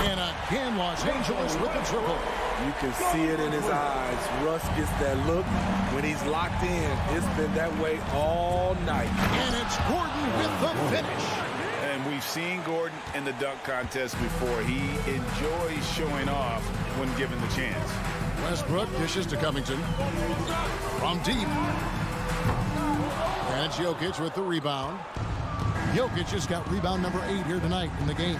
And again, Los Angeles with the triple. You can see it in his eyes. Russ gets that look when he's locked in. It's been that way all night. And it's Gordon with the finish. And we've seen Gordon in the dunk contest before. He enjoys showing off when given the chance. Westbrook dishes to Covington. From deep. And it's Jokic with the rebound. Jokic has got rebound number 8 here tonight in the game.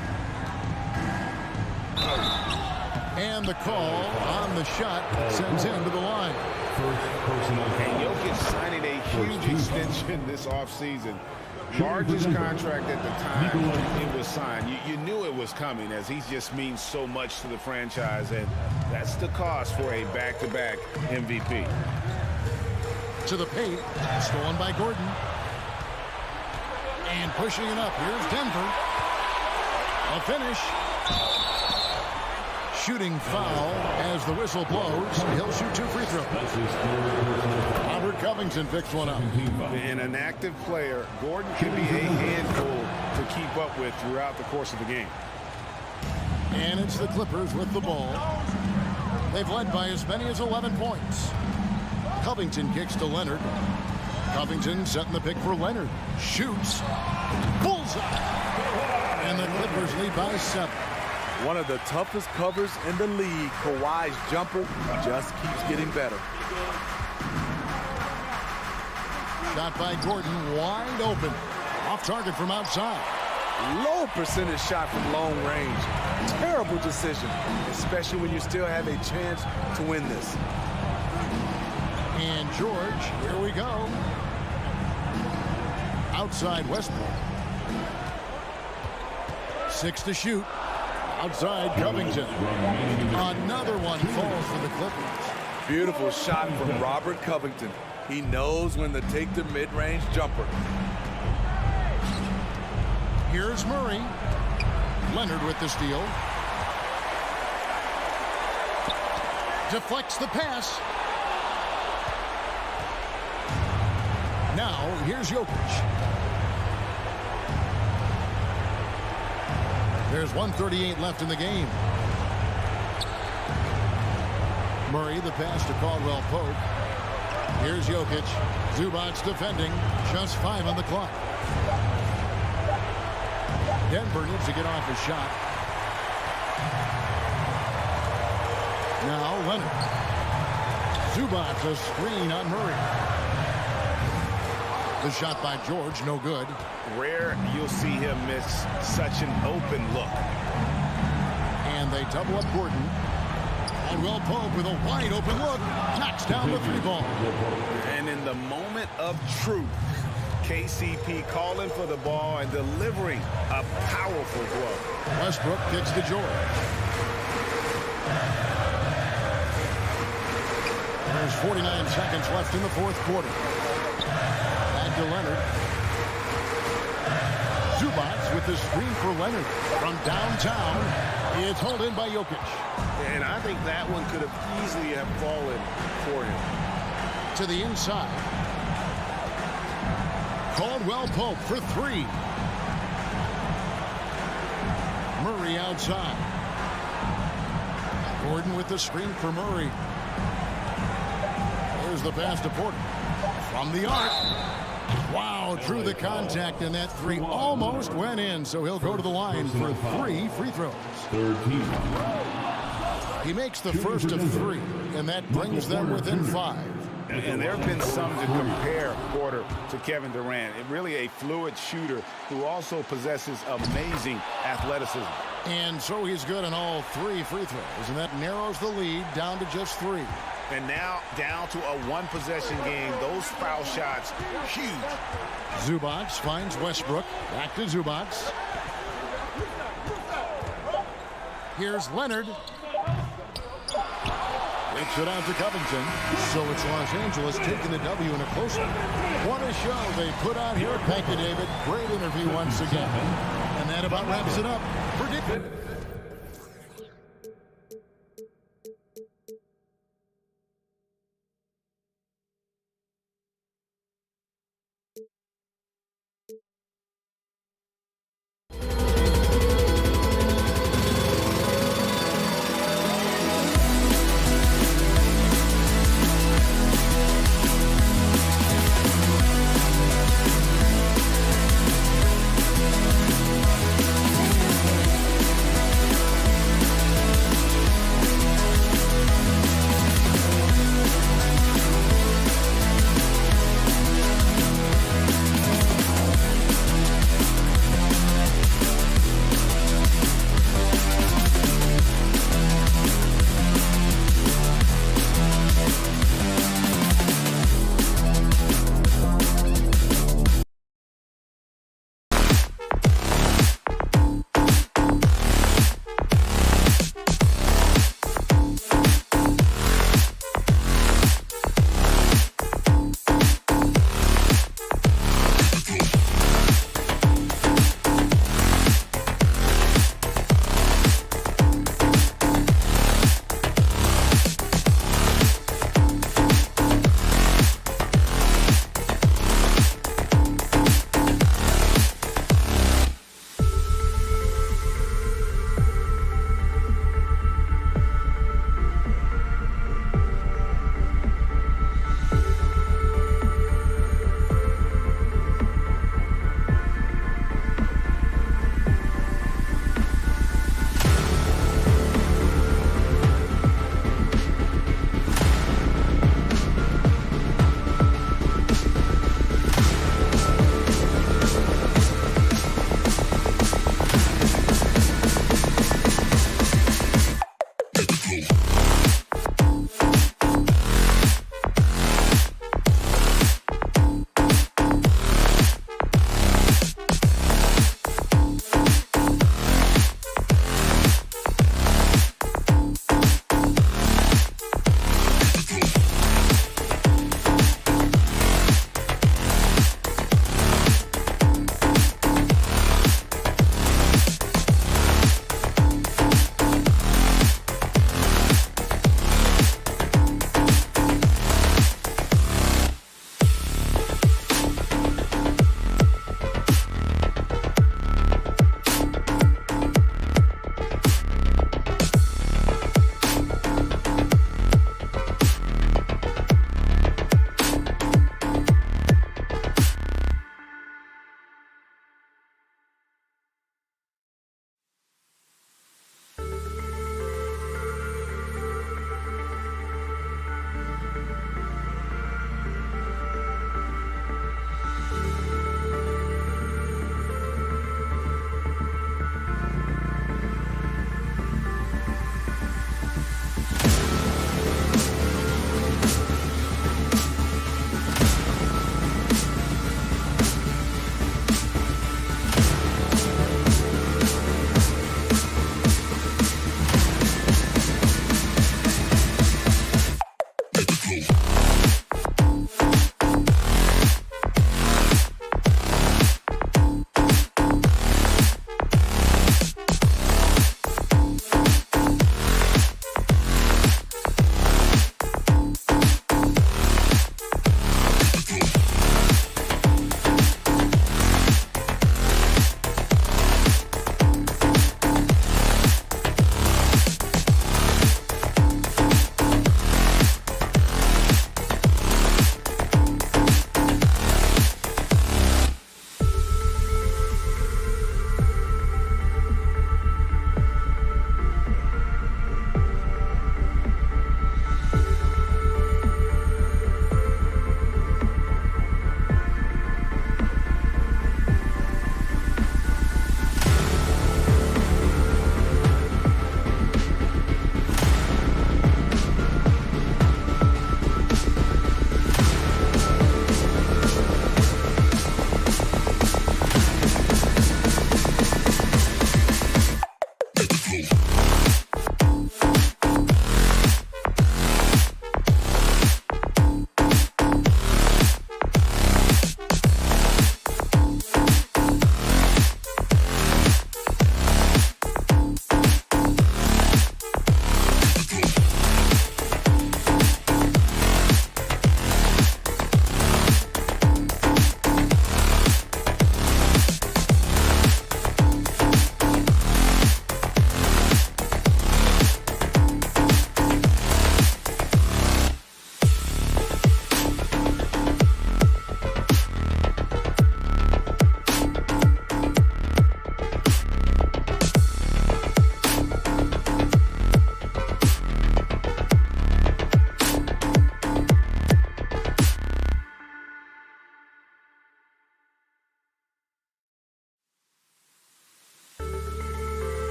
And the call on the shot sends him to the line. And Jokic signing a huge extension this offseason. Largest contract at the time it was signed. You knew it was coming, as he just means so much to the franchise, and that's the cost for a back-to-back MVP. To the paint, stolen by Gordon. And pushing it up, here's Denver. A finish. Shooting foul as the whistle blows. He'll shoot 2 free throws. Robert Covington picks one up. And an active player, Gordon can be a handful to keep up with throughout the course of the game. And it's the Clippers with the ball. They've led by as many as 11 points. Covington kicks to Leonard. Covington setting the pick for Leonard. Shoots. Bullseye. And the Clippers lead by 7. One of the toughest covers in the league. Kawhi's jumper just keeps getting better. Shot by Gordon, wide open. Off target from outside. Low percentage shot from long range. Terrible decision, especially when you still have a chance to win this. And George, here we go. Outside Westbrook. 6 to shoot. Outside Covington. Another one falls for the Clippers. Beautiful shot from Robert Covington. He knows when to take the mid-range jumper. Here's Murray. Leonard with the steal. Deflects the pass. Now, here's Jokic. There's 1:38 left in the game. Murray, the pass to Caldwell Pope. Here's Jokic. Zubac defending. Just 5 on the clock. Denver needs to get off a shot. Now Leonard. Zubac, a screen on Murray. The shot by George, no good. Rare you'll see him miss such an open look. And they double up Gordon. Caldwell Pope with a wide open look. Knocks down the 3-ball. And in the moment of truth, KCP calling for the ball and delivering a powerful blow. Westbrook kicks to George. There's 49 seconds left in the fourth quarter. Back to Leonard. Zubac with the screen for Leonard. From downtown, it's hauled in by Jokic. And I think that one could have easily have fallen for him. To the inside. Caldwell Pope for three. Murray outside. Gordon with the screen for Murray. There's the pass to Porter. From the arc. Wow, drew the contact, and that three almost went in, so he'll go to the line for 3 free throws. He makes the first of 3, and that brings them within 5. And there have been some to compare Porter to Kevin Durant. Really a fluid shooter who also possesses amazing athleticism. And so he's good in all 3 free throws, and that narrows the lead down to just 3. And now down to a one-possession game. Those foul shots, huge. Zubac finds Westbrook. Back to Zubac. Here's Leonard. Takes it out to Covington. So it's Los Angeles taking the W in a close one. What a show they put on here. Thank you, David. Great interview once again. And that about wraps it up. Predict.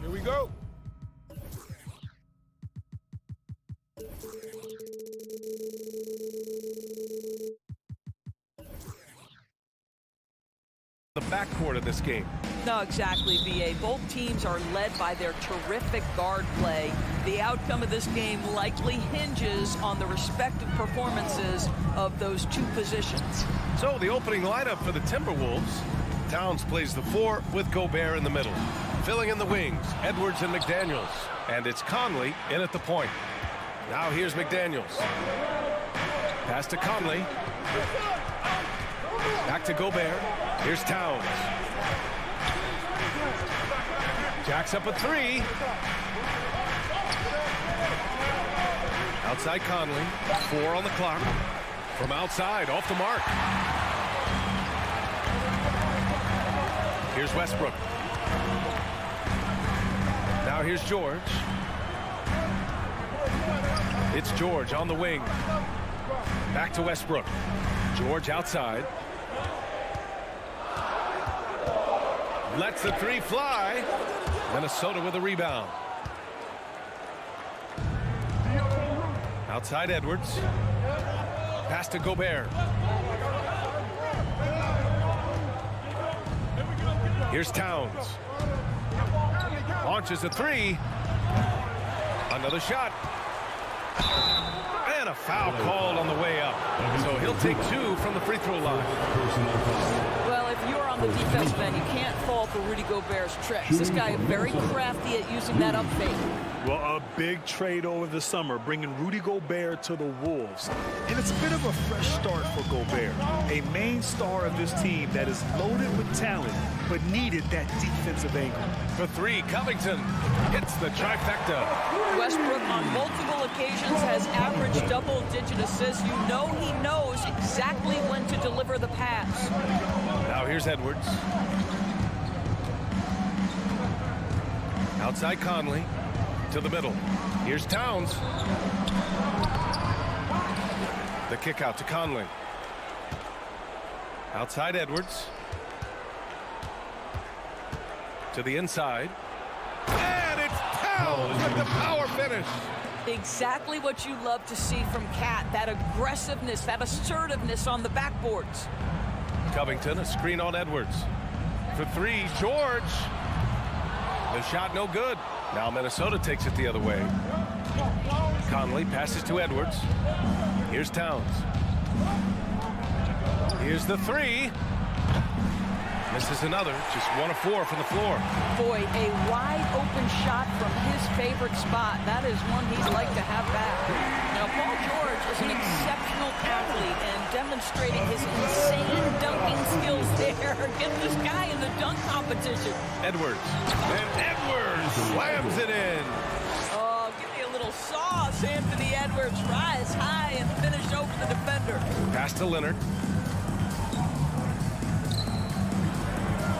Here we go. The backcourt of this game. No, exactly, VA. Both teams are led by their terrific guard play. The outcome of this game likely hinges on the respective performances of those two positions. So the opening lineup for the Timberwolves. Towns plays the 4 with Gobert in the middle. Filling in the wings, Edwards and McDaniels. And it's Conley in at the point. Now here's McDaniels. Pass to Conley. Back to Gobert. Here's Towns. Jacks up a 3. Outside Conley. 4 on the clock. From outside, off the mark. Here's Westbrook. Now here's George. It's George on the wing. Back to Westbrook. George outside. Lets the 3 fly. Minnesota with a rebound. Outside Edwards. Pass to Gobert. Here's Towns. Launches a 3. Another shot. And a foul called on the way up. So he'll take 2 from the free throw line. Well, if you're on the defense end, you can't fall for Rudy Gobert's tricks. This guy is very crafty at using that up fake. Well, a big trade over the summer, bringing Rudy Gobert to the Wolves. And it's a bit of a fresh start for Gobert, a main star of this team that is loaded with talent, but needed that defensive angle. For 3, Covington hits the trifecta. Westbrook on multiple occasions has averaged double-digit assists. You know he knows exactly when to deliver the pass. Now here's Edwards. Outside Conley. To the middle. Here's Towns. The kick out to Conley. Outside Edwards. To the inside. And it's Towns with the power finish. Exactly what you love to see from Cat. That aggressiveness, that assertiveness on the backboards. Covington, a screen on Edwards. For 3, George. The shot no good. Now Minnesota takes it the other way. Conley passes to Edwards. Here's Towns. Here's the 3. Misses another. Just 1 of 4 from the floor. Boy, a wide open shot from his favorite spot. That is one he'd like to have back. Now, Paul George is an exceptional athlete and demonstrating his insane dunking skills there. Get this guy in the dunk competition. Edwards. And Edwards slams it in. Oh, give me a little sauce, Anthony Edwards. Rise high and finish over the defender. Pass to Leonard.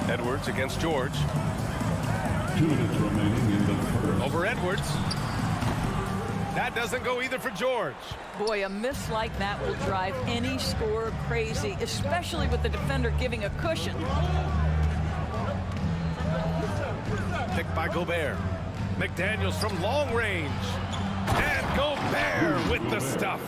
Edwards against George. 2 minutes remaining in the first. Over Edwards. That doesn't go either for George. Boy, a miss like that will drive any scorer crazy, especially with the defender giving a cushion. Picked by Gobert. McDaniels from long range. And Gobert with the stuff.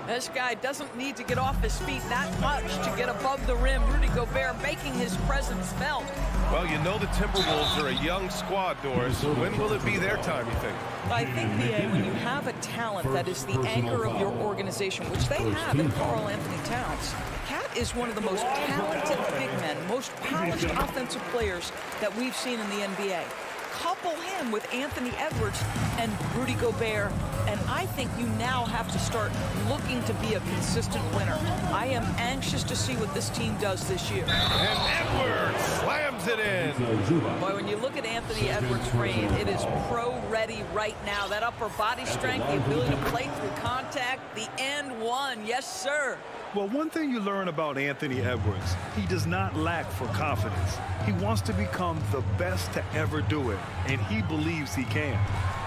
This guy doesn't need to get off his feet that much to get above the rim. Rudy Gobert making his presence felt. Well, you know the Timberwolves are a young squad, Doris. When will it be their time, you think? I think, VA, when you have a talent that is the anchor of your organization, which they have in Karl Anthony Towns, Cat is one of the most talented big men, most polished offensive players that we've seen in the NBA. Couple him with Anthony Edwards and Rudy Gobert, and I think you now have to start looking to be a consistent winner. I am anxious to see what this team does this year. And Edwards slams it in. Boy, when you look at Anthony Edwards' frame, it is pro-ready right now. That upper body strength, the ability to play through contact, the end one. Yes, sir. Well, one thing you learn about Anthony Edwards, he does not lack for confidence. He wants to become the best to ever do it, and he believes he can.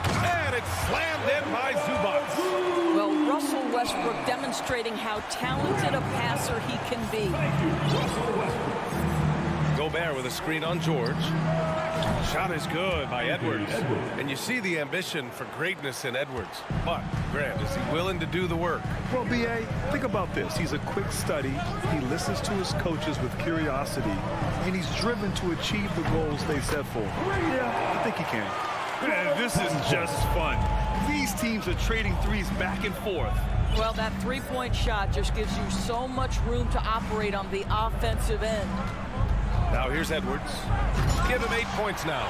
And it's slammed in by Zubac. Well, Russell Westbrook demonstrating how talented a passer he can be. Gobert with a screen on George. Shot is good by Edwards. And you see the ambition for greatness in Edwards. But, Grant, is he willing to do the work? Well, B.A., think about this. He's a quick study. He listens to his coaches with curiosity, and he's driven to achieve the goals they set for him. Yeah, I think he can. Man, this is just fun. These teams are trading threes back and forth. Well, that three-point shot just gives you so much room to operate on the offensive end. Now here's Edwards. Give him 8 points now.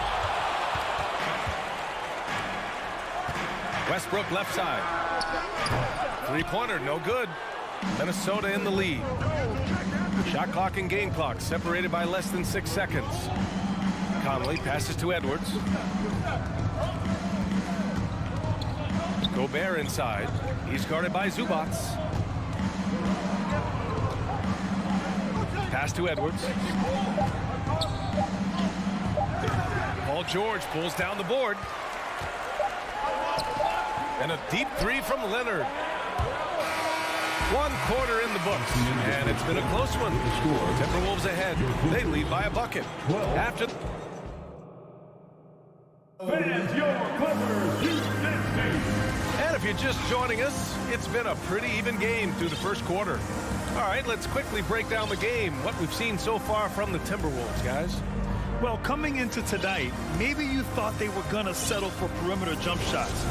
Westbrook left side. Three-pointer, no good. Minnesota in the lead. Shot clock and game clock separated by less than 6 seconds. Conley passes to Edwards. Gobert inside. He's guarded by Zubac. Pass to Edwards. Paul George pulls down the board. And a deep three from Leonard. 1 quarter in the books, and it's been a close one. Timberwolves ahead. They lead by a bucket. After... Fans, your Clippers, U60. And if you're just joining us, it's been a pretty even game through the first quarter. All right, let's quickly break down the game, what we've seen so far from the Timberwolves, guys. Well, coming into tonight, maybe you thought they were going to settle for perimeter jump shots.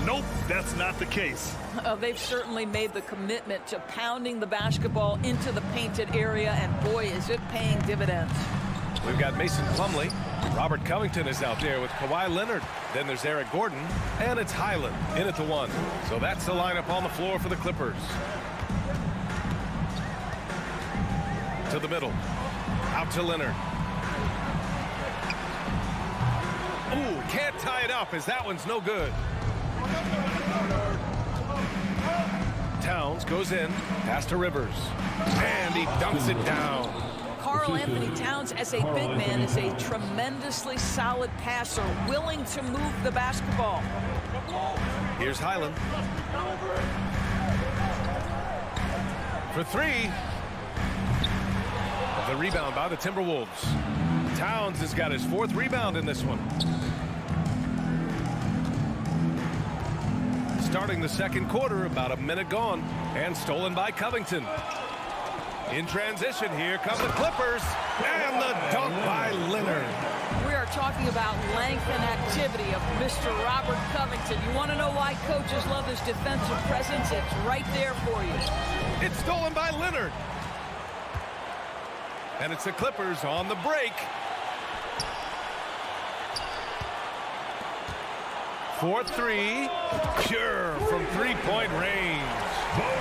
Nope, that's not the case. They've certainly made the commitment to pounding the basketball into the painted area, and boy, is it paying dividends. We've got Mason Plumlee. Robert Covington is out there with Kawhi Leonard. Then there's Eric Gordon, and it's Highland in at the 1. So that's the lineup on the floor for the Clippers. To the middle. Out to Leonard. Ooh, can't tie it up as that one's no good. Towns goes in. Pass to Rivers. And he dunks it down. Karl Anthony Towns, as a big man, is a tremendously solid passer, willing to move the basketball. Here's Highland. For 3. The rebound by the Timberwolves. Towns has got his 4th rebound in this one. Starting the second quarter, about a minute gone, and stolen by Covington. In transition, here come the Clippers, and the dunk by Leonard. We are talking about length and activity of Mr. Robert Covington. You want to know why coaches love his defensive presence? It's right there for you. It's stolen by Leonard. And it's the Clippers on the break. 4-3, pure from 3-point range.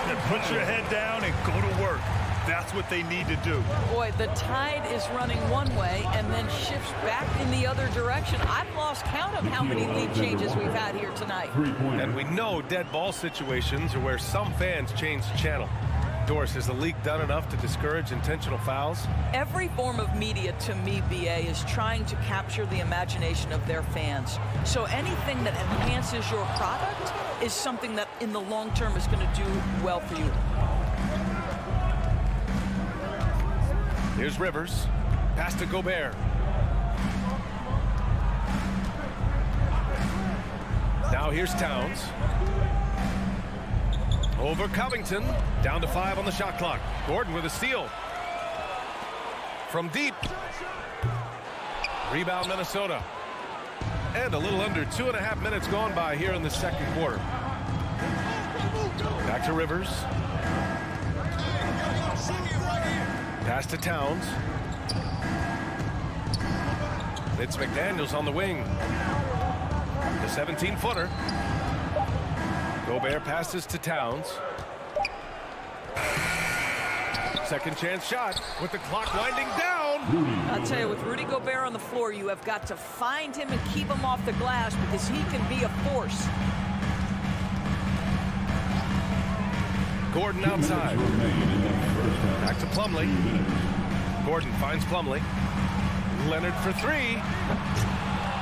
And put your head down and go to work. That's what they need to do. Boy, the tide is running one way and then shifts back in the other direction. I've lost count of how many lead changes we've had here tonight. And we know dead ball situations are where some fans change the channel. Doris, has the league done enough to discourage intentional fouls? Every form of media, to me, BA, is trying to capture the imagination of their fans. So anything that enhances your product is something that in the long term is going to do well for you. Here's Rivers. Pass to Gobert. Now here's Towns. Over Covington. Down to 5 on the shot clock. Gordon with a steal. From deep. Rebound Minnesota. And a little under 2.5 minutes gone by here in the second quarter. Back to Rivers. Pass to Towns. It's McDaniels on the wing. The 17-footer. Gobert passes to Towns. Second chance shot with the clock winding down. I'll tell you, with Rudy Gobert on the floor, you have got to find him and keep him off the glass because he can be a force. Gordon outside. Back to Plumlee. Gordon finds Plumlee. Leonard for 3.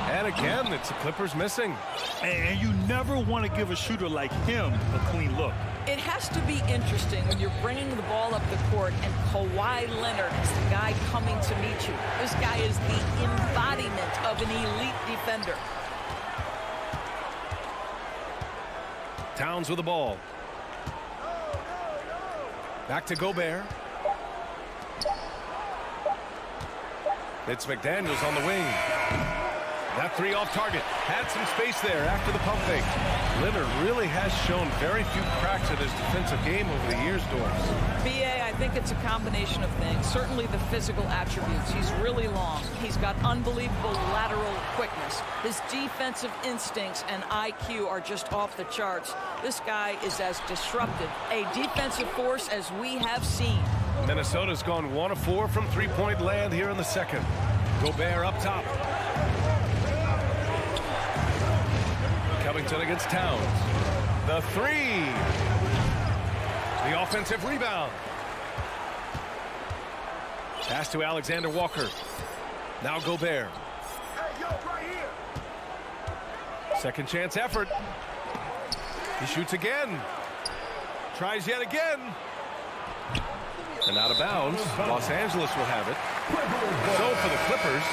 And again, it's the Clippers missing. And you never want to give a shooter like him a clean look. It has to be interesting when you're bringing the ball up the court and Kawhi Leonard is the guy coming to meet you. This guy is the embodiment of an elite defender. Towns with the ball. Back to Gobert. It's McDaniels on the wing. That three off target. Had some space there after the pump fake. Leonard really has shown very few cracks in his defensive game over the years, Doris. BA, I think it's a combination of things. Certainly the physical attributes. He's really long. He's got unbelievable lateral quickness. His defensive instincts and IQ are just off the charts. This guy is as disruptive a defensive force as we have seen. Minnesota's gone 1 of 4 from three-point land here in the second. Gobert up top. Covington against Towns. The three. The offensive rebound. Pass to Alexander Walker. Now Gobert. Second chance effort. He shoots again. Tries yet again. And out of bounds. Los Angeles will have it. So for the Clippers,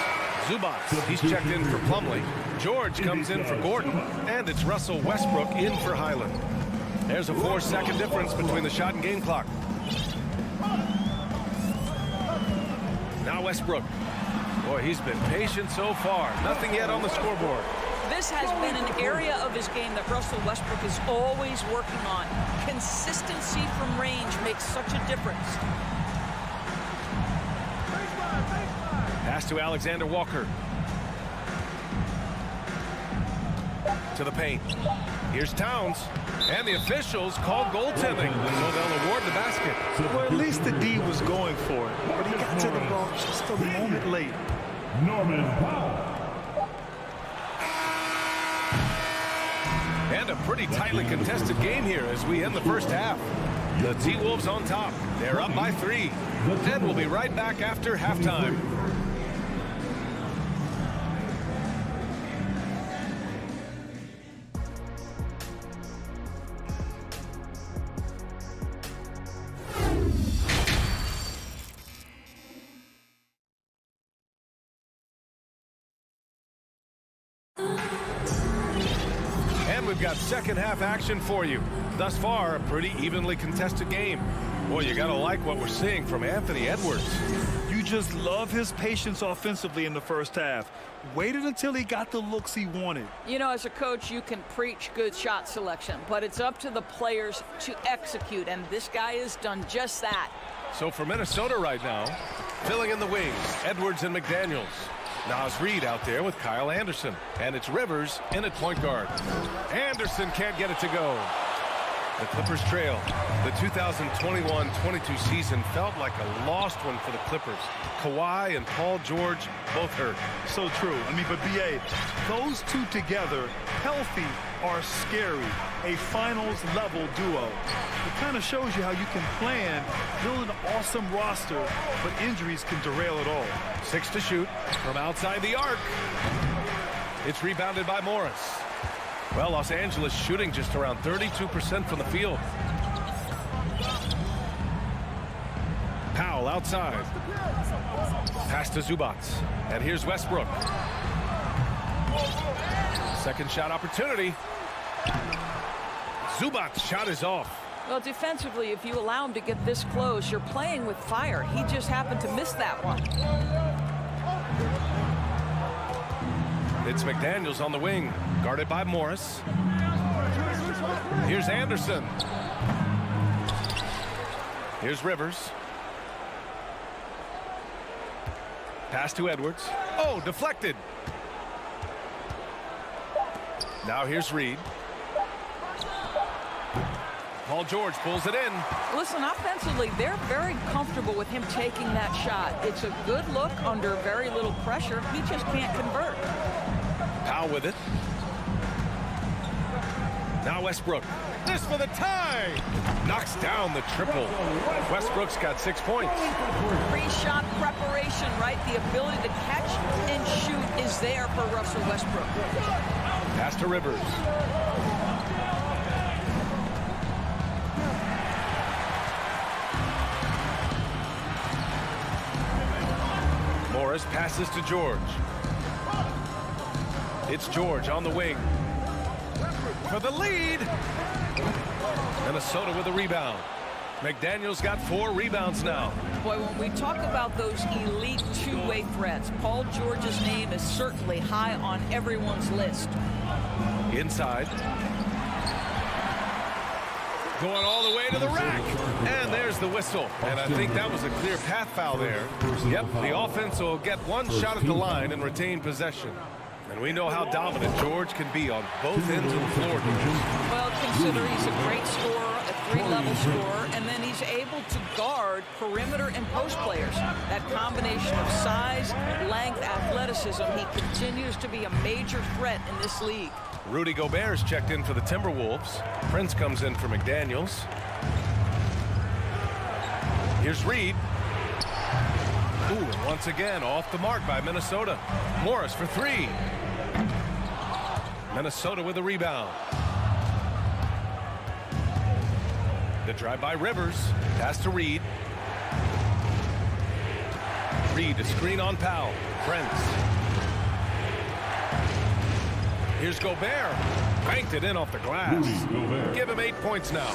Zubac, he's checked in for Plumlee. George comes in for Gordon. And it's Russell Westbrook in for Highland. There's a 4-second difference between the shot and game clock. Now Westbrook. Boy, he's been patient so far. Nothing yet on the scoreboard. This has been an area of his game that Russell Westbrook is always working on. Consistency from range makes such a difference. Pass to Alexander Walker. To the paint. Here's Towns. And the officials called goaltending. So they'll award the basket. Well, at least the D was going for it. But he got to the ball just a moment late. Norman Powell. And a pretty tightly contested game here as we end the first half. The T-Wolves on top. They're up by 3. And we'll be right back after halftime. We've got second half action for you. Thus far, a pretty evenly contested game. Boy, you gotta like what we're seeing from Anthony Edwards. You just love his patience offensively in the first half. Waited until he got the looks he wanted. You know, as a coach, you can preach good shot selection, but it's up to the players to execute, and this guy has done just that. So for Minnesota right now, filling in the wings, Edwards and McDaniels. Nas Reed out there with Kyle Anderson. And it's Rivers in at point guard. Anderson can't get it to go. The Clippers trail. The 2021-22 season felt like a lost one for the Clippers. Kawhi and Paul George both hurt. So true. I mean, but BA, those two together, healthy, are scary. A finals-level duo. It kind of shows you how you can plan, build an awesome roster, but injuries can derail it all. 6 to shoot from outside the arc. It's rebounded by Morris. Well, Los Angeles shooting just around 32% from the field. Powell outside. Pass to Zubac. And here's Westbrook. Second shot opportunity. Zubac's shot is off. Well, defensively, if you allow him to get this close, you're playing with fire. He just happened to miss that one. It's McDaniels on the wing, guarded by Morris. Here's Anderson. Here's Rivers. Pass to Edwards. Oh, deflected. Now here's Reed. Paul George pulls it in. Listen, offensively, they're very comfortable with him taking that shot. It's a good look under very little pressure. He just can't convert. Powell with it. Now Westbrook. This for the tie. Knocks down the triple. Westbrook's got 6 points. Pre-shot preparation, right? The ability to catch and shoot is there for Russell Westbrook. Pass to Rivers. Morris passes to George. It's George on the wing. For the lead. Minnesota with a rebound. McDaniel's got 4 rebounds now. Boy, when we talk about those elite two-way threats, Paul George's name is certainly high on everyone's list. Inside. Going all the way to the rack. And there's the whistle. And I think that was a clear path foul there. Yep, the offense will get one shot at the line and retain possession. And we know how dominant George can be on both ends of the floor. Well, consider he's a great scorer, a 3-level scorer, and then he's able to guard perimeter and post players. That combination of size, length, athleticism, he continues to be a major threat in this league. Rudy Gobert's checked in for the Timberwolves. Prince comes in for McDaniels. Here's Reed. Ooh, and once again, off the mark by Minnesota. Morris for 3. Minnesota with a rebound. The drive by Rivers. Pass to Reed. Reed, a screen on Powell. Prince. Here's Gobert. Banked it in off the glass. Give him 8 points now.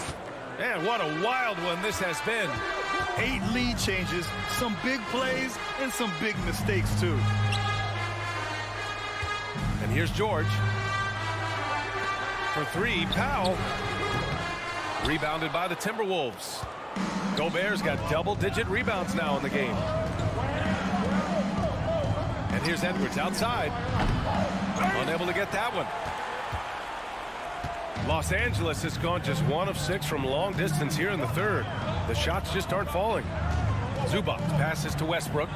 And what a wild one this has been. 8 lead changes, some big plays, and some big mistakes, too. And here's George. For 3, Powell. Rebounded by the Timberwolves. Gobert's got double-digit rebounds now in the game. And here's Edwards outside. Unable to get that one. Los Angeles has gone just 1 of 6 from long distance here in the third. The shots just aren't falling. Zubac passes to Westbrook.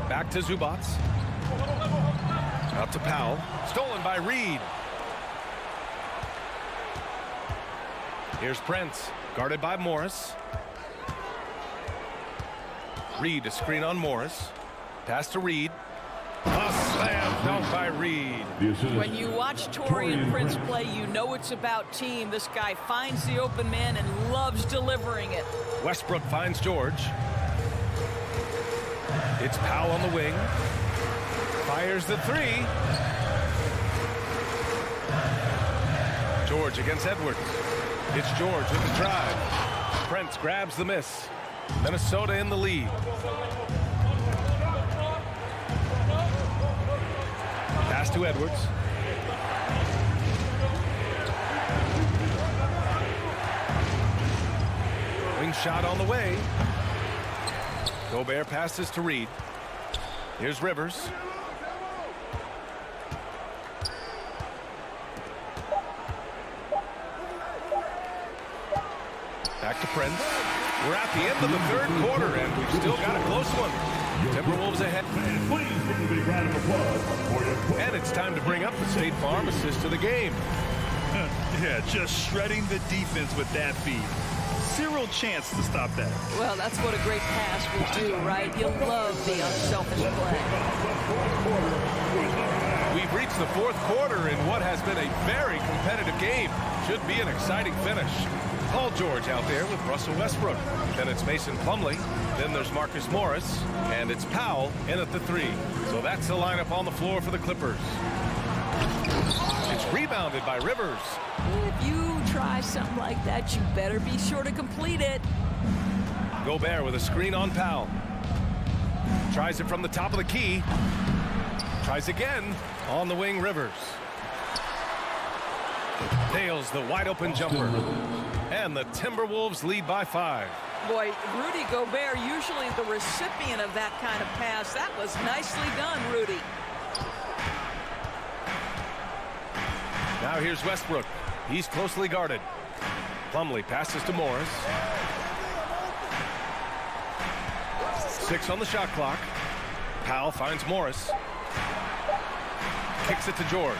Back to Zubac. Out to Powell. Stolen by Reed. Here's Prince. Guarded by Morris. Reed, a screen on Morris. Pass to Reed. A slam dunk by Reed. When you watch Taurean Prince play, you know it's about team. This guy finds the open man and loves delivering it. Westbrook finds George. It's Powell on the wing. Fires the 3. George against Edwards. It's George with the drive. Prince grabs the miss. Minnesota in the lead. Pass to Edwards. Wing shot on the way. Gobert passes to Reed. Here's Rivers. Back to Prince. We're at the end of the third quarter, and we've still got a close one. Timberwolves ahead. And it's time to bring up the State Farm assist to the game. Yeah, just shredding the defense with that feed. Zero chance to stop that. Well, that's what a great pass will do, right? You love the unselfish play. We've reached the fourth quarter in what has been a very competitive game. Should be an exciting finish. Paul George out there with Russell Westbrook. Then it's Mason Plumlee. Then there's Marcus Morris. And it's Powell in at the 3. So that's the lineup on the floor for the Clippers. It's rebounded by Rivers. If you try something like that, you better be sure to complete it. Gobert with a screen on Powell. Tries it from the top of the key. Tries again. On the wing, Rivers. Nails the wide open jumper. And the Timberwolves lead by 5. Boy, Rudy Gobert, usually the recipient of that kind of pass. That was nicely done, Rudy. Now here's Westbrook. He's closely guarded. Plumlee passes to Morris. 6 on the shot clock. Powell finds Morris. Kicks it to George.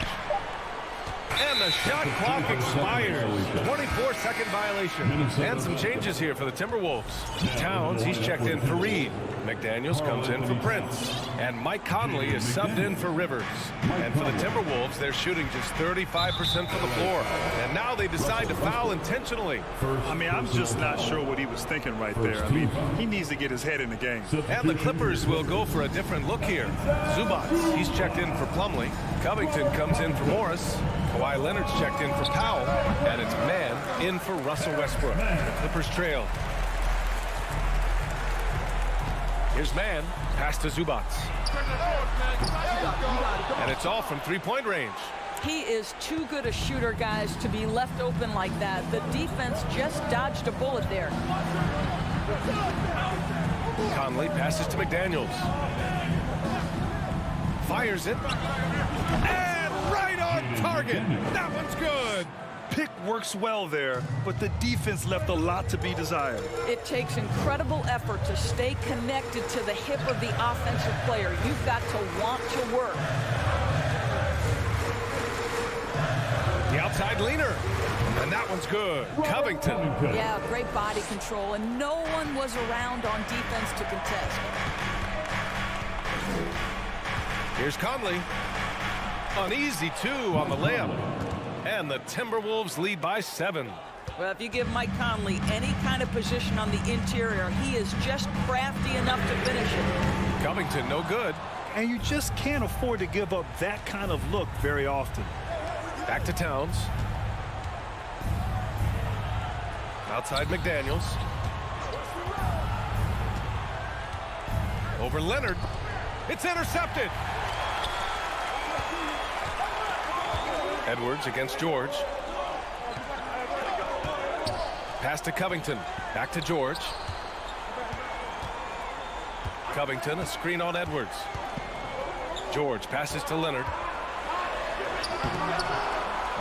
And the shot clock expires. 24-second violation. And some changes here for the Timberwolves. Towns, he's checked in for Reed. McDaniels comes in for Prince. And Mike Conley is subbed in for Rivers. And for the Timberwolves, they're shooting just 35% from the floor. And now they decide to foul intentionally. I mean, I'm just not sure what he was thinking right there. I mean, he needs to get his head in the game. And the Clippers will go for a different look here. Zubats, he's checked in for Plumlee. Covington comes in for Morris. Kawhi Leonard's checked in for Powell. And it's Man in for Russell Westbrook. The Clippers trail. Here's Man, pass to Zubats. And it's all from three-point range. He is too good a shooter, guys, to be left open like that. The defense just dodged a bullet there. Conley passes to McDaniels. Fires it. And right on target. That one's good. Pick works well there, but the defense left a lot to be desired. It takes incredible effort to stay connected to the hip of the offensive player. You've got to want to work. The outside leaner. And that one's good. Covington. Yeah, great body control, and no one was around on defense to contest. Here's Conley. An easy 2 on the layup. And the Timberwolves lead by 7. Well, if you give Mike Conley any kind of position on the interior, he is just crafty enough to finish it. Covington, no good. And you just can't afford to give up that kind of look very often. Back to Towns. Outside McDaniels. Over Leonard. It's intercepted. Edwards against George. Pass to Covington. Back to George. Covington, a screen on Edwards. George passes to Leonard.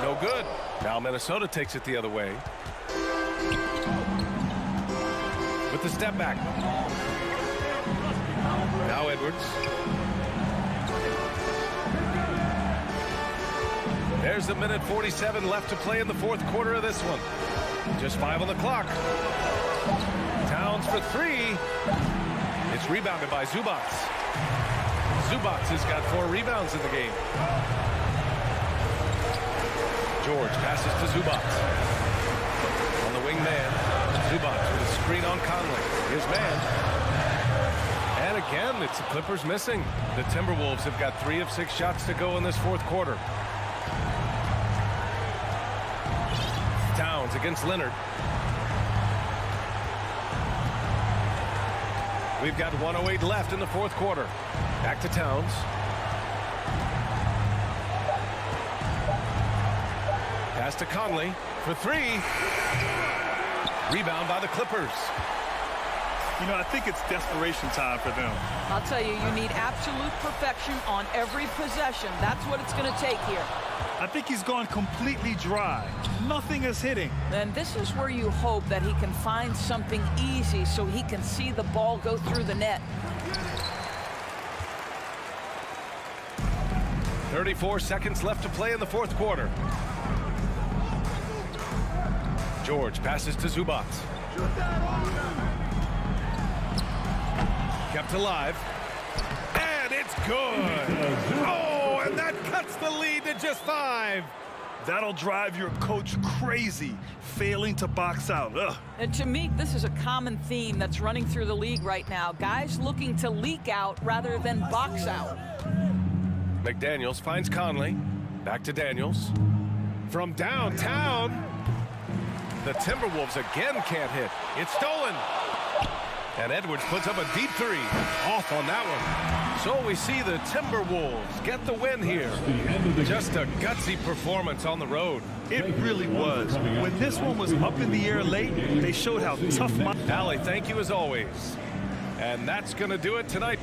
No good. Now Minnesota takes it the other way. With the step back. Now Edwards. There's a minute 47 left to play in the fourth quarter of this one. Just 5 on the clock. Towns for 3. It's rebounded by Zubats. Zubats has got 4 rebounds in the game. George passes to Zubats. On the wing man, Zubats with a screen on Conley. His man. And again, it's the Clippers missing. The Timberwolves have got 3 of 6 shots to go in this fourth quarter. Towns against Leonard. We've got 1:08 left in the fourth quarter. Back to Towns. Pass to Conley for 3. Rebound by the Clippers. You know, I think it's desperation time for them. I'll tell you, you need absolute perfection on every possession. That's what it's going to take here. I think he's gone completely dry. Nothing is hitting. And this is where you hope that he can find something easy so he can see the ball go through the net. 34 seconds left to play in the fourth quarter. George passes to Zubats. Kept alive. And it's good. Oh, and that cuts the lead to just 5. That'll drive your coach crazy, failing to box out. Ugh. And to me, this is a common theme that's running through the league right now. Guys looking to leak out rather than box out. McDaniels finds Conley. Back to Daniels. From downtown. The Timberwolves again can't hit. It's stolen. And Edwards puts up a deep 3. Off on that one. So we see the Timberwolves get the win here. Just a gutsy performance on the road. It really was. When this one was up in the air late, they showed how tough. Allie, thank you as always. And that's going to do it tonight.